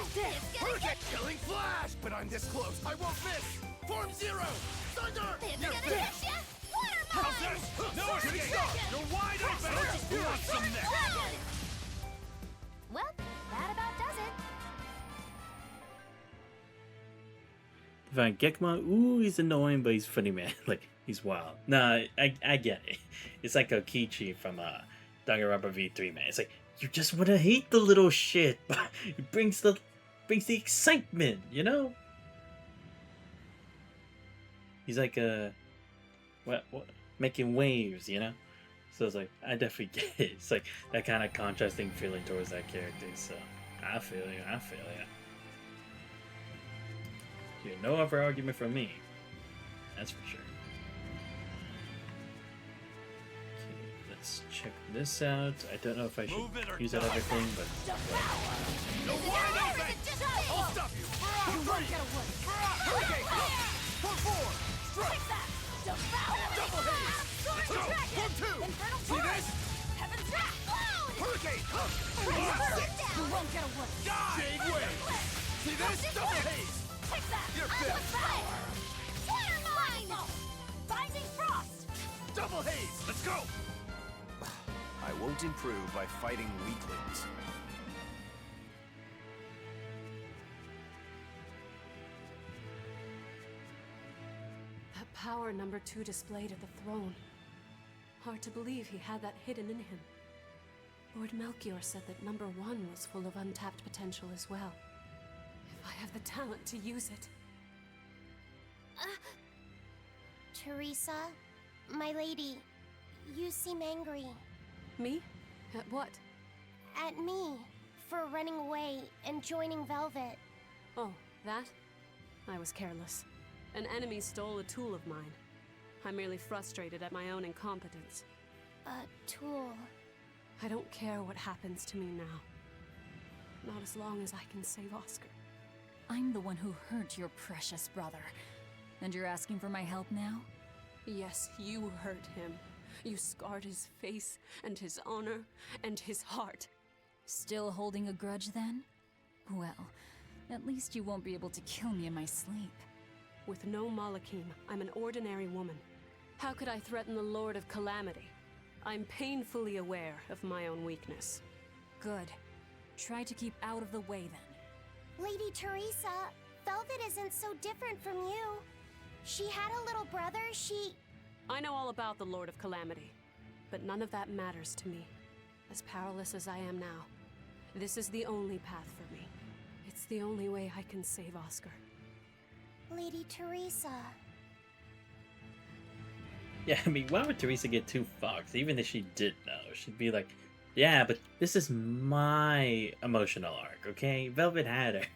Hurricane! Killing Flash! But I'm this close, I won't miss! Form 0! Thunder! You're finished! How's this? No escape! You're wide open! You want some next? Well, that about does it. Van Gekma, ooh, he's annoying, but he's funny, man. Like, he's wild. Nah, I get it. It's like Okichi from Danganronpa V3, man. It's like, you just want to hate the little shit, but it brings the excitement, you know? He's like, what, making waves, you know? So it's like, I definitely get it. It's like that kind of contrasting feeling towards that character, so I feel you. You're no other argument from me. That's for sure. Okay, let's check this out. I don't know if I should use that other thing, but... You're wide open! I'll stop you! You won't get away! Hurricane! Form 4! Strike! Double haze! Let's go! Form 2! See this? Heaven's wrath! Hurricane! You won't get away! Jade Wave! See this? Double haze! Take that! You're fifth! Fire mine! Binding frost! Double haze! Let's go! I won't improve by fighting weaklings. That power number 2 displayed at the throne. Hard to believe he had that hidden in him. Lord Melchior said that number 1 was full of untapped potential as well. If I have the talent to use it. Teresa, my lady, you seem angry. Me? At what? At me, for running away and joining Velvet. Oh, that? I was careless. An enemy stole a tool of mine. I'm merely frustrated at my own incompetence. A tool. I don't care what happens to me now. Not as long as I can save Oscar. I'm the one who hurt your precious brother. And you're asking for my help now? Yes, you hurt him. You scarred his face, and his honor, and his heart. Still holding a grudge then? Well, at least you won't be able to kill me in my sleep. With no Malakim, I'm an ordinary woman. How could I threaten the Lord of Calamity? I'm painfully aware of my own weakness. Good. Try to keep out of the way then. Lady Teresa, Velvet isn't so different from you. She had a little brother, I know all about the Lord of Calamity, but none of that matters to me. As powerless as I am now, this is the only path for me. It's the only way I can save Oscar. Lady Teresa. Yeah, I mean, why would Teresa get too fucked? Even if she did know, she'd be like, yeah, but this is my emotional arc, okay? Velvet had hers.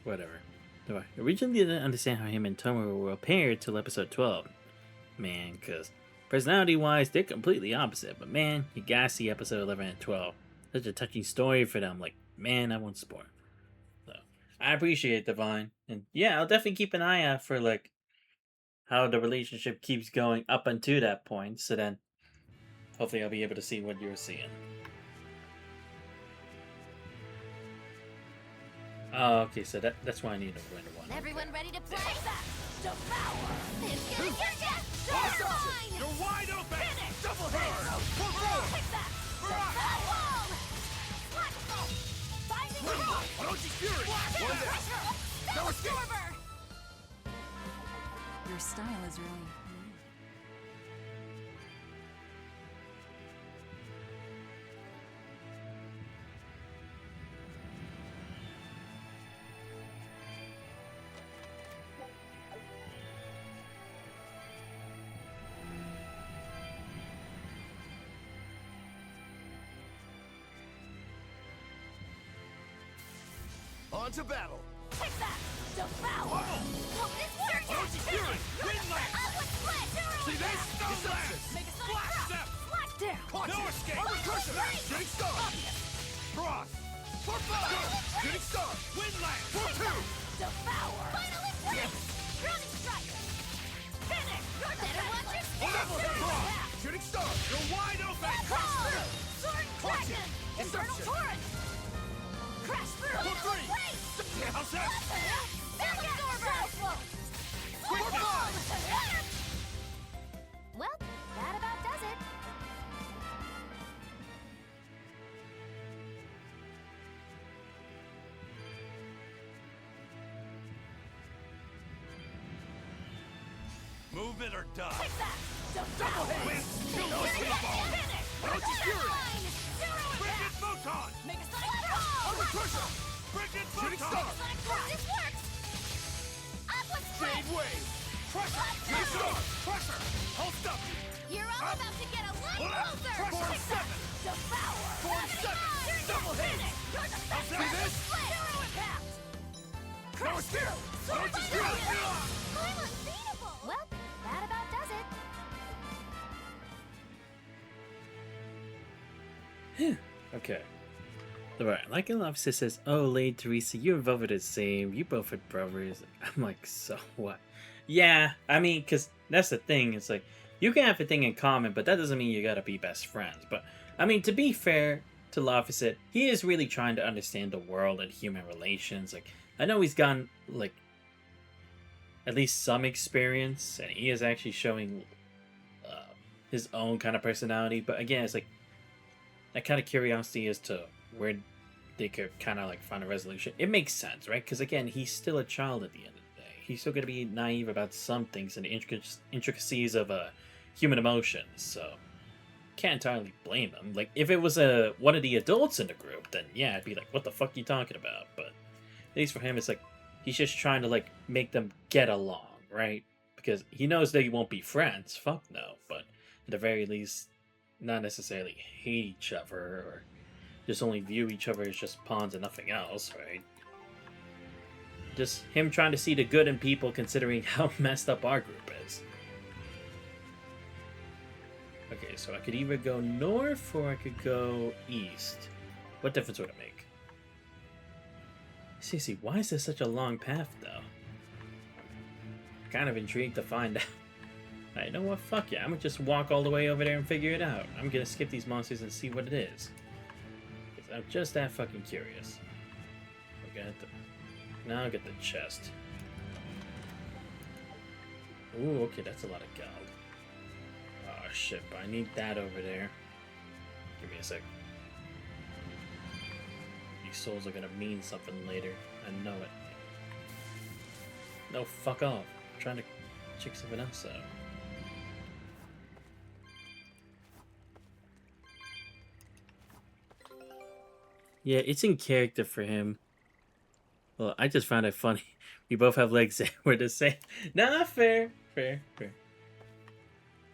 Whatever. Though I originally didn't understand how him and Tomoe were paired till episode 12. Man, because Personality-wise, they're completely opposite, but man, you gotta see episode 11 and 12. Such a touching story for them. Like, man, I won't spoil. So, I appreciate Divine. And yeah, I'll definitely keep an eye out for, like, how the relationship keeps going up until that point. So then, hopefully I'll be able to see what you're seeing. Oh, okay, so that's why I need to win one. Everyone ready to play? Devour! It's gonna get ya! Fine! You're wide open! Finish! Double hit! Take that! Devour! Binding rock! Orochi Fury! One down! Spell absorber! Your style is really unique. On to battle! Take that! Devour! Hope this works! Orochi Fury! Windlass! Upward split! See this? Deception! Make a Flash step! Flash down! Caught no escape! Crusher! Shooting star! Cross! For fire! Shooting star! Windlass! For two! Devour! Final embrace! Drowning strike! Finish! You're better watch your step! Double hit! Cross! Shooting star! You're wide open! Crash through! Sword dragon! Infernal Deception! torrent! Crash through! For three! Embrace! How's that? Spell absorber! Well, that about does it. Move it or die! Take that! Double hit! No escape ball! Orochi Fury! Frigid Photon! Make a sonic ball! Under pressure! Frigid Shooting Photon! star! This works! Upward split! Shade wave! Pressure! Shooting star! Pressure! Hold stop! You're all about to get a little closer! Form Take that! 7! Devour! Form 7! Double hit! You're the best! See this? Zero impact! No escape! Orochi Fury! I'm unbeatable! Well, that about does it. Okay. Alright, like an officer says, oh, Lady Teresa, you and Velvet are the same. You both are brothers. I'm like, so what? Yeah, I mean, because that's the thing. It's like, you can have a thing in common, but that doesn't mean you gotta be best friends. But, I mean, to be fair to Laufeyson, he is really trying to understand the world and human relations. Like, I know he's gotten, like, at least some experience, and he is actually showing his own kind of personality. But again, it's like, that kind of curiosity as to where they could kind of like find a resolution. It makes sense, right? Because again, he's still a child at the end of the day. He's still going to be naive about some things and the intricacies of human emotions. So can't entirely blame him. Like if it was one of the adults in the group, then yeah, I'd be like, what the fuck are you talking about? But at least for him, it's like he's just trying to like make them get along, right? Because he knows they won't be friends. Fuck no. But at the very least, not necessarily hate each other or just only view each other as just pawns and nothing else, right? Just him trying to see the good in people considering how messed up our group is. Okay, so I could either go north or I could go east. What difference would it make? Seriously, why is there such a long path though? Kind of intrigued to find out. You know what? Fuck yeah. I'm gonna just walk all the way over there and figure it out. I'm gonna skip these monsters and see what it is. Because I'm just that fucking curious. We're gonna have to... Now I'll get the chest. Ooh, okay, that's a lot of gold. Oh shit, but I need that over there. Give me a sec. These souls are gonna mean something later. I know it. No, fuck off. I'm trying to check something else out. Yeah, it's in character for him. Well, I just found it funny. We both have legs that were the same. Nah, fair. Fair.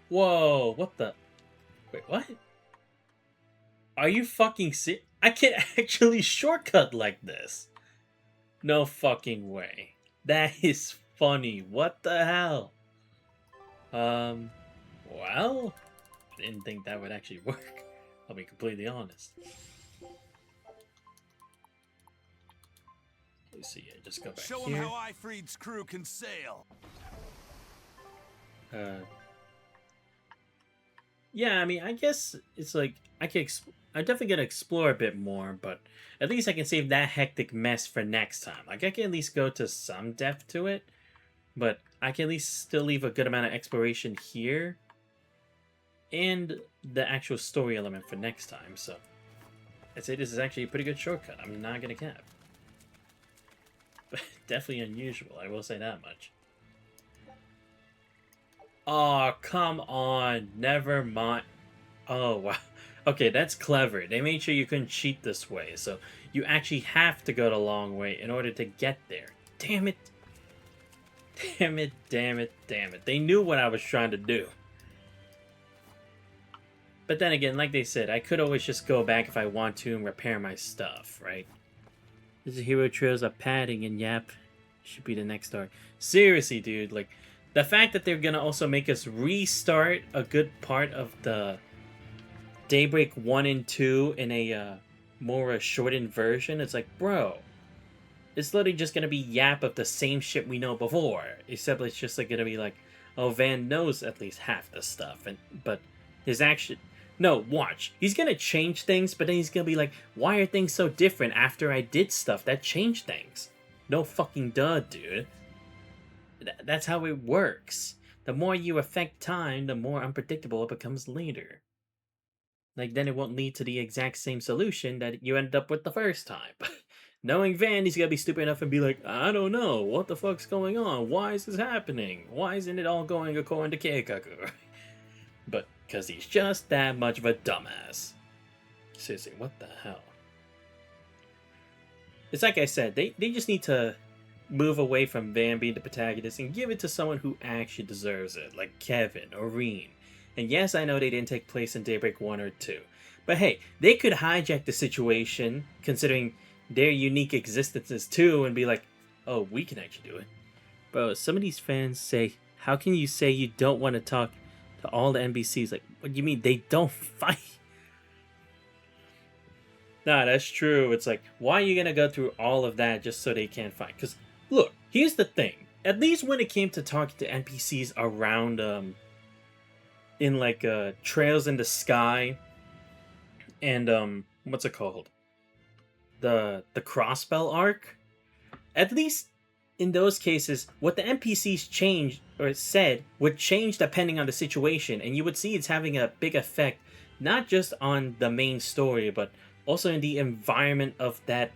Whoa, what the... Wait, what? Are you fucking serious? I can actually shortcut like this. No fucking way. That is funny. What the hell? Well, I didn't think that would actually work. I'll be completely honest. Let's see here, just go back Show here. him how Ifreed's crew can sail. Yeah, I mean, I guess it's like I definitely gonna explore a bit more, but at least I can save that hectic mess for next time. Like I can at least go to some depth to it, but I can at least still leave a good amount of exploration here, and the actual story element for next time. So I'd say this is actually a pretty good shortcut. I'm not gonna cap. But definitely unusual. I will say that much. Oh, come on. Never mind. Oh, wow. Okay, that's clever. They made sure you couldn't cheat this way, so you actually have to go the long way in order to get there. Damn it. Damn it, damn it, damn it. They knew what I was trying to do. But then again, like they said, I could always just go back if I want to and repair my stuff, right? This is hero trails are padding and yap. Should be the next arc. Seriously, dude, like, the fact that they're gonna also make us restart a good part of the Daybreak 1 and 2 in a more shortened version, it's like, bro, it's literally just gonna be yap of the same shit we know before, except it's just like gonna be like, oh, Van knows at least half the stuff, but his action. No, watch. He's gonna change things, but then he's gonna be like, why are things so different after I did stuff that changed things? No fucking duh, dude. That's how it works. The more you affect time, the more unpredictable it becomes later. Like, then it won't lead to the exact same solution that you ended up with the first time. Knowing Van, he's gonna be stupid enough and be like, I don't know, what the fuck's going on? Why is this happening? Why isn't it all going according to Keikaku? But, because he's just that much of a dumbass. Seriously, what the hell? It's like I said, they just need to move away from Van being the protagonist and give it to someone who actually deserves it, like Kevin or Reen. And yes, I know they didn't take place in Daybreak 1 or 2, but hey, they could hijack the situation, considering their unique existences too, and be like, oh, we can actually do it. Bro, some of these fans say, how can you say you don't want to talk to all the NPCs? Like, what do you mean they don't fight? Nah, that's true. It's like, why are you gonna go through all of that just so they can't fight? Because look, here's the thing. At least when it came to talking to NPCs around, in like, Trails in the Sky, and, what's it called? The Crossbell arc? At least in those cases, what the NPCs changed, or said, would change depending on the situation, and you would see it's having a big effect, not just on the main story, but also in the environment of that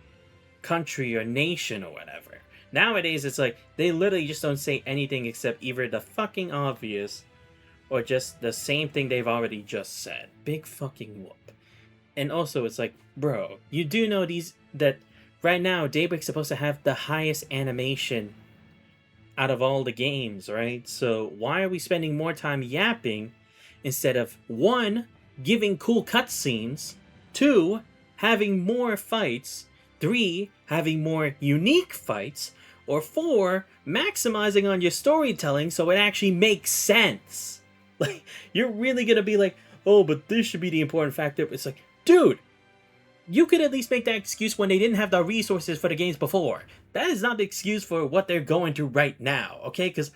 country or nation or whatever. Nowadays, it's like, they literally just don't say anything except either the fucking obvious or just the same thing they've already just said. Big fucking whoop. And also, it's like, bro, you do know that right now, Daybreak's supposed to have the highest animation out of all the games, right? So why are we spending more time yapping instead of 1, giving cool cutscenes, 2, having more fights, 3, having more unique fights, or 4, maximizing on your storytelling so it actually makes sense. Like, you're really gonna be like, oh, but this should be the important factor. It's like, dude, you could at least make that excuse when they didn't have the resources for the games before. That is not the excuse for what they're going through right now, okay? Because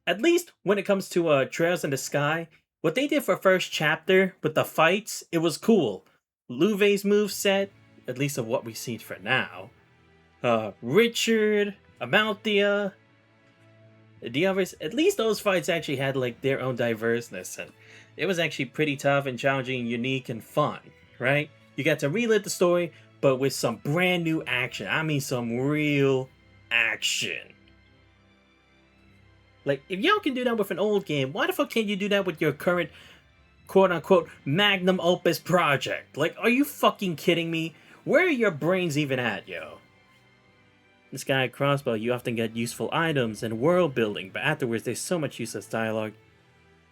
at least when it comes to Trails in the Sky, what they did for first chapter with the fights, it was cool. Luve's moveset, at least of what we see for now. Richard, Amalthea, the others, at least those fights actually had like their own diverseness, and it was actually pretty tough and challenging, unique and fun, right? You got to relive the story, but with some brand new action. I mean some real action. Like, if y'all can do that with an old game, why the fuck can't you do that with your current quote-unquote magnum opus project? Like, are you fucking kidding me? Where are your brains even at, yo? This guy at Crossbow, you often get useful items and world building, but afterwards there's so much useless dialogue.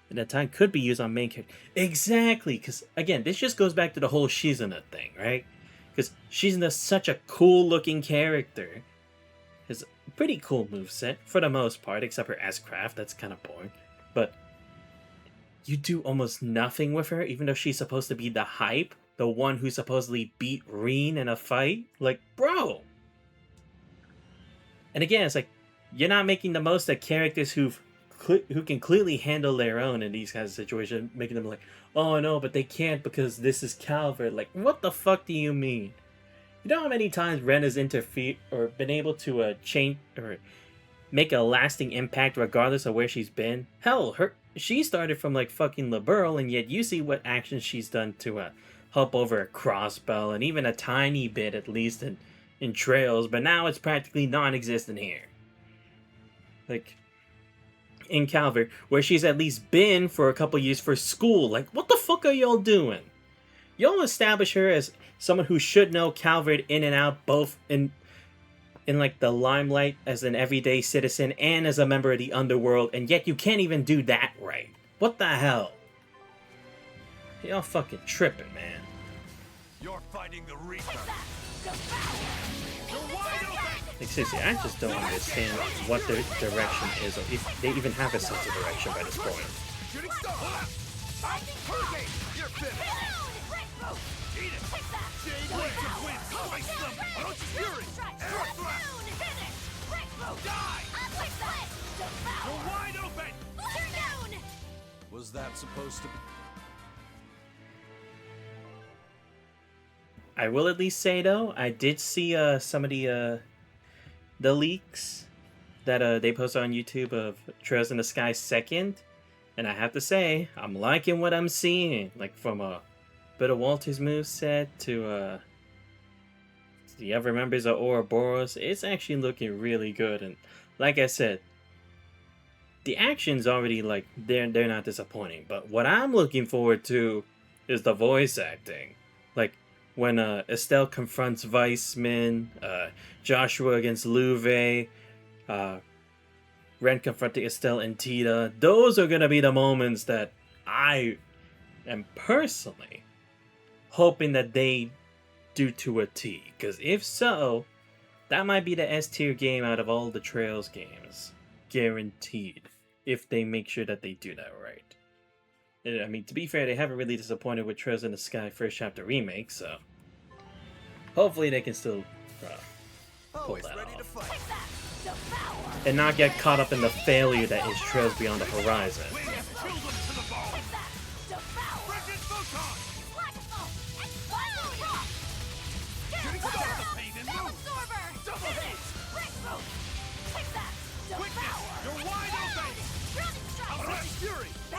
And that time could be used on main character. Exactly, because, again, this just goes back to the whole Shizuna thing, right? Because Shizuna's such a cool-looking character. Has a pretty cool moveset, for the most part, except her S-Craft, that's kind of boring. But you do almost nothing with her, even though she's supposed to be the hype, the one who supposedly beat Reen in a fight. Like, bro. And again, it's like you're not making the most of characters who can clearly handle their own in these kinds of situations, making them like, oh no, but they can't because this is Calvert. Like, what the fuck do you mean? You know how many times Ren has interfered or been able to change or make a lasting impact regardless of where she's been? Hell, she started from like fucking Liberl, and yet you see what actions she's done to help over a crossbow, and even a tiny bit at least in Trails, but now it's practically non-existent here. Like, in Calvert, where she's at least been for a couple years for school. Like, what the fuck are y'all doing? Y'all establish her as someone who should know Calvert in and out, both in like the limelight as an everyday citizen and as a member of the underworld, and yet you can't even do that right. What the hell? Y'all fucking tripping, man. You're fighting the Reaper. Like, seriously, I just don't understand what their direction is, or if they even have a sense of direction by this point. Shooting star! Hurricane! You're finished! Eat it! Jade Wave of Wind! Ice Slim! Orochi Fury! Air Thrust! Die! You're wide open! Was that supposed to be? I will at least say, though, I did see some of the leaks that they posted on YouTube of Trails in the Sky 2nd, and I have to say, I'm liking what I'm seeing. Like, from a bit of Walter's moveset to the other members of Ouroboros, it's actually looking really good. And like I said, the action's already, like, they're not disappointing. But what I'm looking forward to is the voice acting. Like, when Estelle confronts Weissman, Joshua against Louve, Ren confronting Estelle and Tita, those are going to be the moments that I am personally hoping that they do to a T. Because if so, that might be the S tier game out of all the Trails games. Guaranteed. If they make sure that they do that right. I mean, to be fair, they haven't really disappointed with Trails in the Sky First Chapter Remake, so hopefully they can still pull that off. And not get caught up in the failure that is Trails Beyond the Horizon.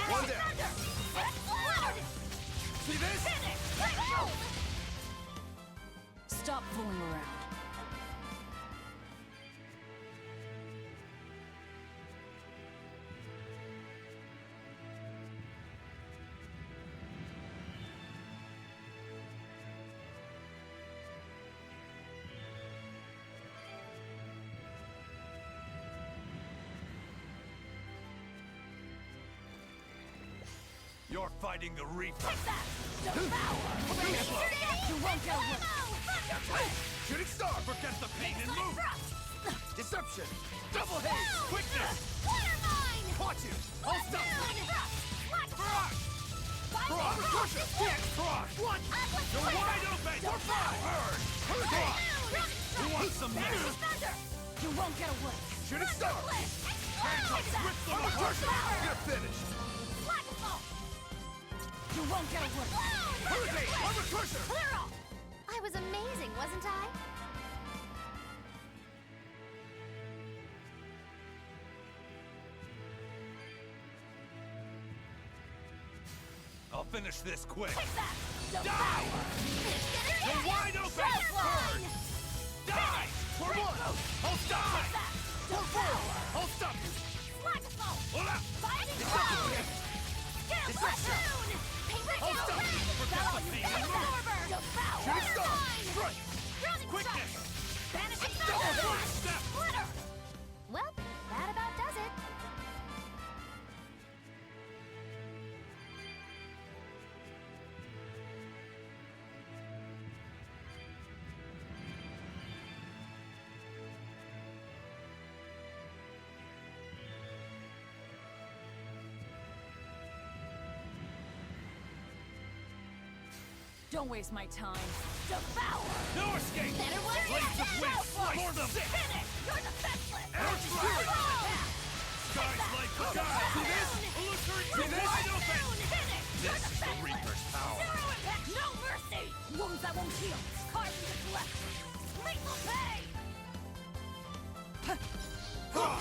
One down. See this? Stop fooling around. You're fighting the Reaper. You won't get away. Shooting star! Forget the pain and move! Deception! Double haze! Quickness! Watch you! I'll stop you! Barrage! Barrage! Crusher! Barrage! What? You're wide open! You're fine! Burn! Hurricane! Who wants some next? You won't get away. Shooting star! Handcuffs! Rip them apart! You're finished! You won't get away. Hurricane! Armor Crusher! I was amazing, wasn't I? I'll finish this quick. Die! You're wide open! Burn! Die! For one! I'll die! For four! I'll stop you! Hold up! Deception! I'll stop you! Forget the pain and move! Shooting star! Strike! Quickness! Double haze! Step! Well, that about does it. Don't waste my time. Devour! No escape! Better watch Blades of wind! For them! Finish! You're defenseless! Energy spirit! Skies like the sky! See this? Illusory! See this? Wide open! Finish! This is the Reaper's power! Zero impact! No mercy! Wounds that won't heal! Carving the flesh! Lethal pain!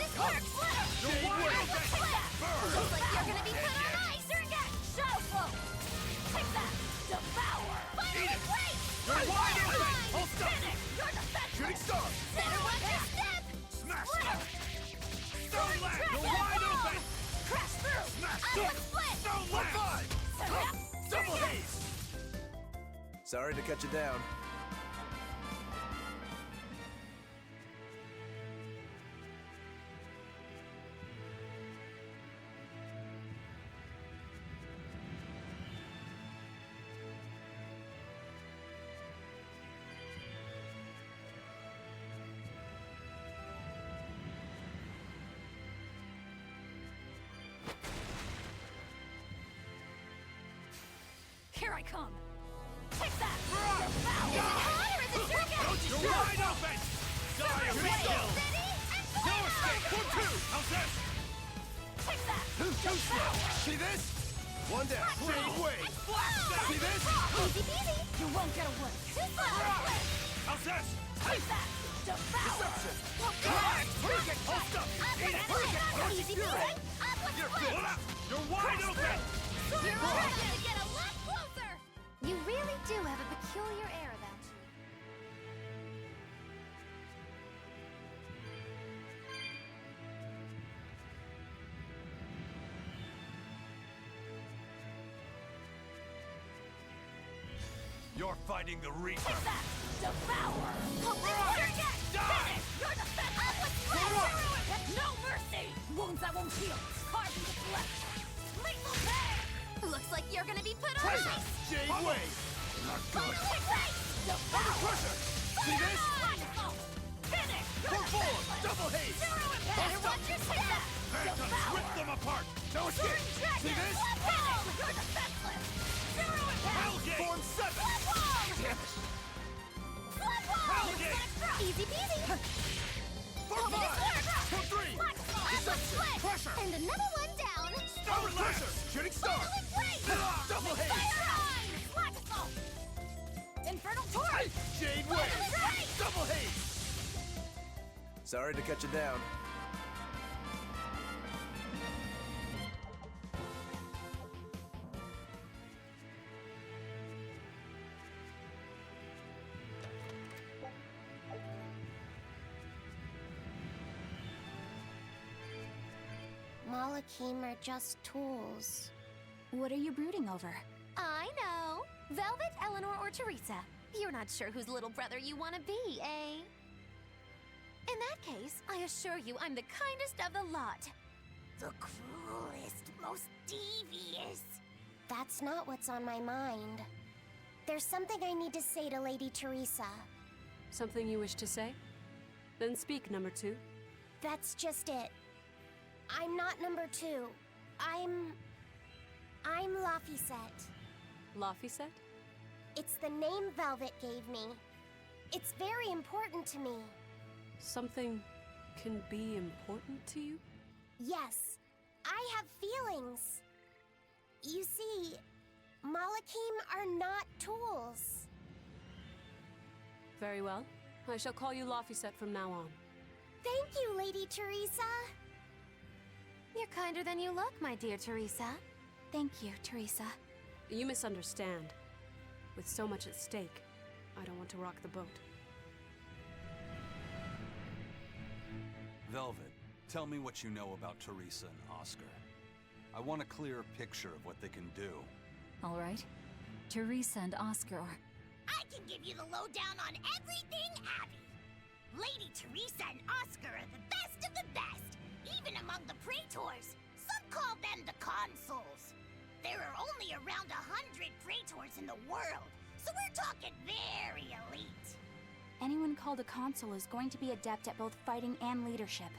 This works! You're wide open! Burn! Looks like you're gonna be put on ice! Forget! Shadow flow! Take that! Devour! Finally break! You're wide open! Hold still! Finish! You're defenseless! Shooting star! Better watch your step! Smash! Splitter! Stone lap! You're Dragon wide ball! open! Crash through! Smash! Upward split! Stone lap! Double haze! Sorry to cut you down. Here I come! Take that! Devour! Is it hot or is it jerky? You're wide open! Die of kill! No escape! 4-2! How's this? Take that! Devour! See this? One down. Shade wave! See this? Easy peasy! You won't get away! Too far! How's this? Take that! Devour! Deception! Correct! Hold up! Eat it! Easy peasy! Upward split! You're wide open! You're ready to get a lot closer! You really do have a peculiar air about you. You're fighting the Reaper! Take that! Devour! Forget! Finish! You're defenseless! Upward split! No mercy! Wounds that won't heal! Carving the flesh! Lethal pain! Looks like you're gonna be put on ice! Jade wave! Not good! Devour! Pressure! See this? Finish! Pull forward! Double haze! Better watch your step! Phantoms, rip them apart! No escape! See this? You're defenseless! Zero impact! Hellgate! Form 7! Damn it! Hellgate! Easy peasy! Form 5! Form 3! Deception! Pressure! And another one down! Power pressure! Shooting star! Double haze! Infernal torch! Jade wave! Double haze! Sorry to cut you down. Malakim are just tools. What are you brooding over? I know! Velvet, Eleanor, or Teresa? You're not sure whose little brother you want to be, eh? In that case, I assure you I'm the kindest of the lot. The cruelest, most devious. That's not what's on my mind. There's something I need to say to Lady Teresa. Something you wish to say? Then speak, number 2. That's just it. I'm not number 2. I'm Laphicet. Laphicet? It's the name Velvet gave me. It's very important to me. Something can be important to you? Yes, I have feelings. You see, Malakim are not tools. Very well. I shall call you Laphicet from now on. Thank you, Lady Teresa. You're kinder than you look, my dear Teresa. Thank you, Teresa. You misunderstand. With so much at stake, I don't want to rock the boat. Velvet, tell me what you know about Teresa and Oscar. I want a clearer picture of what they can do. All right. Teresa and Oscar are... I can give you the lowdown on everything Abby. Lady Teresa and Oscar are the best of the best, even among the praetors. Some call them the consuls. There are only around 100 praetors in the world, so we're talking very elite. Anyone called a consul is going to be adept at both fighting and leadership.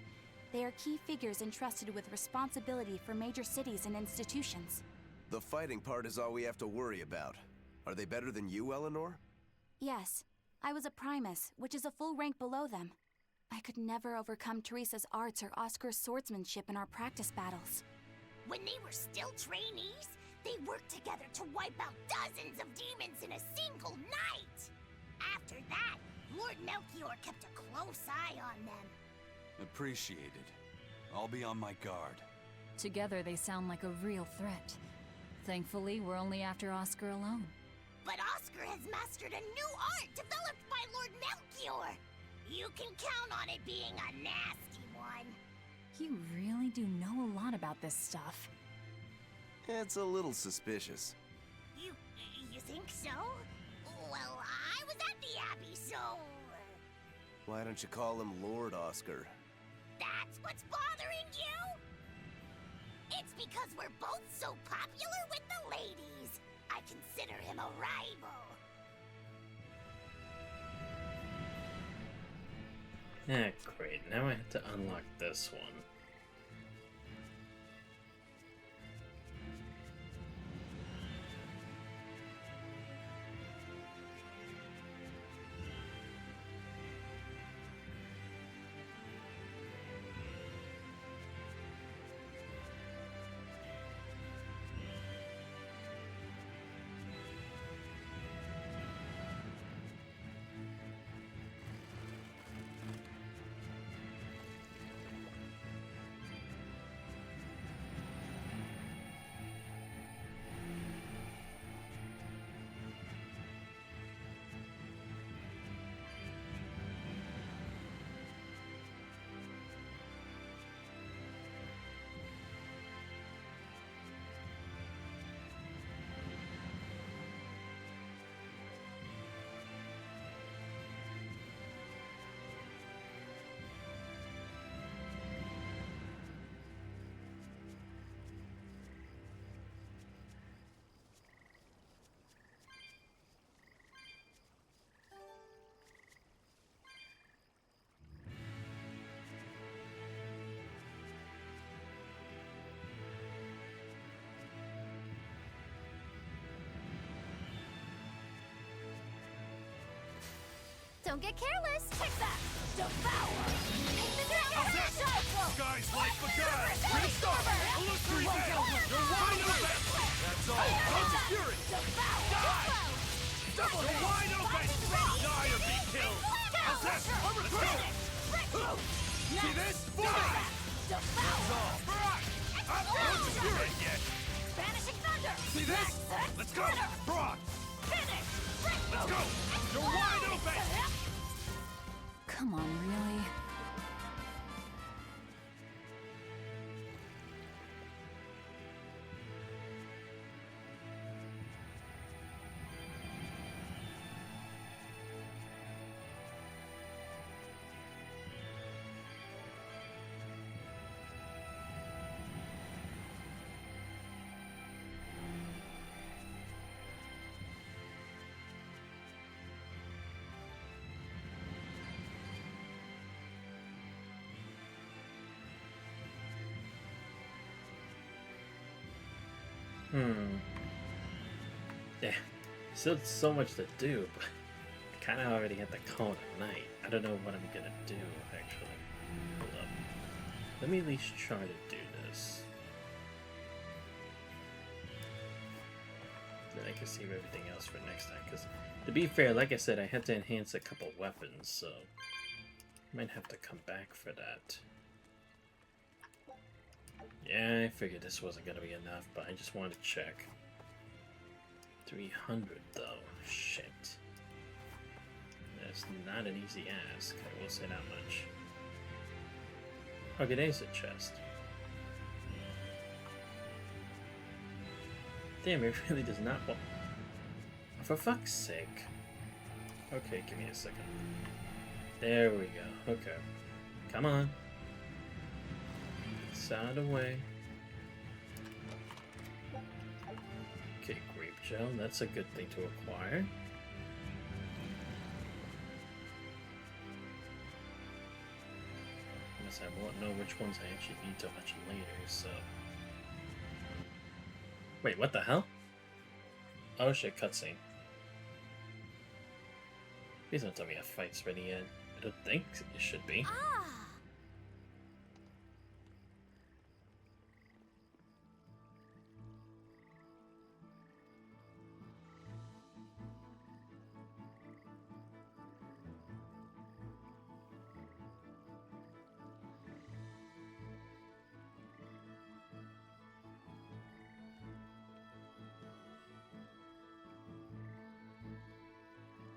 They are key figures entrusted with responsibility for major cities and institutions. The fighting part is all we have to worry about. Are they better than you, Eleanor? Yes. I was a Primus, which is a full rank below them. I could never overcome Teresa's arts or Oscar's swordsmanship in our practice battles. When they were still trainees, they worked together to wipe out dozens of demons in a single night. After that, Lord Melchior kept a close eye on them. Appreciated. I'll be on my guard. Together they sound like a real threat. Thankfully, we're only after Oscar alone. But Oscar has mastered a new art developed by Lord Melchior. You can count on it being a nasty one. You really do know a lot about this stuff. It's a little suspicious. You think so? Well, I was at the Abbey, so... Why don't you call him Lord Oscar? That's what's bothering you? It's because we're both so popular with the ladies. I consider him a rival. Ah, great. Now I have to unlock this one. Don't get careless! Take that! Devour! Guys like the guy! Restart! Illusory veil! You're wide open! That's all! Don't fury! Die! You're wide open! Die or be killed! How's that? Let's go! See this? Fly! That's all! Don't fury yet! Vanishing thunder! See this? Let's go! Brock! Finish! Let's go! You're wide open! Come on, really? Yeah, still so much to do, but I kind of already had the call at night. I don't know what I'm gonna do, actually. Hold up. Let me at least try to do this. Then I can save everything else for next time, because to be fair, like I said, I had to enhance a couple weapons, so I might have to come back for that. Yeah, I figured this wasn't gonna be enough, but I just wanted to check. 300 though, shit. That's not an easy ask, I will say that much. Okay, there's a chest. Damn, it really does not want... For fuck's sake. Okay, give me a second. There we go, okay. Come on. It's out of the way. Okay, grape gel, that's a good thing to acquire. Unless I won't know which ones I actually need till much later, so... Wait, what the hell? Oh shit, cutscene. Please don't tell me a fight's ready yet. I don't think it should be. Ah!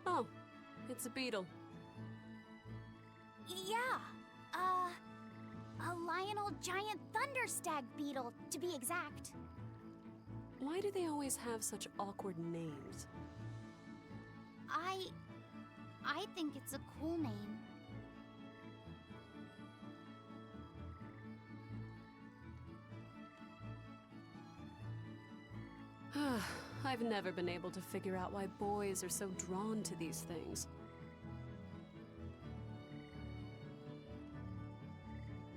Oh, it's a beetle. Yeah, a Lionel giant thunderstag beetle, to be exact. Why do they always have such awkward names? I think it's a cool name. I've never been able to figure out why boys are so drawn to these things.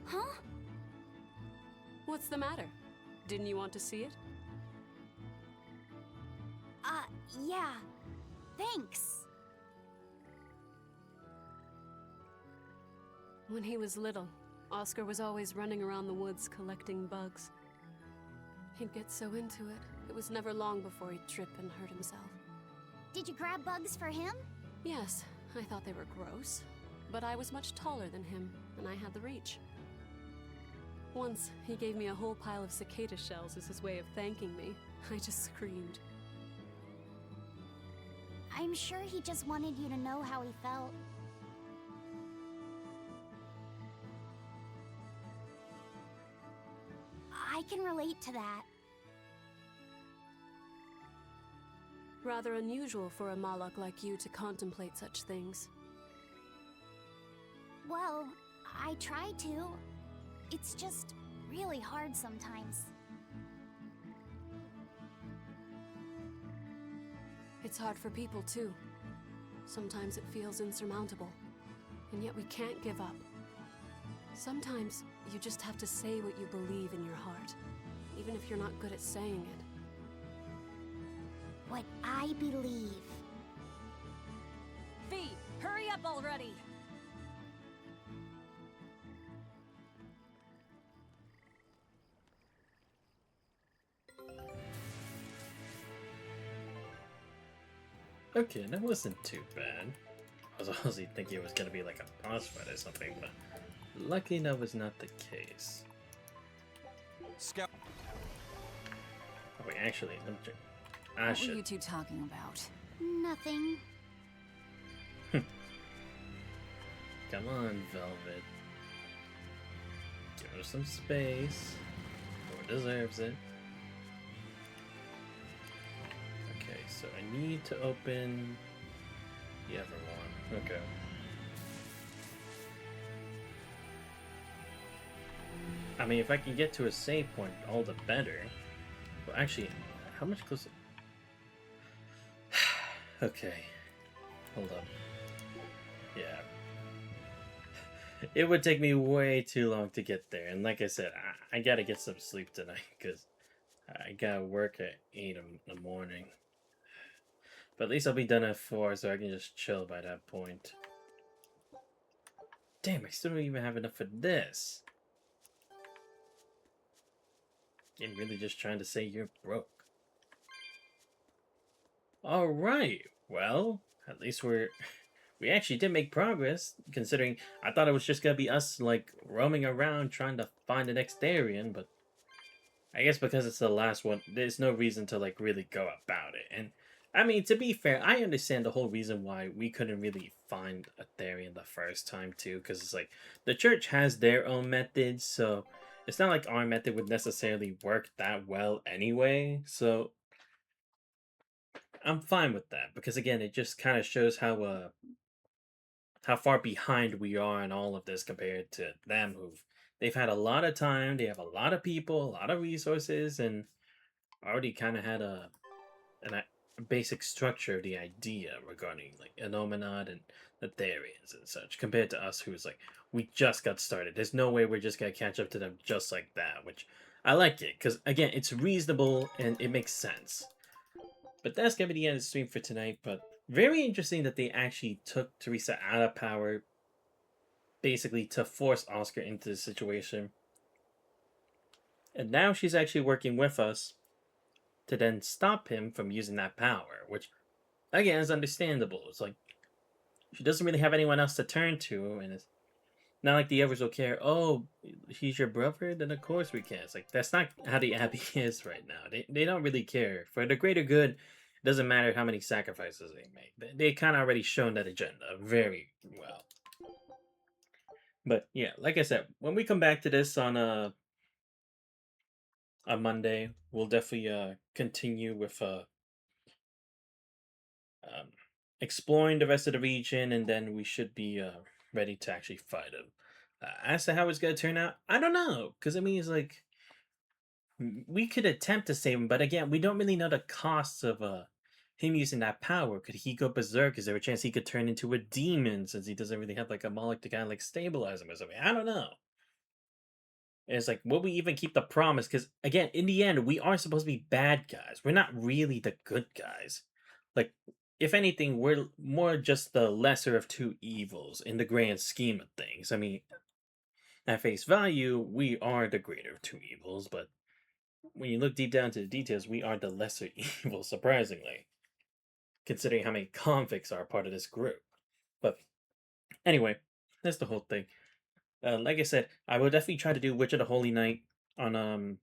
Huh? What's the matter? Didn't you want to see it? Yeah. Thanks. When he was little, Oscar was always running around the woods collecting bugs. He'd get so into it, it was never long before he'd trip and hurt himself. Did you grab bugs for him? Yes, I thought they were gross, but I was much taller than him, and I had the reach. Once, he gave me a whole pile of cicada shells as his way of thanking me. I just screamed. I'm sure he just wanted you to know how he felt. I can relate to that. Rather unusual for a Malak like you to contemplate such things. Well, I try to. It's just really hard sometimes. It's hard for people, too. Sometimes it feels insurmountable, and yet we can't give up. Sometimes you just have to say what you believe in your heart, even if you're not good at saying it. What I believe. V, hurry up already! Okay, that wasn't too bad. I was honestly thinking it was gonna be like a boss fight or something, but lucky that was not the case. Scout. Oh wait, actually, let me check. What were you two talking about? Nothing. Come on, Velvet. Give her some space. Or deserves it. Okay, so I need to open the other one. Okay. I mean, if I can get to a save point, all the better. Well, actually, how much closer? Okay. Hold up. Yeah. It would take me way too long to get there. And like I said, I gotta get some sleep tonight because I gotta work at 8 in the morning. But at least I'll be done at 4 so I can just chill by that point. Damn, I still don't even have enough for this. I'm really just trying to say you're broke. Alright, well, at least we actually did make progress, considering I thought it was just gonna be us, like, roaming around trying to find the next Darien, but I guess because it's the last one, there's no reason to, like, really go about it. And, I mean, to be fair, I understand the whole reason why we couldn't really find a Darien the first time, too, because it's like, the church has their own methods, so it's not like our method would necessarily work that well anyway, so I'm fine with that, because again, it just kind of shows how far behind we are in all of this compared to them, they've had a lot of time, they have a lot of people, a lot of resources, and already kind of had a basic structure of the idea regarding like Anomenad and the Therians and such, compared to us who's like, we just got started. There's no way we're just gonna catch up to them just like that, which I like it, because again, it's reasonable and it makes sense. But that's gonna be the end of the stream for tonight, but very interesting that they actually took Teresa out of power, basically to force Oscar into the situation. And now she's actually working with us to then stop him from using that power, which, again, is understandable. It's like, she doesn't really have anyone else to turn to, and it's not like the others will care. Oh, he's your brother? Then of course we can. It's like, that's not how the Abbey is right now. They don't really care. For the greater good, it doesn't matter how many sacrifices they make. They kind of already shown that agenda very well. But yeah, like I said, when we come back to this on Monday, we'll definitely continue with um, exploring the rest of the region, and then we should be ready to actually fight him. As to how it's gonna turn out, I don't know, because I mean, it's like we could attempt to save him, but again, we don't really know the costs of him using that power. Could he go berserk? Is there a chance he could turn into a demon since he doesn't really have like a Moloch to kind of like stabilize him or something? I don't know. And it's like, will we even keep the promise? Because again, in the end, we are supposed to be bad guys. We're not really the good guys. Like, if anything, we're more just the lesser of two evils in the grand scheme of things. I mean, at face value, we are the greater of two evils, but when you look deep down to the details, we are the lesser evil, surprisingly, considering how many convicts are part of this group. But anyway, that's the whole thing. Like I said, I will definitely try to do Witch of the Holy Night on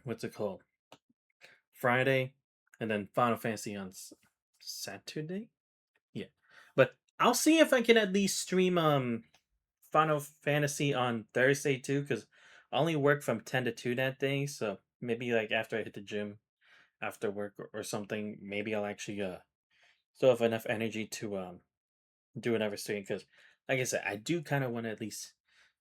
what's it called? Friday, and then Final Fantasy on Saturday. Yeah, but I'll see if I can at least stream Final Fantasy on Thursday too, because I only work from 10 to 2 that day, so maybe like after I hit the gym after work or something, maybe I'll actually still have enough energy to do another stream, because like I said, I do kind of want to at least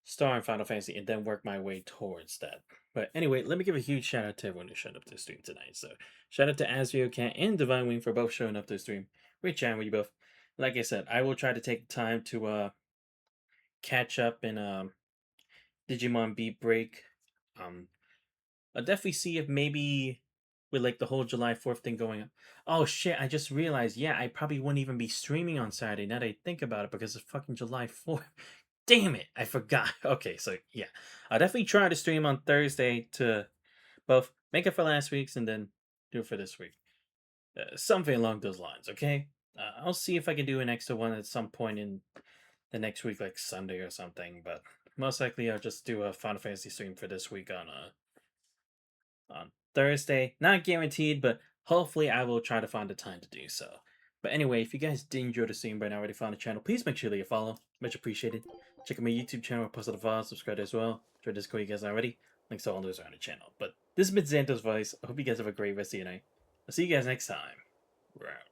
start on Final Fantasy and then work my way towards that. But anyway, let me give a huge shout out to everyone who showed up to the stream tonight. So shout out to Asrio Cat and Divine Wing for both showing up to the stream. Great chatting with you both. Like I said, I will try to take time to catch up in Digimon Beat Break. I'll definitely see if maybe with like the whole July 4th thing going on. Oh shit, I just realized, yeah, I probably wouldn't even be streaming on Saturday now that I think about it because it's fucking July 4th. Damn it, I forgot. Okay, so yeah. I'll definitely try to stream on Thursday to both make it for last week's and then do it for this week. Something along those lines, okay? I'll see if I can do an extra one at some point in the next week, like Sunday or something, but most likely I'll just do a Final Fantasy stream for this week on Thursday. Not guaranteed, but hopefully I will try to find the time to do so. But anyway, if you guys did enjoy the stream but already found the channel, please make sure that you follow. Much appreciated. Check out my YouTube channel, post the files, subscribe as well. Join Discord, you guys already. Links to all those around the channel. But this has been Xanthos Voice. I hope you guys have a great rest of your night. I'll see you guys next time. We're out.